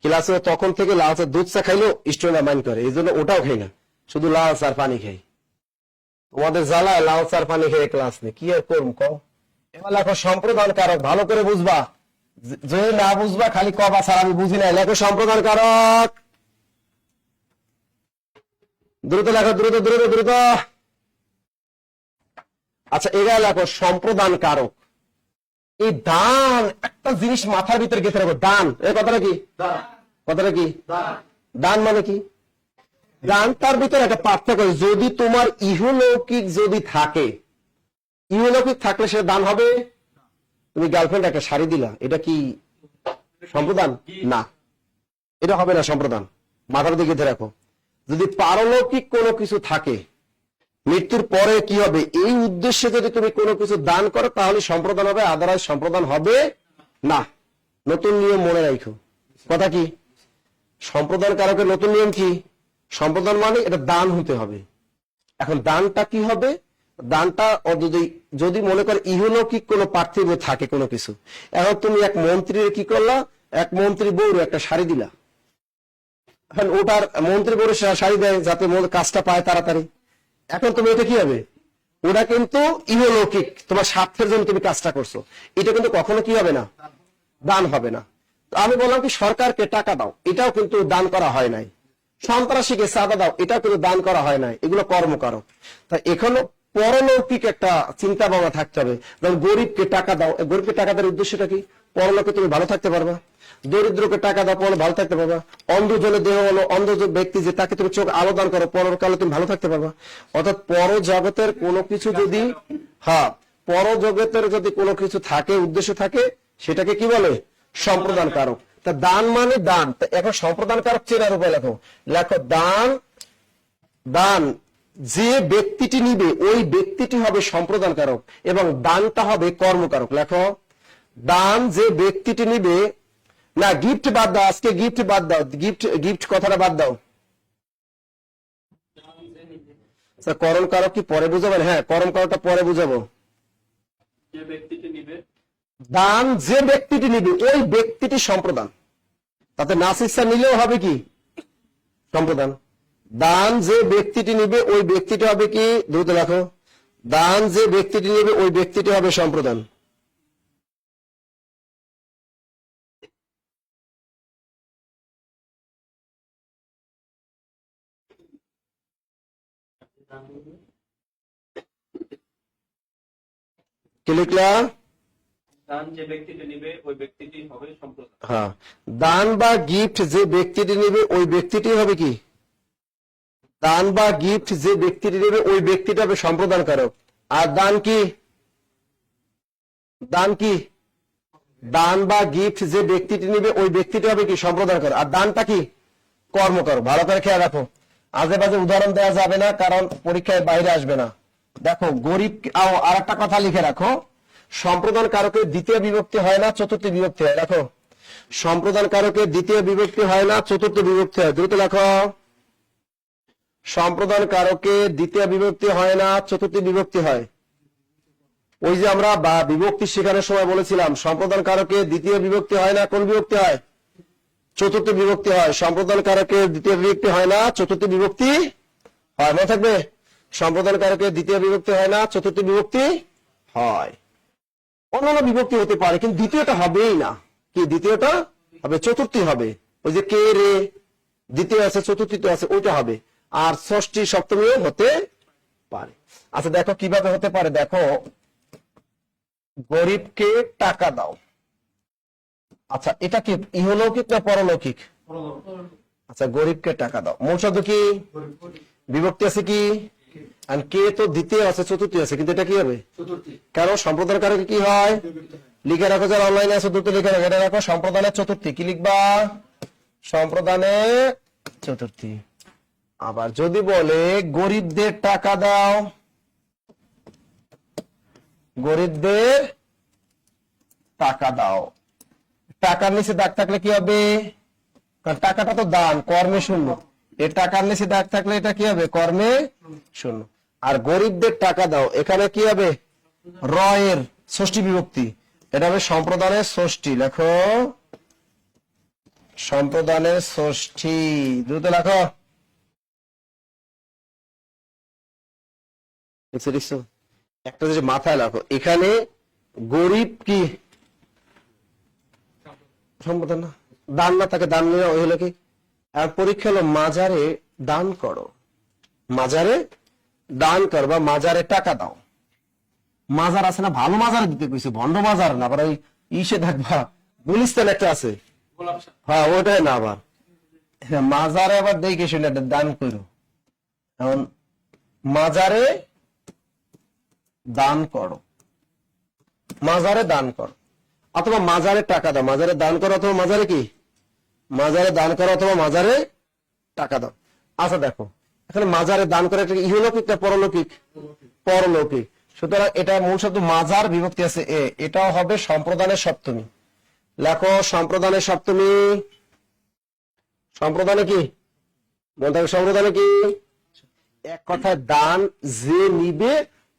ক্লাসে। তখন থেকে লাল চা, দুধ চা খাইলেও স্টুডেন্টরা মাইন্ড করে, এই জন্য ওটাও খাই না, শুধু লাল চার পানি খাই। তোমাদের জ্বালায় লাল চার পানি খেয়ে ক্লাস নেই, কি আর করুম কও। এবার লেখো সম্প্রদান কারক, ভালো করে বুঝবা, যদি না বুঝবা খালি কবা স্যার আমি বুঝি না। লেখো সম্প্রদান কারক, দ্রুত লেখো, দ্রুত দ্রুত দ্রুত। আচ্ছা এরা লেখো সম্প্রদান কারক। এই দান একটা জিনিস মাথার ভিতরে গেঁথে রাখো, দান এই কথাটা কি, কথাটা কি দান মানে কি? দান তার ভিতরে একটা পার্থক্য, যদি তোমার ইহলৌকিক যদি থাকে, ইহলৌকিক থাকলে সে দান হবে। তুমি গার্লফ্রেন্ড একটা শাড়ি দিলা, এটা কি সম্প্রদান? না, এটা হবে না সম্প্রদান। মাথার দিকে গেঁথে রাখো। যদি পারলৌকিক কোনো কিছু থাকে, মৃত্যুর পরে কি হবে, এই উদ্দেশ্যে যদি তুমি কোনো কিছু দান করো তাহলে সম্প্রদান হবে, আদারওয়াইজ সম্প্রদান হবে না। নতুন নিয়ম মনে রাখো। কথা কি? সম্প্রদান কারকের নতুন নিয়ম কি? সম্প্রদান মানে এটা দান হতে হবে। এখন দানটা কি হবে? দানটা যদি মনে করো ইহলৌকিক কোনো পার্থিব থাকে কোনো কিছু, এখন তুমি এক মন্ত্রীর কি করলা, এক মন্ত্রী বউর একটা শাড়ি দিলা, এখন ওটার মন্ত্রী বউর শাড়ি দেয় যাতে কাজটা পায় তাড়াতাড়ি। এখন তুমি এটা কি হবে, ওটা কিন্তু ইহলৌকিক, তোমার স্বার্থের জন্য তুমি কাজটা করছো, এটা কিন্তু কখনো কি হবে না, দান হবে না। আমি বললাম কি সরকারকে টাকা দাও, এটাও কিন্তু দান করা হয় নাই। সন্ত্রাসীকে চাঁদা দাও, এটাও কিন্তু দান করা হয় নাই, এগুলো কর্মকারক। তাই এখনো পরলৌকিক একটা চিন্তা ভাবনা থাকতে হবে। যেমন গরিবকে টাকা দাও, গরিবকে টাকা দেওয়ার উদ্দেশ্যটা কি? পরলোকে তুমি ভালো থাকতে পারবা। দরিদ্রকে টাকা দাও, পরে ভালো থাকতে পারবা। অন্ধজনের দেহ হলো, অন্ধ ব্যক্তি যে তাকে তুমি চোখ আলো দান করো, পরকালে তুমি ভালো থাকতে পারবা। অর্থাৎ পর জগতের কোনো কিছু যদি, হ্যাঁ পর জগতের যদি কোনো কিছু থাকে, উদ্দেশ্য থাকে, সেটাকে কি বলে? সম্প্রদান কারক। তা দান মানে দান। এখন সম্প্রদান কারক চেনার উপায় লেখো, লেখো দান, দান যে ব্যক্তিটি নিবে ওই ব্যক্তিটি হবে সম্প্রদান কারক এবং দানটা হবে কর্মকারক। লেখো দান যে ব্যক্তিটি নিবে, না গিফট বাদ দাও, আজকে গিফট বাদ দাও, গিফট কথাটা বাদ দাও। করণ কারক কি পরে বুঝাবেন? হ্যাঁ করণ কারকটা পরে বুঝাবো। দান যে ব্যক্তিটি নিবে ওই ব্যক্তিটি সম্প্রদান, তাতে নাসিসা নিলেও হবে কি সম্প্রদান। দান যে ব্যক্তিটি নিবে ওই ব্যক্তিটি হবে কি, দ্রুত লেখো, দান যে ব্যক্তিটি নিবে ওই ব্যক্তিটি হবে সম্প্রদান। কি লিখলা? দান যে ব্যক্তিটি নিবে ওই ব্যক্তিটি হবে সম্প্রদান। হ্যাঁ, দান বা গিফট যে ব্যক্তিটি নিবে ওই ব্যক্তিটি হবে কি, দান বা গিফট যে ব্যক্তিটি নেবে ওই ব্যক্তিটা হবে সম্প্রদান কারক। আর দান কি, দান কি, দান বা গিফট যে ব্যক্তিটি নিবে ওই ব্যক্তিটি হবে কি সম্প্রদান কারক। আর দানটা কি কর্মকারক। ভালো করে খেয়াল রাখো, আজে বাজে উদাহরণ দেওয়া যাবে না, কারণ পরীক্ষায় বাইরে আসবে না। দেখো গরিব, আর একটা কথা লিখে রাখো, সম্প্রদান কারকের দ্বিতীয় বিভক্তি হয় না, চতুর্থ বিভক্তি হয়। দেখো সম্প্রদান কারকের দ্বিতীয় বিভক্তি হয় না, চতুর্থ বিভক্তি হয়। দ্রুত লেখো, সম্প্রদান কারকের দ্বিতীয় বিভক্তি হয় না, চতুর্থ বিভক্তি হয়। ওই যে আমরা বা বিভক্তি শেখানোর সময় বলেছিলাম, সম্প্রদান কারকের দ্বিতীয় বিভক্তি হয় না, কোন বিভক্তি হয়? চতুর্থ বিভক্তি হয়। সম্প্রদান কারকের দ্বিতীয় বিভক্তি হয় না, চতুর্থ বিভক্তি হয়। মনে থাকবে, সম্প্রদান কারকের দ্বিতীয় বিভক্তি হয় না, চতুর্থ বিভক্তি হয়। অন্যান্য বিভক্তি হতে পারে, কিন্তু দ্বিতীয়টা হবেই না। কি দ্বিতীয়টা হবে? চতুর্থী হবে। ওই যে কে রে দ্বিতীয় আছে, চতুর্থী আছে, ওইটা হবে। আর ষষ্ঠী সপ্তমীও হতে পারে। আচ্ছা দেখো কিভাবে হতে পারে। দেখো গরিবকে টাকা দাও, আচ্ছা এটা কি ইহলৌকিক না পরলৌকিক? আচ্ছা গরিবকে টাকা দাও, মূল শব্দ কি, বিভক্তি আছে কি, আর কে তো দ্বিতীয় আছে, চতুর্থী আছে, কিন্তু এটা কি হবে? কারণ সম্প্রদান কারকে কি হয়? লিখে রাখো, যারা অনলাইনে আছে দ্রুত লিখে রাখো, এটা রাখো সম্প্রদানের চতুর্থী। কি লিখবা? সম্প্রদানের চতুর্থী। আবার যদি বলে গরিবদের টাকা দাও, গরিবদের টাকা দাও, টাকার নিচে দাগ থাকলে কি হবে? কারণ টাকাটা তো দান, কর্মে শূন্য। এর টাকার নিচে দাগ থাকলে এটা কি হবে? কর্মে শূন্য। আর গরিবদের টাকা দাও, এখানে কি হবে? রয়ের ষষ্ঠী বিভক্তি, এটা হবে সম্প্রদানের ষষ্ঠী। লেখো সম্প্রদানের ষষ্ঠী, দ্রুত লেখো। একটা যে মাথায় রাখো, এখানে গরিব কি সম্প্রদান না, দান না, তাকে দান নিয়ে ওই হলো কি। আর পরীক্ষা হলো মাজারে দান করো, মাজারে দান করো বা মাজারে টাকা দাও। মাজার আছে না, ভালো মাজার দিতে কইছে, ভন্ড মাজার না, আবার ওই ইসে থাকবা গুলিস্তান একটা আছে, গোলাপ শাহ। হ্যাঁ ওটাই না, আবার হ্যাঁ, মাজারে আবার দেখে শুনে একটা দান করো। এখন মাজারে দান করো, মাজারে দান করো, অথবা মাজারে টাকা দাও, মাজারে দান করো অথবা মাজারে কি, মাজারে দান করো অথবা মাজারে টাকা দাও। আচ্ছা দেখো এখানে মাজারে দান করে একটা ইহলৌকিক না পরলৌকিক, পরলৌকিক, সুতরাং এটা মূল শব্দ মাজার বিভক্তি আছে এ, এটাও হবে সম্প্রদানের সপ্তমী। লেখো সম্প্রদানের সপ্তমী, সম্প্রদানে কি বলতে হবে, সম্প্রদানে কি, এক কথায় দান যে নিবে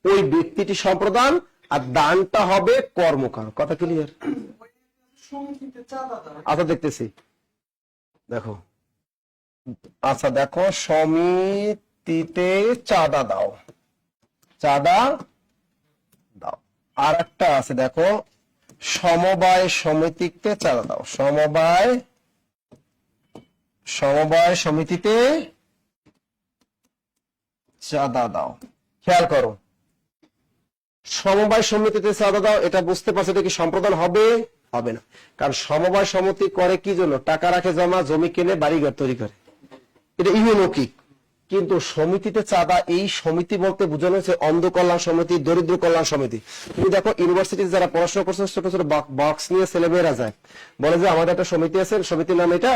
ওই ব্যক্তিটি সম্প্রদান, আর দানটা হবে কর্মকার। কথা ক্লিয়ার? আচ্ছা দেখতেছি, দেখো, আচ্ছা দেখো, সমিতিতে চাঁদা দাও, চাঁদা দাও। আর একটা আছে দেখো, সমবায় সমিতিতে চাঁদা দাও, সমবায়, সমবায় সমিতিতে চাঁদা দাও। খেয়াল করো, সমবায় সমিতিতে চাঁদা দাও, এটা বুঝতে পারছো এটা কি সম্প্রদান হবে? হবে না, কারণ সমবায় সমিতি করে কি জন্য? টাকা রাখে জমা, জমি কিনে বাড়িঘর তৈরি করে, এটা ইহলৌকিক। কিন্তু সমিতিতে চাঁদা, এই সমিতি বলতে বোঝানো হচ্ছে অন্ধ কল্যাণ সমিতি, দরিদ্র কল্যাণ সমিতি। তুমি দেখো ইউনিভার্সিটিতে যারা পড়াশোনা করছে, ছোট ছোট বক্স নিয়ে ছেলেমেয়েরা যায়, বলে যে আমাদের একটা সমিতি আছে, সমিতির নাম এটা,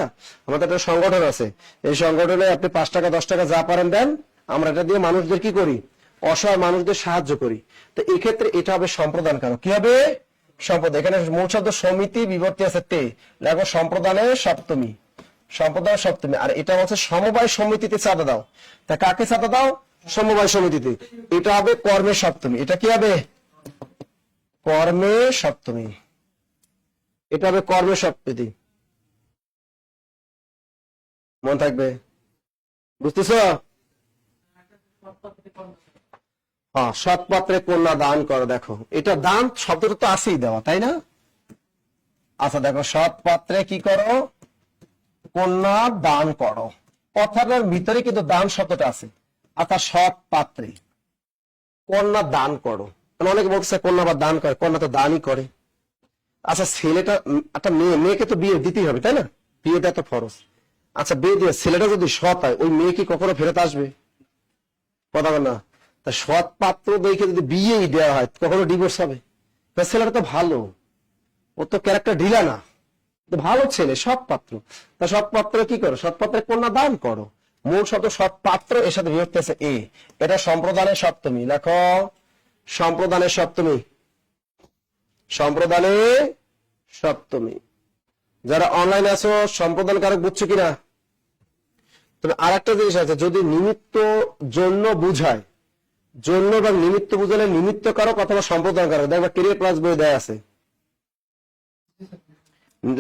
আমাদের একটা সংগঠন আছে, এই সংগঠনে আপনি 5 টাকা 10 টাকা যা পারেন দেন, আমরা এটা দিয়ে মানুষদের কি করি, অসহায় মানুষদের সাহায্য করি। তো এই ক্ষেত্রে এটা হবে সম্প্রদান কারক। কি হবে? সম্প্রদান। এখানে মূল শব্দ সমিতি বিভক্তি আছে তে, দেখো সম্প্রদানের সপ্তমী, সম্প্রদান সপ্তমী। আর এটা হচ্ছে সমবায় সমিতিতে চাঁদা দাও, তা কাকে চাঁদা দাও? সমবায় সমিতিতে। এটা হবে কর্মের সপ্তমী, এটা কি হবে? কর্মের সপ্তমী, এটা হবে কর্মের সপ্তমী। মন থাকবে, বুঝতেছ? হ্যাঁ, সৎ পাত্রে কন্যা দান করো। দেখো এটা দান শব্দটা তো আছেই দেওয়া, তাই না? আচ্ছা দেখো, সৎ পাত্রে কি করো? কন্যা দান করো, কথাটার ভিতরে কিন্তু দান শব্দটা আছে। আচ্ছা, সৎ পাত্রে কন্যা দান করো, অনেকে বলছে কন্যা বা দান করে, কন্যা তো দানই করে। আচ্ছা, ছেলেটা একটা মেয়েকে তো বিয়ে দিতেই হবে, তাই না? বিয়েটা তো ফরজ। আচ্ছা, বিয়ে দিয়ে ছেলেটা যদি সৎ হয়, ওই মেয়ে কি কখনো ফেরত আসবে? কথা বল না। তা সৎ পাত্র দেখে যদি বিয়েই দেওয়া হয়, কখনো ডিভোর্স হবে? ছেলেটা তো ভালো, ও তো ক্যারেক্টার ঢিলা না, ভালো ছেলে, সৎ পাত্র। তা সৎ পাত্র কি করো? সৎ পাত্রে কন্যা দান করো। মূল শব্দ সৎ পাত্র, এর সাথে বিভক্তি আছে এ, এটা সম্প্রদানের সপ্তমী। লেখো সম্প্রদানের সপ্তমী, সম্প্রদানের সপ্তমী। যারা অনলাইনে আছো, সম্প্রদান কারক বুঝছো কিনা? তবে আর একটা জিনিস আছে, যদি নিমিত্ত জন্য বুঝায়, জন্য বা নিমিত্ত বুঝালে নিমিত্ত কারক অথবা সম্প্রদান কারক, দেখবা ক্যারিয়ার প্লাস বই দেয়া আছে,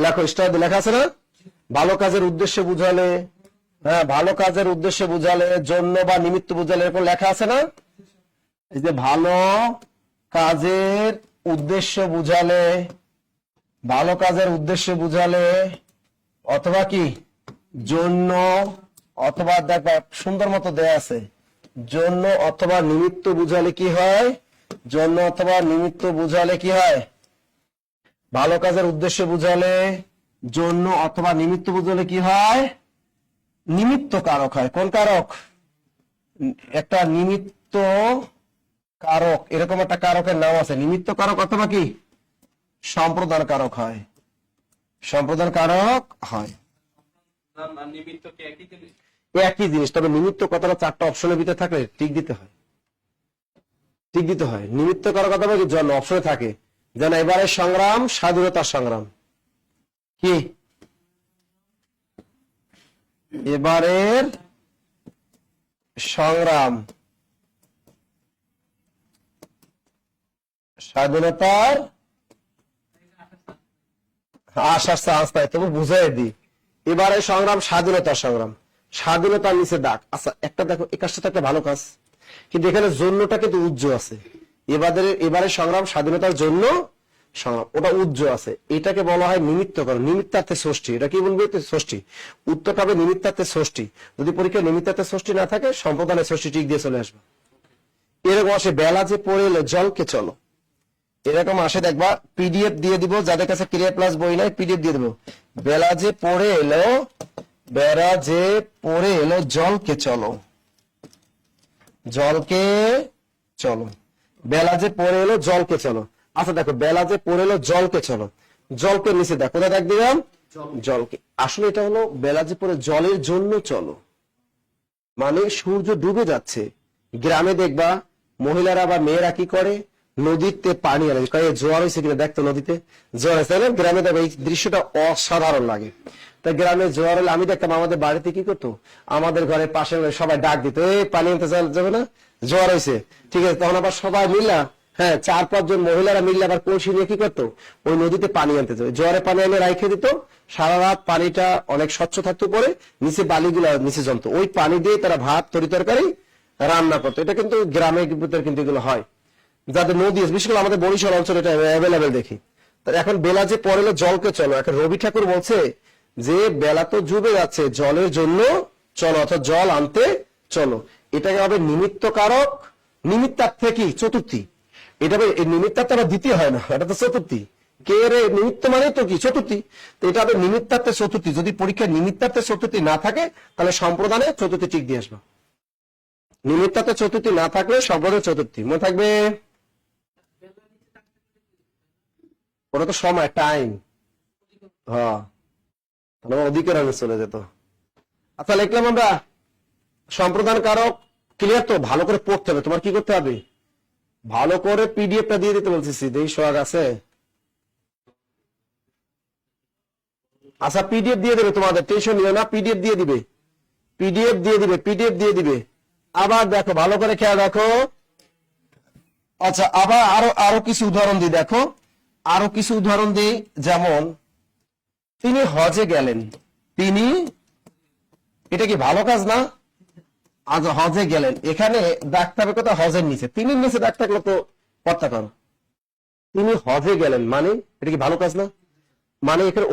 লেখো স্টার লেখা আছে না? ভালো কাজের উদ্দেশ্যে বুঝালে, হ্যাঁ ভালো কাজের উদ্দেশ্যে বুঝালে, জন্য বা নিমিত্ত বুঝালে, এরকম লেখা আছে না? এই যে ভালো কাজের উদ্দেশ্য বুঝালে, ভালো কাজের উদ্দেশ্যে বুঝালে, অথবা কি জন্য, অথবা দেখবা সুন্দর মতো দেয়া আছে, জন্য অথবা নিমিত্ত বুঝালে কি হয়? জন্য অথবা নিমিত্ত বুঝালে কি হয়? ভালো কাজের উদ্দেশ্যে বুঝালে, জন্য অথবা নিমিত্ত বুঝালে কি হয়? নিমিত্ত কারক হয়। কোন কারক? একটা নিমিত্ত কারক, এরকম একটা কারকের নাম আছে, নিমিত্ত কারক অথবা কি সম্প্রদান কারক হয়, সম্প্রদান কারক হয়। নাম আর নিমিত্ত কি একই জিনিস? একই জিনিস, তবে নিমিত্ত কথাটা 4টা অপশনের ভিতরে থাকলে ঠিক দিতে হয়, ঠিক দিতে হয়। নিমিত্ত কারক অথবা কি জন্য অপশনে থাকে, যেন এবারে সংগ্রাম, স্বাধীনতার সংগ্রাম, কি এবারের সংগ্রাম, স্বাধীনতার আশার চান্স পাই, তবু বুঝাই দি, এবারে সংগ্রাম স্বাধীনতার সংগ্রাম, স্বাধীনতার নিচে ডাক। আচ্ছা একটা দেখো, এই কাজটা একটা ভালো কাজ, কিন্তু এখানে জন্যটা কিন্তু উজ্জ্ব আছে, এবারে সংগ্রাম স্বাধীনতার জন্য সংগ্রাম, ওটা উজ্জ্ব আছে, এটাকে বলা হয় নিমিত্ত কারক, নিমিত্তার্থে ষষ্ঠী। এটা কি বলবে? ষষ্ঠী। উত্তরটা হবে নিমিত্তার্থে ষষ্ঠী। যদি পরীক্ষায় নিমিত্তার্থে ষষ্ঠী না থাকে, সম্প্রদানের ষষ্ঠী ঠিক দিয়ে চলে আসবে। এরকম আসে, বেলা যে পড়ে এলো জলকে চলো, এরকম আসে দেখবা, পিডিএফ দিয়ে দিব, যাদের কাছে ক্লিয়ার প্লাস বই নাই পিডিএফ দিয়ে দেবো। বেলা যে পড়ে এলো, বেলা যে পড়ে এলো, জলকে চলো, জলকে চলো, বেলা যে পড়ে এলো জলকে চলো। আচ্ছা দেখো, বেলা যে পড়ে এলো জলকে চলো, জলকে নিচে দেখো, কোথায় দেখ দিলাম, জলকে। আসলে এটা হলো বেলা যে পড়ে জলের জন্য চলো, মানে সূর্য ডুবে যাচ্ছে। গ্রামে দেখবা মহিলারা বা মেয়েরা কি করে, নদীতে পানি আনে, জোয়ার হয়েছে কিনা দেখতো, নদীতে জোয়ার হয়েছে না, গ্রামে দেখবে এই দৃশ্যটা অসাধারণ লাগে। তাই গ্রামে জোয়ার হলে আমি দেখতাম আমাদের বাড়িতে কি করতো, আমাদের ঘরের পাশে সবাই ডাক দিত, এই পানি আনতে যাবে না, জোয়ার হয়েছে, ঠিক আছে। তখন আবার সবাই মিললা, হ্যাঁ 4-5 জন মহিলারা মিললে আবার কলসি নিয়ে কি করতো, ওই নদীতে পানি আনতে যাবে, জোয়ারে পানি এনে রাইখে দিত, সারা রাত পানিটা অনেক স্বচ্ছ থাকতো, পরে নিচে বালিগুলা নিচে জমতো, ওই পানি দিয়ে তারা ভাত তরি তরকারি রান্না করতো। এটা কিন্তু গ্রামের ভিতরে কিন্তু এগুলো হয়, যাদের নদী আছে, বিশেষ করে আমাদের বরিশাল অঞ্চলে এটা অ্যাভেলেবেল দেখি। এখন বেলা যে পড়েলো জলকে চলো, এখন রবি ঠাকুর বলছে যে বেলা তো ডুবে যাচ্ছে, জলের জন্য চলো, অর্থাৎ জল আনতে চলো। এটাকে হবে নিমিত্ত কারক, নিমিত্তার্থে কি চতুর্থী, এটা এই নিমিত্তার্থে আবার দ্বিতীয় হয় না, এটা তো চতুর্থী। কে রে নিমিত্ত মানে তো কি চতুর্থী, তো এটা হবে নিমিত্তার্থে চতুর্থী। যদি পরীক্ষায় নিমিত্তার্থে চতুর্থী না থাকে তাহলে সম্প্রদানে চতুর্থী ঠিক দিয়ে আসবে। নিমিত্তার্থে চতুর্থী না থাকলে সম্প্রদায় চতুর্থী মনে থাকবে। ওটা তো সময়, টাইম, হ্যাঁ অধিকার আমি চলে যেত। আচ্ছা লিখলাম আমরা সম্প্রদান কারক, ক্লিয়ার তো? ভালো করে পড়তে হবে, তোমার কি করতে হবে, ভালো করে পিডিএফটা দিয়ে দিতে বলতেছি, এই সোহাগ আছে। আচ্ছা পিডিএফ দিয়ে দেবে তোমাদের, টেনশন নিও না, পিডিএফ দিয়ে দিবে, পিডিএফ দিয়ে দিবে, পিডিএফ দিয়ে দিবে। আবার দেখো ভালো করে খেয়াল রাখো। আচ্ছা আবার আরো কিছু উদাহরণ দিই, দেখো আরো কিছু উদাহরণ দিই, যেমন তিনি হজে গেলেন, তিনি, এটা কি ভালো কাজ না? আজ হজে গেলেন, এখানে ডাকতে হবে কোথাও, হজের নিচে, তিনি নিচে ডাক থাকলে তো কর্তা করো। তিনি হজে গেলেন মানে এটা কি ভালো কাজ না? মানে এখানে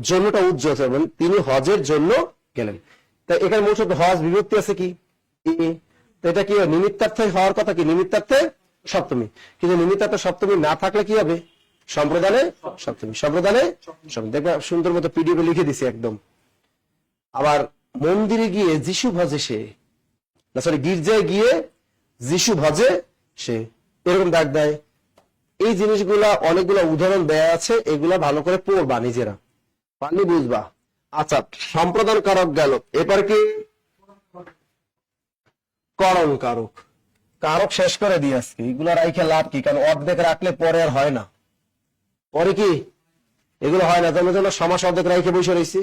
জন্যটা উজ্জ্বল, মানে তিনি হজের জন্য গেলেন। তাই এখানে মূল শব্দ হজ বিভক্তি আছে কি, তো এটা কি নিমিত্তার্থে হওয়ার কথা, কি নিমিত্তার্থে সপ্তমী, কিন্তু নিমিত্তার্থে সপ্তমী না থাকলে কি হবে, সম্প্রদানে সপ্তমী, সম্প্রদানে সপ্তমী। দেখবে সুন্দর মতো পিডিএফ লিখে দিছি একদম। আবার মন্দিরে গিয়ে যিশু ভজে সে, না সরি গির্জায় গিয়ে যিশু ভজে সে, এরকম ডাক দেয়। এই জিনিসগুলা অনেকগুলো উদাহরণ দেয়া আছে, এগুলা ভালো করে পড়বা নিজেরা, পারলে বুঝবা। আচ্ছা সম্প্রদান কারক গেল, এবার কি করণ কারক। কারক শেষ করে দিয়ে আজকে, এগুলো রাইখে লাভ কি, কারণ অর্ধেক রাখলে পরে আর হয় না, পরে কি এগুলো হয় না, তোমরা জন্য সমাস অর্ধেক রাইখে বসে রয়েছি।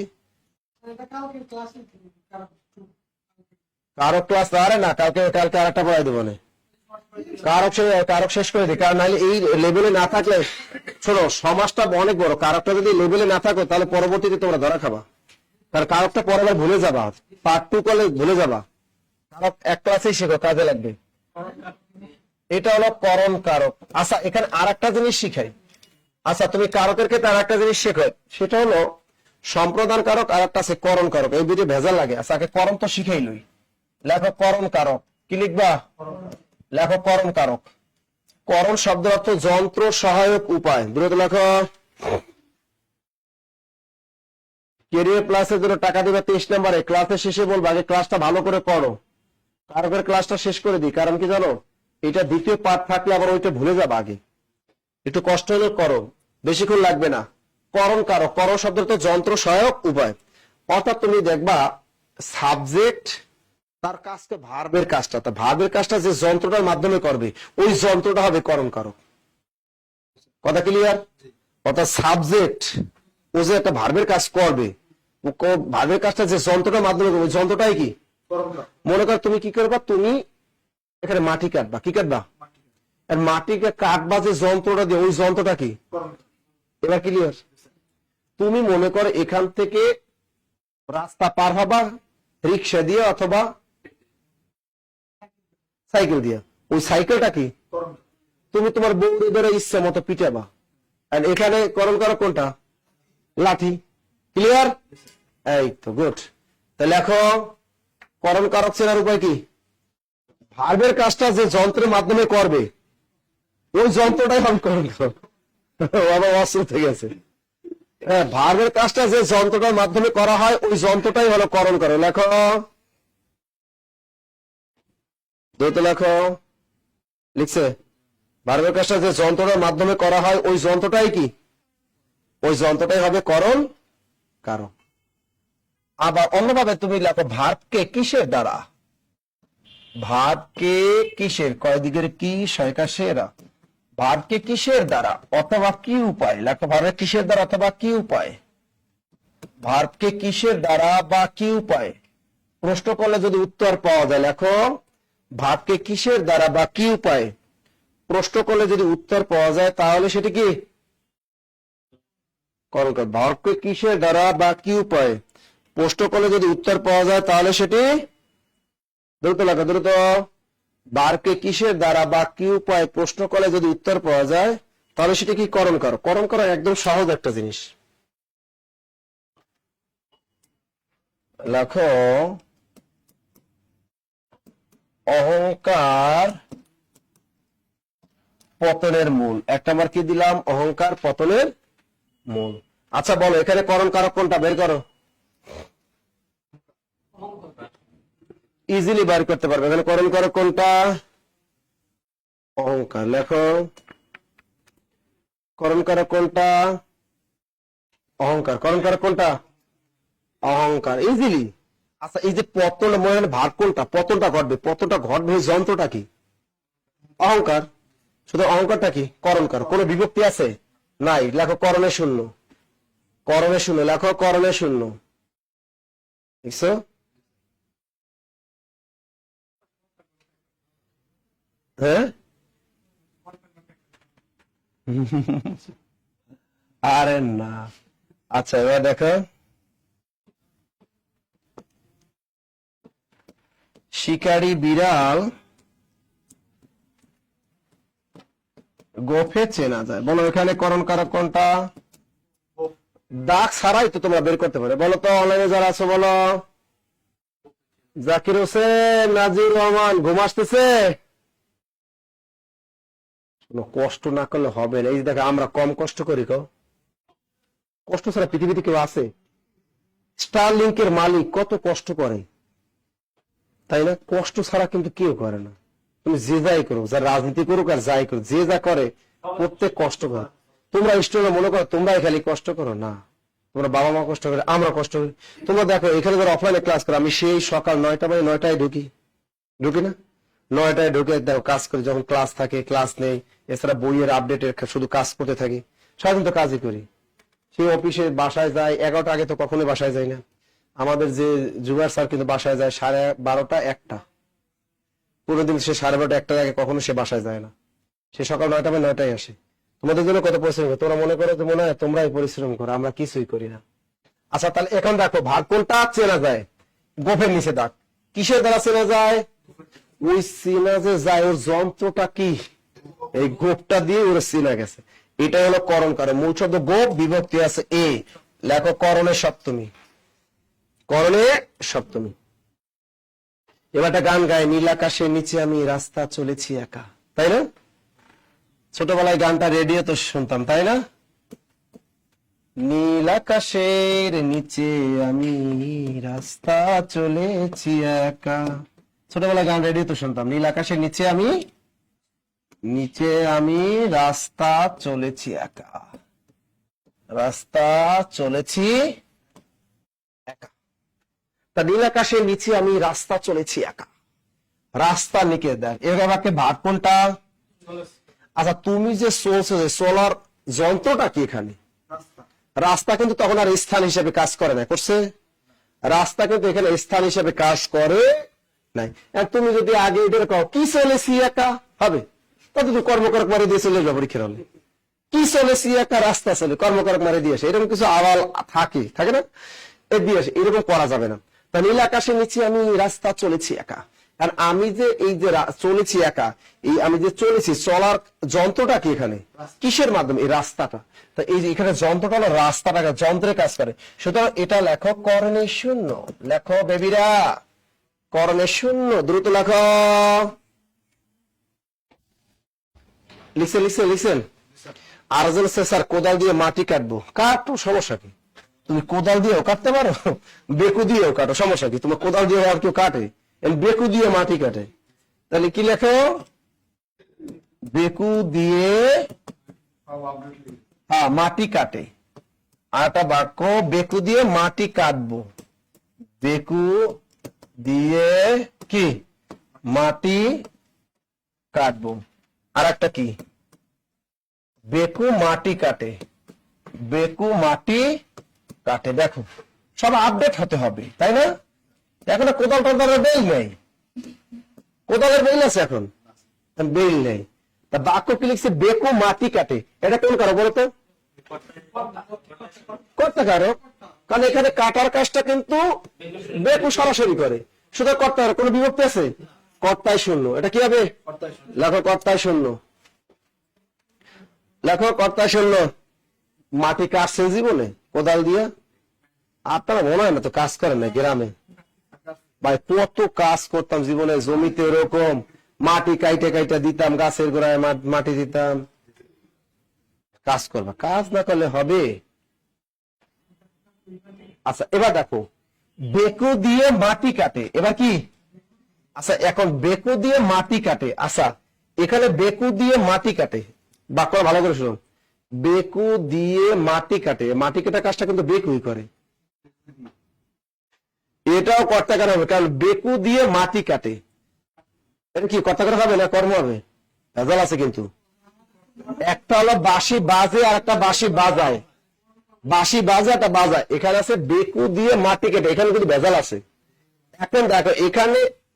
কারক ক্লাস আরে না, কালকে আরেকটা পড়াই দেবো না, কারক শেষ করে দিই, কারণ নাহলে এই লেভেলে না থাকলে, শোনো সমাজটা অনেক বড়, কারকটা যদি লেভেলে না থাকো তাহলে পরবর্তীতে তোমরা ধরা খাবা, কারণ কারকটা পরে আবার ভুলে যাবা, পার্ট 2 করলে ভুলে যাবা, কারক এক ক্লাসেই শেখো, কাজে লাগবে। এটা হলো করণ কারক। আচ্ছা এখানে আর একটা জিনিস শিখাই, আচ্ছা তুমি কারকের ক্ষেত্রে আর একটা জিনিস শেখো, সেটা হলো সম্প্রদান কারক, আর একটা আছে করণ কারক, এই দুটো ভেজাল লাগে। আচ্ছা আগে করণ তো শিখাই লই, লেখো করণ কারক, কি লিখবা, লেখো করণ কারক। করণ শব্দ অর্থ যন্ত্র সহায়ক উপায়, দ্রুত লেখো। ক্যারিয়ার প্লাসের জন্য টাকা দিবে 23 নম্বরে, ক্লাসের শেষে বলবো আগে ক্লাসটা ভালো করে করো, কারকের ক্লাসটা শেষ করে দিই, কারণ কি জানো, এটা দ্বিতীয় পার্ট থাকলে আবার ওইটা ভুলে যাবে, আগে একটু কষ্ট হলে করো, বেশিক্ষণ লাগবে না। করণ কারক, করণ শব্দ তো যন্ত্র সহায়ক উপায়, অর্থাৎ তুমি দেখবা সাবজেক্ট তার কাজটা, ভার্বের কাজটা, তা ভার্বের কাজটা যে যন্ত্রটার মাধ্যমে করবে ওই যন্ত্রটা হবে করণ কারক। কথা ক্লিয়ার? অর্থাৎ সাবজেক্ট ও যে একটা ভার্বের কাজ করবে, ভার্বের কাজটা যে যন্ত্রটার মাধ্যমে করবে, ওই যন্ত্রটাই কি, মনে কর তুমি কি করবা, তুমি এখানে মাটি কাটবা, কি কাটবা, আর মাটিকে কাটবা যে যন্ত্রটা দিয়ে, ওই যন্ত্রটা কি, এবার ক্লিয়ার? তুমি মনে করো এখান থেকে রাস্তা পার হবা রিক্সা দিয়ে অথবা সাইকেল দিয়ে, ওই সাইকেলটা কি, তুমি তোমার বউরে ধরে ইচ্ছা মতো পিটাবা, আর এখানে করণ কারক কোনটা, লাঠি। ক্লিয়ার? এই তো গুড। তাহলে লেখো করণ কারক চেনার উপায় কি, ভার্বের কাজটা যে যন্ত্রের মাধ্যমে করবে ওই যন্ত্রটাই হবে করণ করো। বাবা অস্ত্র থেকে আছে। হ্যাঁ, ভার্বের কাজটা যে যন্ত্রটার মাধ্যমে করা হয় ওই যন্ত্রটাই হলো করণ করো। লেখো, দ্রুত লেখো। লিখছে, ভার্বের কাজটা যে যন্ত্রটার মাধ্যমে করা হয় ওই যন্ত্রটাই কি? ওই যন্ত্রটাই হবে করণ কারক। আবার অন্যভাবে তুমি লেখো, ভার্বকে কিসের দ্বারা? ভার্বকে কিসের, কয় দিকের কি, সয়কাশেরা, ভার্বকে কিসের দ্বারা অথবা কি উপায়? লেখো, ভার্বের কিসের দ্বারা অথবা কি উপায়? ভার্বকে কিসের দ্বারা বা কি উপায়? প্রশ্ন করলে যদি উত্তর পাওয়া যায়, লেখো, ভার্বকে কিসের দ্বারা বা কি উপায়? প্রশ্ন করলে যদি উত্তর পাওয়া যায় তাহলে সেটি কি করণ কারক। ভার্বকে কিসের দ্বারা বা কি উপায় প্রশ্ন করলে যদি উত্তর পাওয়া যায় তাহলে সেটি, দ্রুত লেখো, দ্রুত। ভার্বকে কিসের দ্বারা বা কি উপায় প্রশ্ন করলে যদি উত্তর পাওয়া যায় তাহলে সেটি কি করণ কারক। করণ কারক একদম সহজ একটা জিনিস। লেখো, অহংকার পতনের মূল। একটা বার কি দিলাম? অহংকার পতনের মূল। আচ্ছা বলো, এখানে করণ কারক কোনটা বের করো। ইজিলি বের করতে পারবে। এখানে করণ কারক কোনটা? অহংকার। লেখো, করণ কারক কোনটা? অহংকার। করণ কারক কোনটা? অহংকার। ইজিলি। আচ্ছা, এই যে পতন মনে ভার কোনটা? পতনটা ঘটবে, পতনটা ঘটবে যন্ত্রটা কি? অহংকার। শুধু অহংকারটা কি করণ কারক। কোনো বিভক্তি আছে? নাই। লেখো, করণে শূন্য। করণে শূন্য। লেখো, করণে শূন্য। দেখছো? হ্যাঁ, আরে না। আচ্ছা, এবার দেখো, শিকারী বিড়াল গোফে চেনা যায়। বলো, এখানে করণ কারক কোনটা? দাগ ছাড়াই তো তোমরা বের করতে পারো। বলো তো, অনলাইনে যারা আছো বলো। জাকির হোসেন, নাজির রহমান, ঘুম আসতেছে? কোনো কষ্ট না করলে হবে না। এই যে দেখো, আমরা কম কষ্ট করি। কষ্ট ছাড়া পৃথিবীতে কেউ আছে? স্টারলিংকের মালিক কত কষ্ট করে, তাই না? কষ্ট ছাড়া কিন্তু কেউ করে না। তুমি যে যাই করো, যা রাজনীতি করুক আর যাই করো, যে যা করে প্রত্যেক কষ্ট করে। তোমরা স্টুডেন্ট মনে করো তোমরাই খালি কষ্ট করো না, তোমরা বাবা মা কষ্ট করে, আমরা কষ্ট করি। তোমরা দেখো, এখানে যারা অফলাইনে ক্লাস করে, আমি সেই সকাল 9টা বাজে 9টায় ঢুকি না? 9টায় ঢুকে দেখো কাজ করি। যখন ক্লাস থাকে ক্লাস নেই, এছাড়া বইয়ের আপডেটের শুধু কাজ করতে থাকি। সারাদিন তো কাজই করি। সেই অফিসে বাসায় যায় 11টা আগে তো কখনোই বাসায় যায় না। আমাদের যে জুবার স্যার কিন্তু বাসায় যায় 12:30 1টা। কোনোদিন সে 12:30 1টার আগে কখনো সে বাসায় যায় না। সে সকাল 9টা বা 9টায় আসে। তোমাদের জন্য কত পরিশ্রম করে। তোমরা মনে করো যে মনে হয় তোমরাই পরিশ্রম করো, আমরা কিছুই করি না। আচ্ছা, তাহলে এখন দেখো, ভাগ কোনটা চেনা যায়? গোফের নিচে দাগ। কিসের দ্বারা চেনা যায়? ওই চেনা যে যায় ওর যন্ত্রটা কি? এই গোপটা দিয়ে ওর চেনা গেছে। এটা হলো করণ কারক। মূল শব্দ গোপ, বিভক্তি আছে এ। লেখো, করণে সপ্তমী। করণে সপ্তমী। এবার একটা গান গায়, নীল আকাশের নিচে আমি রাস্তা চলেছি একা, তাই না? ছোটবেলায় গানটা রেডিও তো শুনতাম, তাই না? নীল আকাশের নিচে আমি রাস্তা চলেছি একা। ছোটবেলায় গান রেডিও তো শুনতাম, নীল আকাশের নিচে আমি রাস্তা চলেছি একা, রাস্তা চলেছি একা। তা নীল আকাশের নিচে আমি রাস্তা চলেছি একা, রাস্তা লিখে দেন। এভাবে ভাগ কোনটা? আচ্ছা, তুমি যে চলছো, চলার যন্ত্রটা কি এখানে? রাস্তা কিন্তু তখন আর স্থান হিসেবে কাজ করে না, করছে? রাস্তা কিন্তু এখানে স্থান হিসেবে কাজ করে নাই। তুমি যদি আগে এটা কও, কি চলেছি একা, হবে? তত তুমি কর্মকারক মারি দিয়ে চলে যাবো পরীক্ষার হলে। কি চলেছি একা, রাস্তা চলে, কর্মকারক মারি দিয়ে আসে, এরকম কিছু আওয়াল থাকে না? এ দিয়ে আসে, এরকম করা যাবে না। তা নীল আকাশের নিচে আমি রাস্তা চলেছি একা। কারণ আমি যে এই যে চলেছি একা, এই আমি যে চলেছি, চলার যন্ত্রটা কি এখানে? কিসের মাধ্যমে? এই রাস্তাটা। তো এই যে এখানে যন্ত্রটা হলো রাস্তাটা, যন্ত্রে কাজ করে। সুতরাং এটা লেখো, করণে শূন্য। লেখো বেবিরা, করণে শূন্য। দ্রুত লেখো। লিখছেন আর একজন হচ্ছে স্যার কোদাল দিয়ে মাটি কাটবো। কাটো, সমস্যা কি? তুমি কোদাল দিয়েও কাটতে পারো, বেকু দিয়েও কাটো, সমস্যা কি? তোমার কোদাল দিয়ে আর কেউ কাটে, বেকু দিয়ে মাটি কাটে। তাহলে কি লেখো? বেকু দিয়ে মাটি কাটে। আর একটা বাক্য, বেকু দিয়ে মাটি কাটবো। বেকু দিয়ে কি মাটি কাটবো। আর একটা কি, বেকু মাটি কাটে। বেকু মাটি কাটে। দেখো সব আপডেট হতে হবে, তাই না? এখন কোদাল টোদালের বেল নেই, কোদালের বেল আছে এখন? বেল নেই। তা বাক্য কি লিখছে? বেকু মাটি কাটে। এটা কোন কারো বলতো? করতে কারো, কারণ এখানে কাটার কাজটা কিন্তু বেকু সরাসরি করে। শুধু করতে পারে, কোনো বিভক্তি আছে? কর্তায় শূন্য। এটা কি হবে? লেখো কর্তায় শূন্য। লেখো কর্তায় শূন্য। মাটি কাটছেন জীবনে কোদাল দিয়া? আপনারা মনে হয় না তো কাজ করেন না গ্রামে? ভাই কত কাজ করতাম জীবনে, জমিতে এরকম মাটি কাইটে কাইটে দিতাম, গাছের গোড়ায় মাটি দিতাম। কাজ করবা, কাজ না করলে হবে? আচ্ছা এবার দেখো, বেকু দিয়ে মাটি কাটে। এবার কি? আচ্ছা এখন বেকু দিয়ে মাটি কাটে। আচ্ছা এখানে বেকু দিয়ে মাটি কাটে, বাক্য ভালো করে শুনুন। বেকু দিয়ে মাটি কাটে, মাটি কাটা কাজটা কিন্তু বেকুই করে। এটাও কর্তা করা হবে, কারণ বেকু দিয়ে মাটি কাটে। এটা কি কর্তা করা হবে না কর্ম হবে? ভেজাল আছে কিন্তু। একটা হলো বাঁশি বাজে আর একটা বাঁশি বাজায়। বাঁশি বাজে একটা বাজায়। এখানে আছে বেকু দিয়ে মাটি কাটে, এখানে কিন্তু ভেজাল আছে। এখন দেখো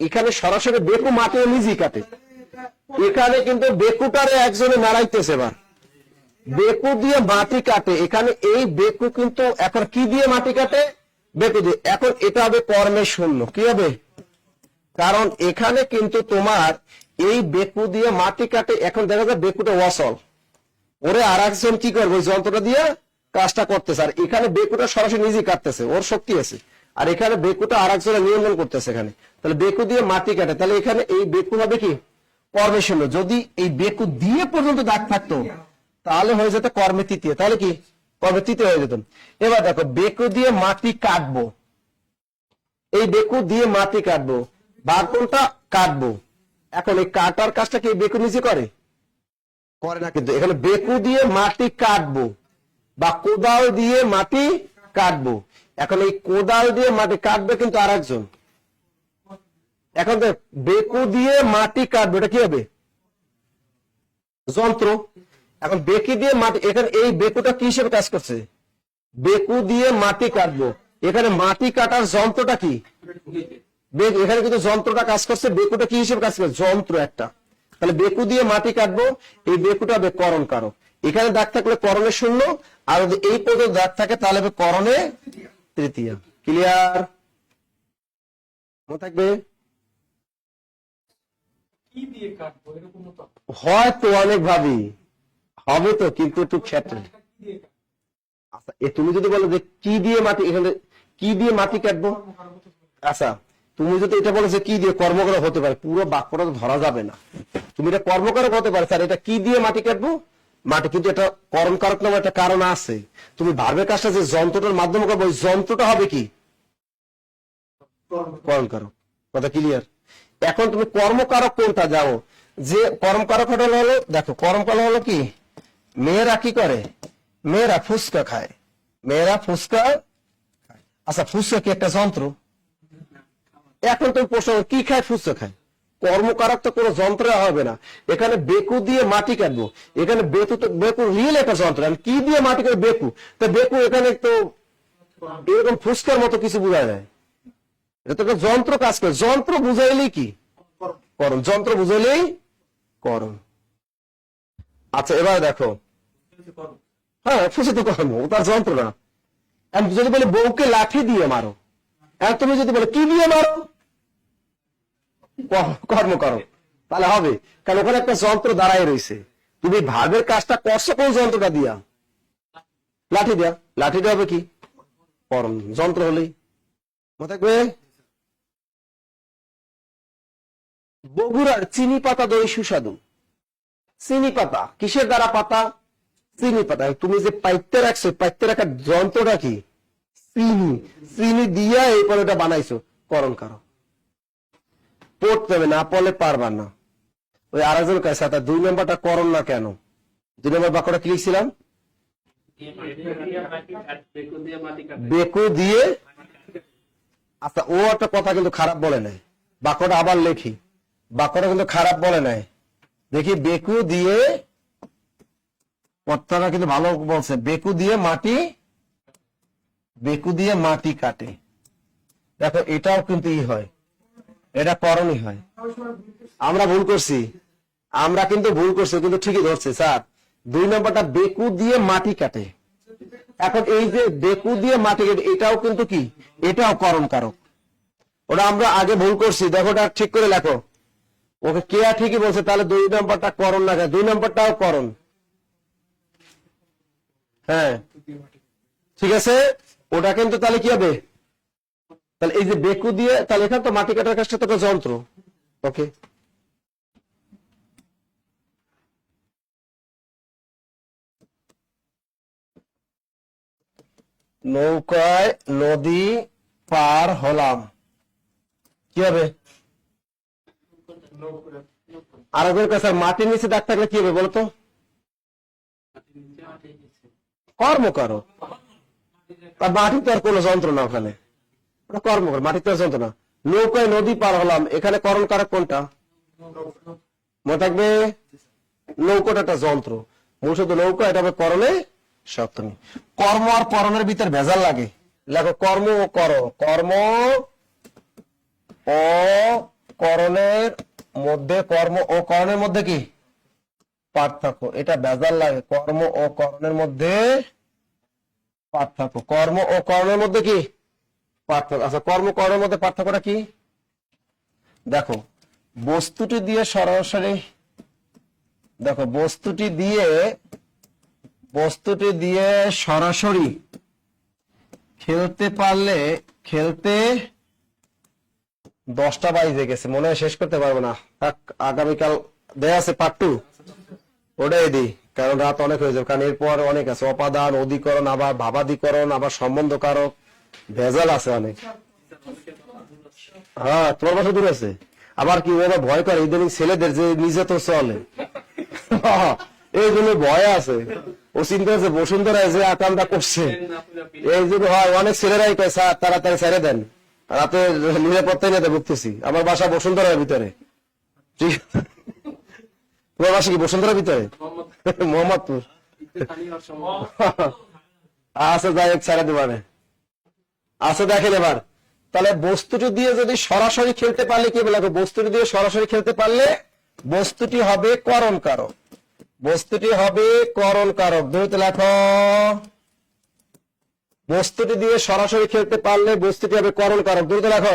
এখানে সরাসরি বেকু মাটি নিজেই কাটে, এখানে কিন্তু বেকুটারে একজনে নাড়াইতেছে। এবার বেকু দিয়ে মাটি কাটে, এখানে এই বেকু কিন্তু এখন কি দিয়ে মাটি কাটে? বেকু দিয়ে। এখন এটা হবে কর্মের শূন্য। কি হবে? কারণ এখানে কিন্তু তোমার এই বেকু দিয়ে মাটি কাটে। এখন দেখা যায় বেকুটা ওয়াসল, ওরে আর একজন কি করবে? ওই যন্ত্রটা দিয়ে কাজটা করতেছে। আর এখানে বেকুটা সরাসরি নিজেই কাটতেছে, ওর শক্তি আছে। আর এখানে বেকুটা আর একজনের নিয়ন্ত্রণ করতেছে এখানে। তাহলে বেকু দিয়ে মাটি কাটে, তাহলে এখানে এই বেকু হবে কি? কর্মের শূন্য। যদি এই বেকু দিয়ে পর্যন্ত দাগ থাকতো তাহলে হয়ে যেত কর্মে তৃতীয়। তাহলে কি? কর্মে তৃতীয় হয়ে যেত। এবার দেখো বেকু দিয়ে মাটি কাটবো, এই বেকু দিয়ে মাটি কাটবো, বাকনটা কাটবো। এখন এই কাটার কাজটা কি বেকু নিজে করে? করে না কিন্তু। এখানে বেকু দিয়ে মাটি কাটবো বা কোদাল দিয়ে মাটি কাটবো। এখন এই কোদাল দিয়ে মাটি কাটবে কিন্তু আর একজন। এখন দেখ বেকু দিয়ে মাটি কাটবো, এটা কি হবে? যন্ত্র। এখন বেকি দিয়ে মাটি, এখানে এই বেকুটা কি হিসেবে কাজ করছে? বেকু দিয়ে মাটি কাটবো, এখানে মাটি কাটার যন্ত্রটা কি? এখানে কিন্তু যন্ত্রটা কাজ করছে, বেকুটা কি হিসেবে কাজ করছে? যন্ত্র একটা। তাহলে বেকু দিয়ে মাটি কাটবো, এই বেকুটা হবে করণ কারক। এখানে দাগ থাকলে করণে শূন্য, আর যদি এই পদে দাগ থাকে তাহলে হবে করণে তৃতীয়। ক্লিয়ার? মনে থাকবে? কি দিয়ে কাটবো এরকম তো হয়তো অনেক ভাবি হবে তো, কিন্তু একটু ক্ষেত্রে। আচ্ছা তুমি যদি বলো যে কি দিয়ে মাটি, এখানে কি দিয়ে মাটি কাটবো? আচ্ছা তুমি যদি এটা বলো যে কি দিয়ে, কর্মকারক হতে পারে, পুরো বাক্যটা তো ধরা যাবে না। তুমি এটা কর্মকারক হতে পারে, স্যার এটা কি দিয়ে মাটি কাটবো? মাটি, কিন্তু এটা কর্মকারক নামে একটা কারণ আছে। তুমি ভার্বের কাজটা যে যন্ত্রটার মাধ্যমে করবো, ওই যন্ত্রটা হবে কি? কর্মকারক। কথা ক্লিয়ার? এখন তুমি কর্মকারক কোনটা যাও? যে কর্মকারক হলো, দেখো কর্মকারক হলো কি? মেয়েরা কি করে? মেয়েরা ফুচকা খায়। মেয়েরা ফুচকা খায়। আচ্ছা ফুচকা কি একটা যন্ত্র? এখন তুমি প্রশ্ন কি খায়? ফুচকা খায়। কর্মকারক তো কোনো যন্ত্র হবে না। এখানে বেকু দিয়ে মাটি কাটবো, এখানে বেকু রিয়েল একটা যন্ত্র। কি দিয়ে মাটি কাটবে? বেকু। তো বেকু এখানে তো এরকম ফুচকার মতো কিছু বোঝা যায়। এটা তো একটা যন্ত্র কাজ করে। যন্ত্র বুঝাইলেই কি? করণ। যন্ত্র বুঝাইলেই করণ। আচ্ছা এবার দেখো, হ্যাঁ ফুসে তো কর্ম, ও তার যন্ত্র না। যদি বলে বউকে লাঠি দিয়ে মারো, তুমি যদি বলো কি দিয়ে মারো? কর্ম করো, তাহলে হবে। কারণ ওখানে একটা যন্ত্র দাঁড়ায় রয়েছে। তুমি ভাবের কাজটা করছো কোন যন্ত্রটা দিয়া? লাঠি দিয়া। লাঠিটা হবে কি? করণ। যন্ত্র হলেই মনে থাকবে। বগুড়ার চিনি পাতা দই সুস্বাদু। চিনি পাতা। কিসের দ্বারা পাতা? চিনি পাতা। তুমি যে পাইতে রাখছো, পাইতে রাখার যন্ত্রটা কি? চিনি। চিনি দিয়া এরপর ওটা বানাইছো, করণ কারক। পড়তে হবে, না পড়লে পারবা না। ওই আরেকজন কাছে 2 নম্বরটা করণ না কেন? 2 নম্বর বাক্যটা কি লিখছিলাম? বেকু দিয়ে। আচ্ছা, ও একটা কথা কিন্তু খারাপ বলে নাই, বাক্যটা আবার লেখি। বাক্যটা কিন্তু খারাপ বলে নাই। দেখি, বেকু দিয়ে, কথাটা কিন্তু ভালো বলছে। বেকু দিয়ে মাটি, বেকু দিয়ে মাটি কাটে। দেখো, এটাও কিন্তু হয়, এটা করণই হয়। আমরা ভুল করছি, আমরা কিন্তু ভুল করছি, কিন্তু ঠিকই ধরছে স্যার। 2 নম্বরটা বেকু দিয়ে মাটি কাটে। এখন এই যে বেকু দিয়ে মাটি কাটে, এটাও কিন্তু কি? এটাও করণ কারক। ওটা আমরা আগে ভুল করছি, দেখো ওটা ঠিক করে লেখো। ওকে কেয়া ঠিকই বলছে, তাহলে 2 নম্বরটা করণ না, 2 নম্বরটাও করণ। হ্যাঁ, ঠিক আছে। ওটা কিন্তু তাহলে কি হবে? তাহলে এই যে বেকু দিয়ে, তাহলে এখানে তো মাটি কাটার কাজটা তো একটা যন্ত্র। ওকে, নৌকায় নদী পার হলাম, কি হবে? আরেকজনের কাছে মাটির নিচে দাগ থাকলে কি হবে বলতো? কর্মকারক। আর মাটি তো আর কোনো যন্ত্র না, ওখানে কর্মকার, মাটি তো আর যন্ত্র না। নৌকায় নদী পার হলাম, এখানে করণ কারক কোনটা? মনে থাকবে, নৌকাটা একটা যন্ত্র, মূলত নৌকা, এটা হবে করণে সপ্তমী। কর্ম আর করণের ভিতর ভেজাল লাগে। লেখো, কর্ম ও কর, কর্ম ও করণের মধ্যে, কর্ম ও করণের মধ্যে কি পার্থক্য? এটা ভেজাল লাগে। কর্ম ও করণের মধ্যে পার্থক্য, কর্ম ও করণের মধ্যে কি পার্থক্য? আচ্ছা, কর্ম করণের মধ্যে পার্থক্যটা কি? দেখো, বস্তুটি দিয়ে সরাসরি, দেখো বস্তুটি দিয়ে সরাসরি খেলতে পারলে, খেলতে 10টা বাজে গেছে, মনে হয় শেষ করতে পারবো না। আগামীকাল দেয়া আছে পার্ট 2, ওটাই দিই, কারণ রাত অনেক হয়ে যাবে। কারণ এরপর অনেক আছে, অপাদান, অধিকরণ, আবার ভাবাধিকরণ, আবার সম্বন্ধ কারক, ভেজাল আছে অনেক। হ্যাঁ, তোমার বাসা দূর আছে। আবার কি, ওরা ভয় করে ইদানিং ছেলেদের, যে নিজে তো চলে, এই জন্য ভয় আছে। ও চিন্তা আছে বসুন্ধরায় যে আকামটা করছে, এই জন্য হয় অনেক ছেলেরাই কয় স্যার তাড়াতাড়ি ছেড়ে দেন, রাতে নিরাপত্তায় নিতে ভুগতেছি। আমার বাসা বসুন্ধরার ভিতরে। ঠিক আছে, তোমার বাসা কি বসুন্ধরার ভিতরে? মোহাম্মদপুর। আচ্ছা, যাই হোক, ছেড়ে দেবানে। আচ্ছা, দেখেন এবার, তাহলে বস্তুটি দিয়ে যদি সরাসরি খেলতে পারলে কি বলে? বস্তুটি দিয়ে সরাসরি খেলতে পারলে বস্তুটি হবে করণ কারক, বস্তুটি হবে করণ কারক। দুইতে লেখো, বস্তুটি দিয়ে সরাসরি খেলতে পারলে বস্তুটি হবে করণ কারক। দুইতে লেখো।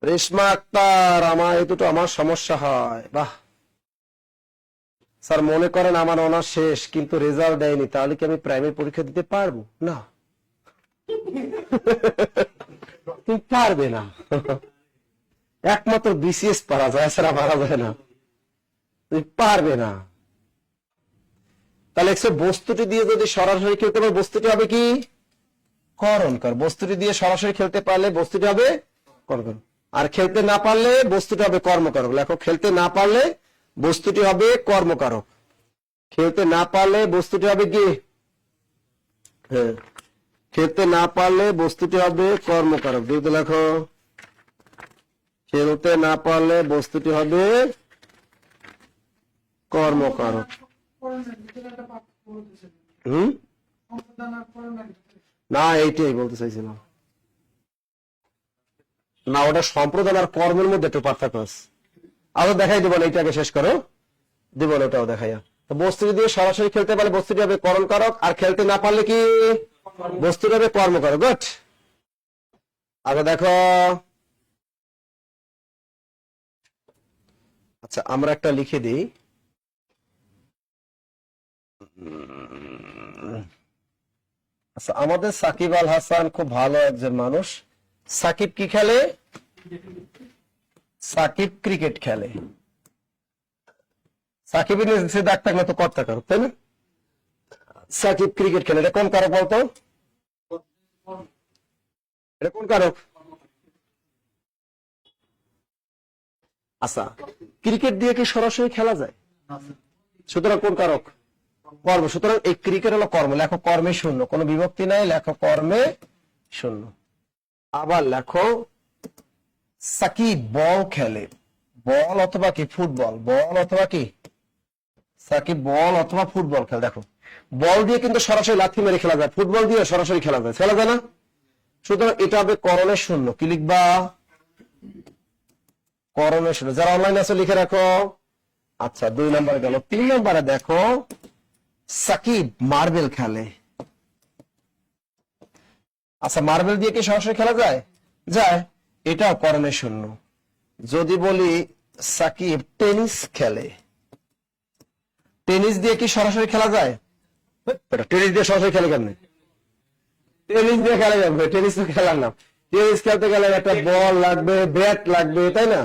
রেশমা আক্তার, আমার এই দুটো আমার সমস্যা হয়। বাহ স্যার, মনে করেন আমার অনার্স শেষ কিন্তু রেজাল্ট দেয়নি, তাহলে কি আমি প্রাইমারি পরীক্ষা দিতে পারবো? না, তুমি পারবে না। একমাত্র বিসিএস পারা যায়, ছাড়া পারা যায় না। তুমি পারবে না। তাহলে বস্তুটি দিয়ে যদি সরাসরি খেলতে পারে, বস্তুটি হবে কি করণ কারক। বস্তুটি দিয়ে সরাসরি খেলতে পারলে বস্তুটি হবে করণ, আর খেলতে না পারলে বস্তুটি হবে কর্মকারক। লেখো, খেলতে না পারলে বস্তুটি হবে কর্মকারক। খেলতে না পারলে বস্তুটি হবে কি? হ্যাঁ, খেলতে না পারলে বস্তুটি হবে কর্মকারক। দুইতে লেখো, খেলতে না পারলে বস্তুটি হবে কর্মকারক। না, এইটাই বলতে চাইছিলাম না, ওটা সম্প্রদান আর কর্মের মধ্যে একটু পার্থক্য আছে। আরো দেখাই দেবো না, এইটাকে শেষ করো, দেব না, ওটাও দেখাইয়া। বস্তুটি দিয়ে সরাসরি খেলতে পারলে বস্তুটি হবে করণ কারক, আর খেলতে না পারলে কি বস্তুটি হবে কর্মকারক। গুড। আগে দেখো, আচ্ছা আমরা একটা লিখে দিই। আচ্ছা, আমাদের সাকিব আল হাসান খুব ভালো একজন মানুষ। সাকিব কি খেলে? সাকিব ক্রিকেট খেলে। সাকিবের নিচে দাগ থাকলে তো কর্তা কারক, তাই না? সাকিব ক্রিকেট খেলে, এটা কোন কারক বলতো? এটা কোন কারক? আচ্ছা, ক্রিকেট দিয়ে কি সরাসরি খেলা যায়? সুতরাং কোন কারক? কর্ম। সুতরাং এই ক্রিকেট হলো কর্ম। লেখো কর্মে শূন্য, কোনো বিভক্তি নাই, লেখো কর্মে শূন্য। আবার লেখো সাকিব বল খেলে, বল অথবা কি ফুটবল, বল অথবা কি, সাকিব বল অথবা ফুটবল খেলে। দেখো বল দিয়ে কিন্তু সরাসরি লাথি মেরে খেলা যায়, ফুটবল দিয়ে সরাসরি খেলা যায়, খেলা যায় না? সুতরাং এটা হবে করণের শূন্য। কি লিখবা? করণের শূন্য। যারা অনলাইন আছে লিখে রাখো। আচ্ছা, 2 নম্বরে গেল। 3 নম্বরে দেখো সাকিব মার্বেল খেলে। আচ্ছা, মার্বেল দিয়ে কি সরাসরি খেলা যায়? যায়, এটাও করণের শূন্য। যদি বলি সাকিব টেনিস খেলে, টেনিস দিয়ে কি সরাসরি খেলা যায়? টেনিস দিয়ে সরাসরি খেলে কেমনে? টেনিস দিয়ে খেলা যাবে, টেনিস তো খেলার নাম। টেনিস খেলতে গেলে একটা বল লাগবে, ব্যাট লাগবে, তাই না?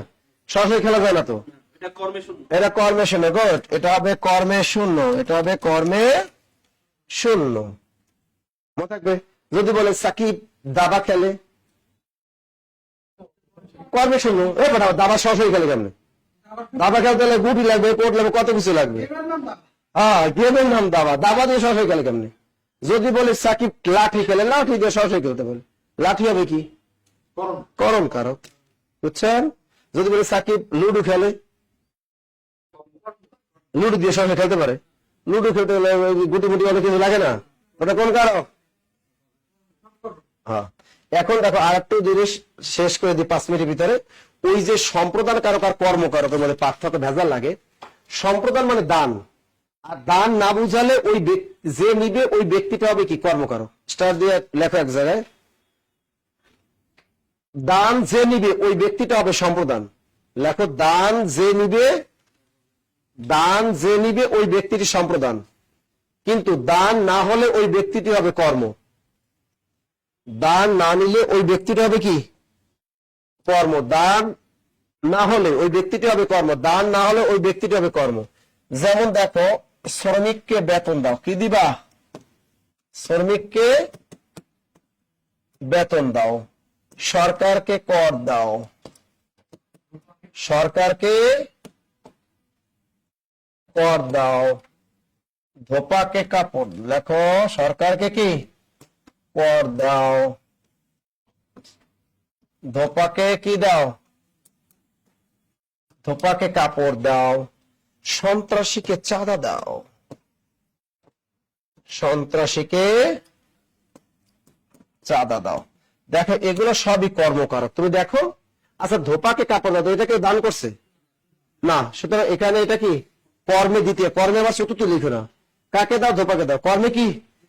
সরাসরি খেলা যায় না তো। এটা কর্মে শূন্য। এটা কর্মে শূন্য। গুড, এটা হবে কর্মে শূন্য, এটা হবে কর্মে শূন্য। মনে থাকবে। যদি বলে সাকিব দাবা খেলে, কর্মে শূন্য। দাবা সরাসরি খেলে কেমনে? দাবা খেলতে হলে গুটি লাগবে, কোট লাগবে, কত কিছু লাগবে। হ্যাঁ, গেমের নাম দাবা, দাবা দিয়ে সরাসরি খেলে কেমনে? যদি বলে সাকিব লাঠি খেলে, লাঠি দিয়ে সরাসরি খেলতে বলে, লাঠি হবে কি? করণ কারক। বুঝছেন? যদি বলে সাকিব লুডো খেলে, লুডো দিয়ে সরাসরি খেলতে পারে, লুডো খেলতে গেলে গুটি মুটি অনেক কিছু লাগে না, ওটা কোন কারক? হ্যাঁ। এখন দেখো আর একটু জিনিস শেষ করে দিই 5 মিনিটের ভিতরে। ওই যে সম্প্রদান কারক আর কর্ম কারকের মধ্যে পার্থক্য ভেজাল লাগে। সম্প্রদান মানে দান, আর দান না বুঝালে ওই যে নিবে ওই ব্যক্তিটা হবে কি? কর্মকারক। স্টার দিয়ে লেখো এক জায়গায়, দান যে নিবে ওই ব্যক্তিটা হবে সম্প্রদান। লেখো দান যে নিবে, দান যে নিবে ওই ব্যক্তিটি সম্প্রদান, কিন্তু দান না হলে ওই ব্যক্তিটি হবে কর্ম। দান না নিলে ওই ব্যক্তিটি হবে কি? কর্ম। দান না হলে ওই ব্যক্তিটি হবে কর্ম, দান না হলে ওই ব্যক্তিটি হবে কর্ম। যেমন দেখো, শ্রমিককে বেতন দাও, কি দিবা? শ্রমিককে বেতন দাও। সরকারকে কর দাও, সরকারকে কর দাও। ধোপাকে কাপড়, লেখো সরকারকে কি? কর দাও। ধোপাকে কি দাও? ধোপাকে কাপড় দাও। সন্ত্রাসীকে চাঁদা দাও, সন্ত্রাসীকে চাঁদা দাও। দেখো এগুলো সবই কর্মকারক। তুমি দেখো, আচ্ছা ধোপাকে কাপড় দাও, এটা কেউ দান করছে না, সুতরাং এখানে এটা কি? কর্মে দ্বিতীয়। কর্মে আবার চতুর্থ লিখো না। কাকে দাও? ধোপাকে দাও। কর্মে কি?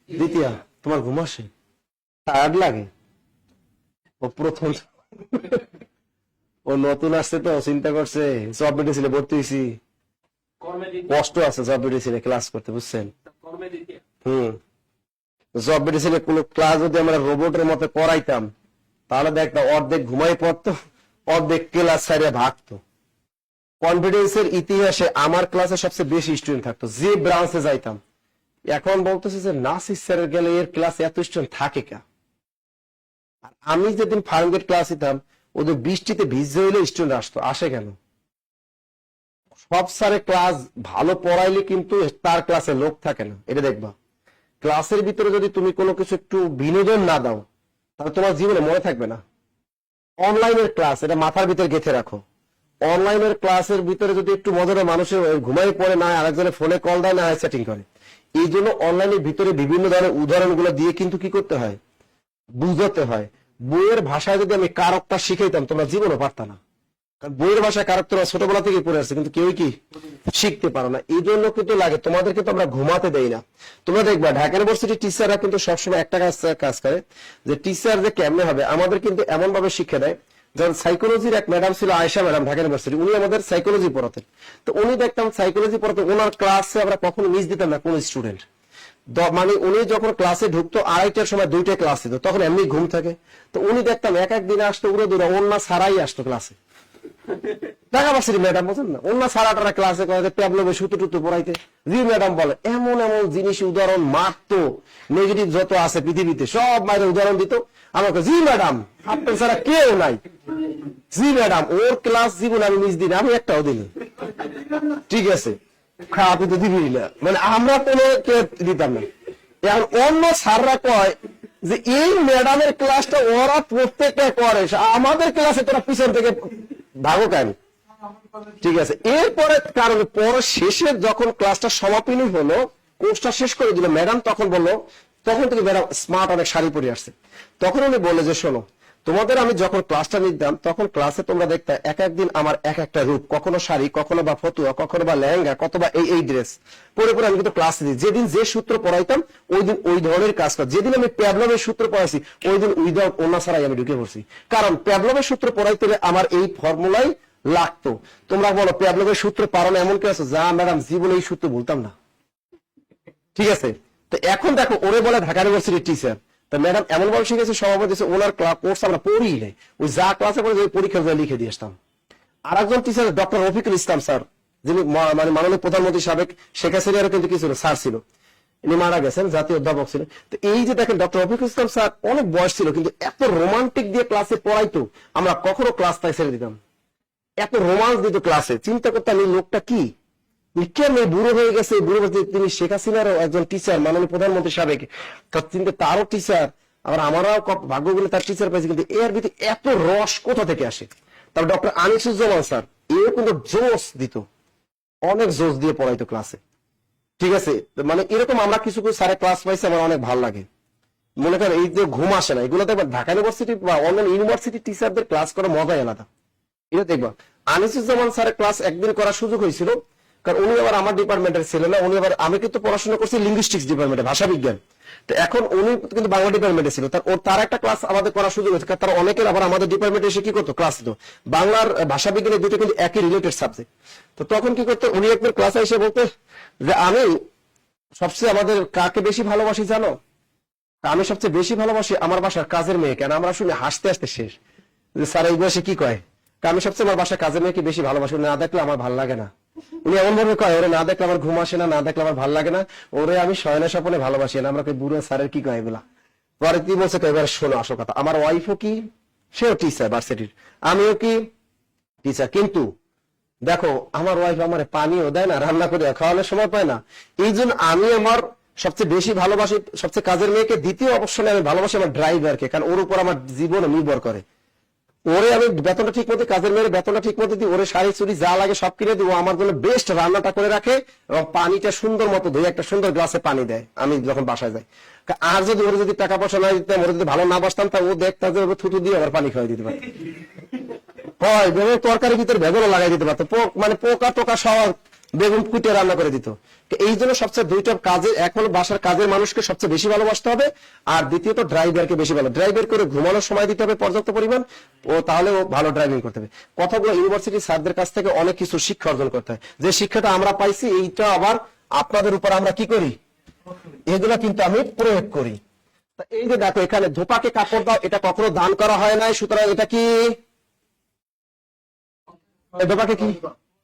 দ্বিতীয়। তোমার ঘুম আসে, টায়ার্ড লাগে? ও প্রথম, ও নতুন আসছে তো চিন্তা করছে, জব মেডিসিনে ছিল ভর্তি হয়েছি, কর্মে দ্বিতীয়। কষ্ট আছে জব মেডিসিনে ক্লাস করতে, বুঝছেন? কর্মে দ্বিতীয়। জব মেডিসিনে কোন ক্লাস যদি আমরা রোবটের মতো করাইতাম, তাহলে দেখতাম অর্ধেক ঘুমাই পড়তো, অর্ধেক ক্লাস সাইডে ভাগতো। কনফিডেন্সের ইতিহাসে আমার ক্লাসে সবচেয়ে বেশি স্টুডেন্ট থাকতো, যে ব্রাঞ্চে যাইতাম। এখন বলতেছে যে নাসির স্যারের গেলে এর ক্লাসে এত স্টুডেন্ট থাকে কে? আর আমি যেদিন ফার্মগেট ক্লাস দিতাম, ওদের বৃষ্টিতে ভিজে হইলে স্টুডেন্ট আসতো, আসে কেন? সব স্যারে ক্লাস ভালো পড়াইলে কিন্তু তার ক্লাসে লোক থাকে না, এটা দেখবা। ক্লাসের ভিতরে যদি তুমি কোনো কিছু একটু বিনোদন না দাও, তাহলে তোমার জীবনে মনে থাকবে না। অনলাইনের ক্লাস, এটা মাথার ভিতরে গেঁথে রাখো। অনলাইনের ক্লাসের ভিতরে যদি একটু মজার, মানুষের ঘুমাই পড়ে না, আরেকজনের ফোনে কল দেয় না, চ্যাটিং করে। এই জন্য অনলাইনের ভিতরে বিভিন্ন ধরনের উদাহরণগুলো দিয়ে কিন্তু কি করতে হয়? বুঝাতে হয়। বইয়ের ভাষায় যদি আমি কারকটা শিখাইতাম, তোমরা জীবনও পারতা না। কারণ বইয়ের ভাষায় কারক তোমরা ছোটবেলা থেকে পড়ে আসছে, কিন্তু কেউই কি শিখতে পারো না। এই জন্য কিন্তু লাগে, তোমাদেরকে তো আমরা ঘুমাতে দেই না। তোমরা দেখবা ঢাকা ইউনিভার্সিটির টিচাররা কিন্তু সবসময় একটা কাজ করে, যে টিচার যে কেমনে হবে, আমাদের কিন্তু এমন ভাবে শিক্ষা দেয়। যেমন সাইকোলজির এক ম্যাডাম ছিল আয়েশা ম্যাডাম, ঢাকা ইউনিভার্সিটি, উনি আমাদের সাইকোলজি পড়াতেন। তো উনি দেখতাম সাইকোলজি পড়াতে, ওনার ক্লাসে আমরা কখনো মিস দিতাম না কোন স্টুডেন্ট। মানে উনি যখন ক্লাসে ঢুকতো 2:30টার সময় 2টা ক্লাস দিত, তখন এমনি ঘুম থাকে। তো উনি দেখতাম এক দিনে আসতো উড়ে দূরে, ওর না ছাড়াই আসতো ক্লাসে। ঢাকা ভার্সিটি ম্যাডাম বলছেন না, অন্য সারাটারা ক্লাসে করে প্যাবলবে সুতো টুতো পড়াইতে, জি ম্যাডাম বলে এমন এমন জিনিস উদাহরণ মারতো, নেগেটিভ যত আছে পৃথিবীতে সব মায়ের উদাহরণ দিত। আমাকে জি ম্যাডাম আপনার ছাড়া কেউ নাই, জি ম্যাডাম ওর ক্লাস জীবন আমি মিস দিন, আমি একটাও দিন। ঠিক আছে, খাওয়া তো দিবি না, মানে আমরা কোনো কেউ দিতাম না। এখন অন্য স্যাররা কয় যে এই ম্যাডামের ক্লাসটা ওরা প্রত্যেকটা করে, আমাদের ক্লাসে তোরা পিছন থেকে ভাগো কেন? ঠিক আছে, এরপরে কারণ পরে শেষে যখন ক্লাসটা সমাপনী হলো, কোর্সটা শেষ করে দিল ম্যাডাম, তখন বললো, তখন থেকে ম্যাডাম স্মার্ট অনেক শাড়ি পরে আসছে, তখন উনি বলে যে শোনো তোমাদের আমি যখন ক্লাসটা নিতাম তখন ক্লাসে তোমরা দেখতে এক একদিন আমার এক একটা রূপ, কখনো শাড়ি, কখনো বা ফতুয়া, কখনো বা লেহেঙ্গা, কত বা এই ড্রেস পরে পরে আমি কিন্তু ক্লাস দিই। যেদিন যে সূত্র পড়াইতাম ওই দিন ওই ধরনের কাজ কর, যেদিন আমি প্যাবলমের সূত্র পড়াইছি ওই দিন উইদাউট ওনা ছাড়াই আমি ঢুকে পড়ছি, কারণ প্যাবলমের সূত্র পড়াইতে হলে আমার এই ফর্মুলাই লাগতো। তোমরা বলো প্যাবলমের সূত্র পারো না এমন কি আছে? যা ম্যাডাম জীবনে এই সূত্র বলতাম না। ঠিক আছে, তো এখন দেখো ওরে বলে ঢাকা ইউনিভার্সিটির টিচার, তো ম্যাডাম এমন ভাবে শিখেছে সভাপতি ওনার কোর্স আমরা পড়ি নাই, ওই যা ক্লাসে পড়ে ওই পরীক্ষা লিখে দিয়ে আসতাম। আর একজন teacher doctor Rafiqul Islam sir, যিনি মানে মাননীয় প্রধানমন্ত্রী সাবেক শেখ হাসিনারও কিন্তু কি ছিল স্যার ছিল, ইনি মারা গেছেন, জাতীয় অধ্যাপক ছিলেন। তো এই যে দেখেন ডক্টর রফিকুল ইসলাম স্যার অনেক বয়স ছিল কিন্তু এত রোমান্টিক দিয়ে ক্লাসে পড়াইতো, আমরা কখনো ক্লাস তাই ছেড়ে দিতাম, এত রোমান্স দিত ক্লাসে। চিন্তা করতাম এই লোকটা কি কেন বুড়ো হয়ে গেছে, বুড়ো তিনি শেখ হাসিনারও একজন টিচার, মাননীয় প্রধানমন্ত্রী সাবেক, চিন্তা তারও টিচার, আবার আমারও ভাগ্য বলে তার টিচার পাইছে, কিন্তু এর ভিতরে এত রস কোথা থেকে আসে? তারপর ডক্টর আনিসুজ্জামান স্যার, এও কিন্তু জোশ দিত, অনেক জোশ দিয়ে পড়াইতো ক্লাসে। ঠিক আছে, মানে এরকম আমরা কিছু কিছু স্যারের ক্লাস পাইছি আমার অনেক ভালো লাগে। মনে করেন এই যে ঘুম আসে না, এগুলো দেখবেন ঢাকা ইউনিভার্সিটি বা অন্যান্য ইউনিভার্সিটি টিচারদের ক্লাস করার মজাই আলাদা। এটা দেখবা আনিসুজ্জামান স্যারের ক্লাস একদিন করার সুযোগ হয়েছিল, কারণ উনি আবার আমার ডিপার্টমেন্টের ছিলেন না, উনি আবার, আমি কিন্তু পড়াশোনা করছি লিঙ্গুইস্টিক্স ডিপার্টমেন্টে, ভাষা বিজ্ঞান, তো এখন উনি কিন্তু বাংলা ডিপার্টমেন্টে ছিল, তার একটা ক্লাস আমাদের করার সুযোগ হয়েছে। তার অনেকের আবার আমাদের ডিপার্টমেন্টে এসে কি করতো ক্লাস দিত, বাংলার ভাষা বিজ্ঞানের দুটো কিন্তু একই রিলেটেড সাবজেক্ট। তো তখন কি করতো উনি একবার ক্লাসে এসে বলতে যে আমি সবচেয়ে আমাদের কাকে বেশি ভালোবাসি জানো? আমি সবচেয়ে বেশি ভালোবাসি আমার বাসার কাজের মেয়ে। কেন? আমরা শুনে হাসতে হাসতে শেষ, যে স্যার এই বয়সে কি কয়, আমি সবচেয়ে আমার বাসার কাজের মেয়েকে বেশি ভালোবাসি, না দেখলে আমার ভালো লাগে না। উনি এমন ভাবে কয়, ওরে না দেখলে আমার ঘুম আসে না, না দেখলে আমার ভালো লাগে না, ওরে আমি শয়না স্বপনে ভালোবাসি না। আমরা বুড়ো স্যারের কি কয় এগুলা? পরে কি বলছে, এবার শোনো আসল কথা, আমার ওয়াইফও কি, সেও টিচার ভার্সিটির, আমিও কি টিচার, কিন্তু দেখো আমার ওয়াইফ আমার পানিও দেয় না, রান্না করে খাওয়ানোর সময় পায় না। এই জন্য আমি আমার সবচেয়ে বেশি ভালোবাসি সবচেয়ে কাজের মেয়েকে, দ্বিতীয় অপশনে আমি ভালোবাসি আমার ড্রাইভারকে, কারণ ওর উপর আমার জীবন নির্ভর করে। ওরে আমি বেতনটা ঠিক মতো, কাজের মেয়ের বেতনটা ঠিক মতো দিই, ওরে শাড়ি চুড়ি যা লাগে সব কিনে দিই, ও আমার জন্য বেস্ট রান্নাটা করে রাখে এবং পানিটা সুন্দর মতো ধুয়ে একটা সুন্দর গ্লাসে পানি দেয় আমি যখন বাসায় যাই। আর যদি ওরে যদি টাকা পয়সা না দিতাম, ওরে যদি ভালো না বাসতাম, তা ও দেখতাম যে থুতু দিয়ে আবার পানি খাওয়াই দিতে পারত, হয় তরকারির ভিতরে বেগুনও লাগাই দিতে পারতো, মানে পোকা টোকা সহ বেগুন কুটে রান্না করে দিত। এই জন্য সবচেয়ে দুইটা কাজে, এক হলো বাসার কাজের মানুষকে সবচেয়ে বেশি ভালোবাসতে হবে, আর দ্বিতীয়ত ড্রাইভারকে বেশি ভালো, ড্রাইভার করে ঘুমানোর সময় দিতে হবে পর্যাপ্ত পরিমাণ, ও তাহলে ও ভালো ড্রাইভিং করতে হবে। কথাগুলো ইউনিভার্সিটি স্যারদের কাছ থেকে অনেক কিছু শিক্ষা অর্জন করতে হয়, যে শিক্ষাটা আমরা পাইছি এইটা আবার আপনাদের উপর আমরা কি করি, এগুলা কিন্তু আমি প্রয়োগ করি। এই যে দেখো এখানে ধোপাকে কাপড় দাও, এটা কখনো দান করা হয় নাই, সুতরাং এটা কি ধোপাকে কি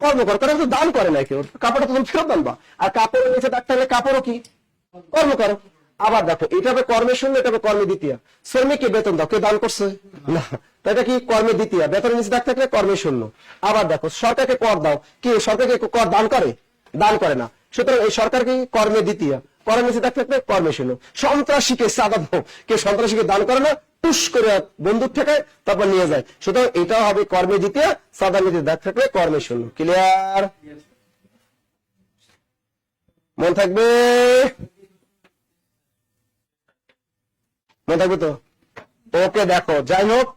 কর্মকর, কারণ দান করে না কেউ, কাপড়টা তুমি ফেরত আনবা, আর কাপড়ের নিচে দাগ থাকলে কাপড়ও কি কর্ম করো। আবার দেখো এটা হবে কর্মের শূন্য, এটা হবে কর্মে দ্বিতীয়। শ্রমিককে বেতন দাও, কে দান করছে না, তো এটা কি কর্মে দ্বিতীয়, বেতনের নিচে দাগ থাকলে কর্মে শূন্য। আবার দেখো সরকারকে কর দাও, কি সরকারকে কর দান করে, দান করে না, সুতরাং এই সরকারকে কর্মে দ্বিতীয়, কর্মের নিচে দাগ থাকলে কর্মে শূন্য। সন্ত্রাসীকে সাদা দাও, কে সন্ত্রাসীকে দান করে না, টুস করে বন্দুক ঠেকায় তারপর নিয়ে যায়, সুতরাং এটাও হবে কর্মে দ্বিতীয়, সাদা নিচে দাগ থাকলে কর্মে শূন্য। ক্লিয়ার? মন থাকবে, মনে থাকবে তো? ওকে, দেখো যাই হোক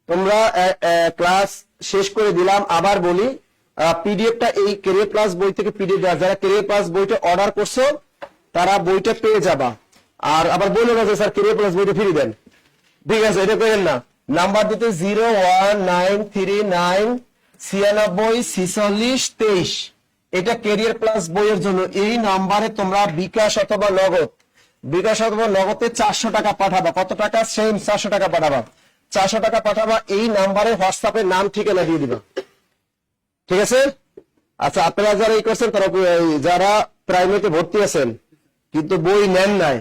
তোমরা ক্লাস শেষ করে দিলাম। আবার বলি পিডিএফটা এই ক্যারিয়ার প্লাস বই থেকে পিডিএফ দেওয়া, যারা ক্যারিয়ার প্লাস বইটা অর্ডার করছো তারা বইটা পেয়ে যাবা। আর আবার বলে না যে স্যার ক্যারিয়ার প্লাস বইটা ফিরিয়ে দেন, ঠিক আছে, এটা করেন না। নাম্বার দিতে 01939964623, এটা ক্যারিয়ার প্লাস বইয়ের জন্য। এই নাম্বারে তোমরা বিকাশ অথবা নগদ, বিকাশ অথবা নগদে 400 টাকা পাঠাবা। কত টাকা? সেম 400 টাকা পাঠাবা, 400 টাকা পাঠাবা। এই নাম্বারে হোয়াটসঅ্যাপে নাম ঠিকানা দিয়ে দিবা, ঠিক আছে? আচ্ছা, আপনারা যারা এই করছেন তারা যারা প্রাইমারিতে ভর্তি আছেন কিন্তু বই নেন নাই,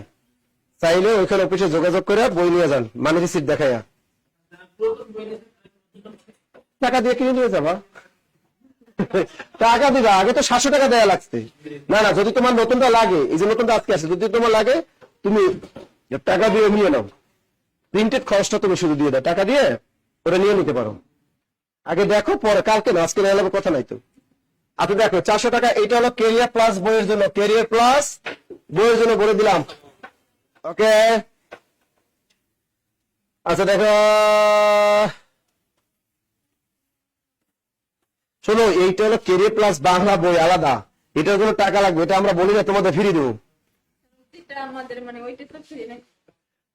চাইলে ওইখানে অফিসে যোগাযোগ করে বই নিয়ে যান, মানে রিসিপ্ট দেখাইয়া। টাকা দিয়ে কিনে নিয়ে যাবা। টাকা দিবা, আগে তো 700 টাকা দেয়া লাগছে। না না, যদি তোমার নতুনটা লাগে, এই যে নতুনটা আজকে আছে, যদি তোমার লাগে তুমি টাকা দিয়ে নিয়ে নাও, প্রিন্টেড খরচটা তুমি শুধু দিয়ে দাও, টাকা দিয়ে ওরা নিয়ে নিতে পারো। আগে দেখো, পরে কালকে না, আজকে নেওয়া কথা নাই তো। আপনি দেখো 400 টাকা, এটা হলো ক্যারিয়ার প্লাস বইয়ের জন্য, ক্যারিয়ার প্লাস বইয়ের জন্য বলে দিলাম। ওকে, আচ্ছা দেখো, শোনো, এইটা হলো ক্যারিয়ার প্লাস বাংলা বই আলাদা, এটার কোনো টাকা লাগবে, এটা আমরা বলি না তোমাদের ফিরিয়ে দেবো। আমাদের মানে ওইটা তো ফ্রি না।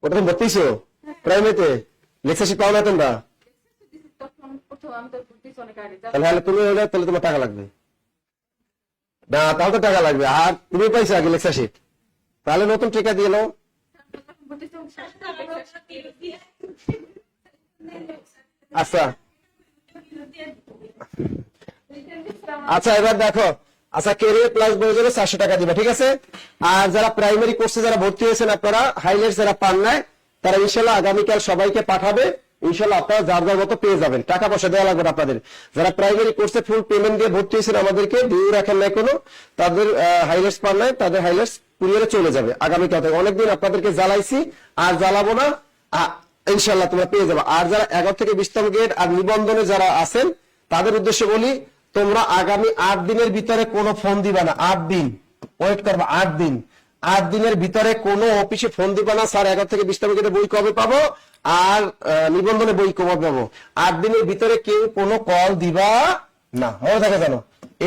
ওটা তুমি ভর্তিছো প্রাইমারিতে, লেকচারশিপ পাও না তোমরা? তখন প্রথম আমি তো ভর্তিছি অনেক আগে। তাহলে তুমি হয়ে যাও, তাহলে তোমার টাকা লাগবে না, তাহলে তো টাকা লাগবে। আর তুমি পাইছো আগে লেকচারশিপ, তাহলে নতুন টিকা দিয়ে নাও। আচ্ছা আচ্ছা, এবার দেখো, আচ্ছা ক্যারিয়ার প্লাস বই জন্য 400 টাকা দিবা, ঠিক আছে? আর যারা প্রাইমারি কোর্সে যারা ভর্তি হয়েছেন, আপনারা হাইলাইটস যারা পান নাই, তারা ইনশাল্লাহ আগামীকাল সবাইকে পাঠাবে, ইনশাল্লাহ আপনারা যার যার মতো পেয়ে যাবেন, টাকা পয়সা দেওয়া লাগবে না আপনাদের। যারা প্রাইমারি কোর্সে ফুল পেমেন্ট দিয়ে ভর্তি হয়েছেন, আমাদেরকে ডিউ রাখেন নাই কোনো, তাদের হাইলাইটস পান নাই, তাদের হাইলাইটস কুরিয়ারে চলে যাবে আগামীকাল থেকে। অনেকদিন আপনাদেরকে জ্বালাইছি, আর জ্বালাবো না, ইনশাল্লাহ তোমরা পেয়ে যাবে। আর যারা 11 থেকে 20তম গেট আর নিবন্ধনে যারা আছেন, তাদের উদ্দেশ্যে বলি, তোমরা আগামী 8 দিনের ভিতরে কোনো ফোন দিবা না, 8 দিন ওয়েট করবা, 8 দিন, 8 দিনের ভিতরে কোনো অফিসে ফোন দিবা না, স্যার 11 থেকে 20তম গেটে বই কবে পাবো আর নিবন্ধনে বই কবে পাবো। 8 দিনের ভিতরে কেউ কোনো কল দিবা না, মনে থাকে জানো।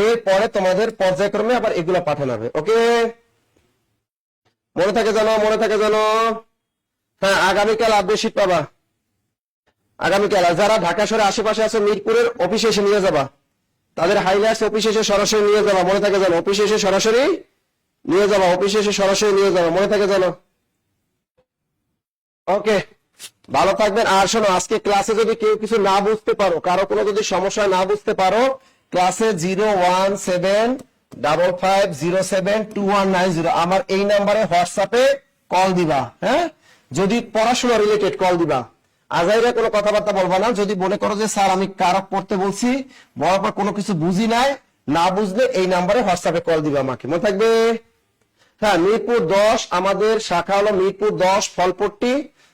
এরপরে তোমাদের পর্যায়ক্রমে আবার এগুলো পাঠানো হবে। ওকে, মনে থাকে জানো, মনে থাকে জানো। হ্যাঁ, আগামীকাল আপডেট পাবা আগামীকাল। আর যারা ঢাকা শহরের আশেপাশে আছে, মিরপুরের অফিসে এসে নিয়ে যাবা, তাদের হাইলাইটস অফিসে এসে সরাসরি নিয়ে যাবা, মনে থাকে জানো। অফিসে এসে সরাসরি নিয়ে যাবা, অফিসে এসে সরাসরি নিয়ে যাবা, মনে থাকে জানো। ওকে, ভালো থাকবেন। আর শোনো, আজকে ক্লাসে যদি কেউ কিছু না বুঝতে পারো, কারো কোনো যদি সমস্যা না বুঝতে পারো, ক্লাসে 01755072190 আমার এই নাম্বারে হোয়াটসঅ্যাপে কল দিবা। হ্যাঁ, যদি পড়াশোনা রিলেটেড কল দিবা, আজাইরা কোনো কথাবার্তা বলবা না। যদি মনে করো যে স্যার আমি কারক পড়তে বলছি, বলার পর কোনো কিছু বুঝি নাই, না বুঝলে এই নাম্বারে হোয়াটসঅ্যাপে কল দিবা আমাকে, মনে থাকবে। হ্যাঁ, মিরপুর 10 আমাদের শাখা হলো মিরপুর 10 ফলপট্টি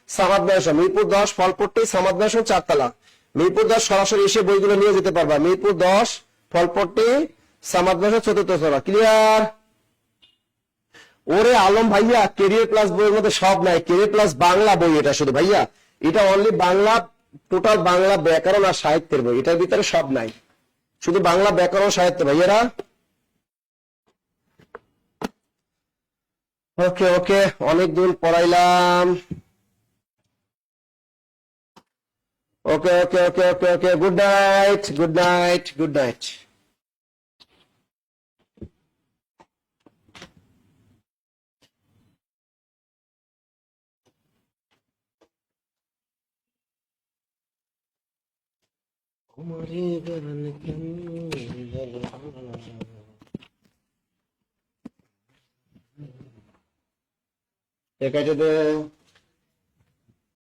সামাদ ম্যানশন, মিরপুর 10 ফলপট্টি সামাদ ম্যানশন 4 তলা। মিরপুর 10 সরাসরি এসে বইগুলো নিয়ে যেতে পারবা। মিরপুর 10 ফলপট্টি সামাদ ম্যানশন 4th তলা। ক্লিয়ার? ওরে আলম ভাইয়া, ক্যারিয়ার প্লাস বইয়ের মধ্যে সব নাই, ক্যারিয়ার প্লাস বাংলা বই এটা শুধু ভাইয়া, এটা অনলি বাংলা, টোটাল বাংলা ব্যাকরণ আর সাহিত্যের বই, এটার ভিতরে সব নাই, শুধু বাংলা ব্যাকরণ সাহিত্য ভাইয়ারা। ওকে ওকে, অনেক দূর পড়াইলাম। Okay okay okay okay okay, good night, good night, good night. ঠিক আছে।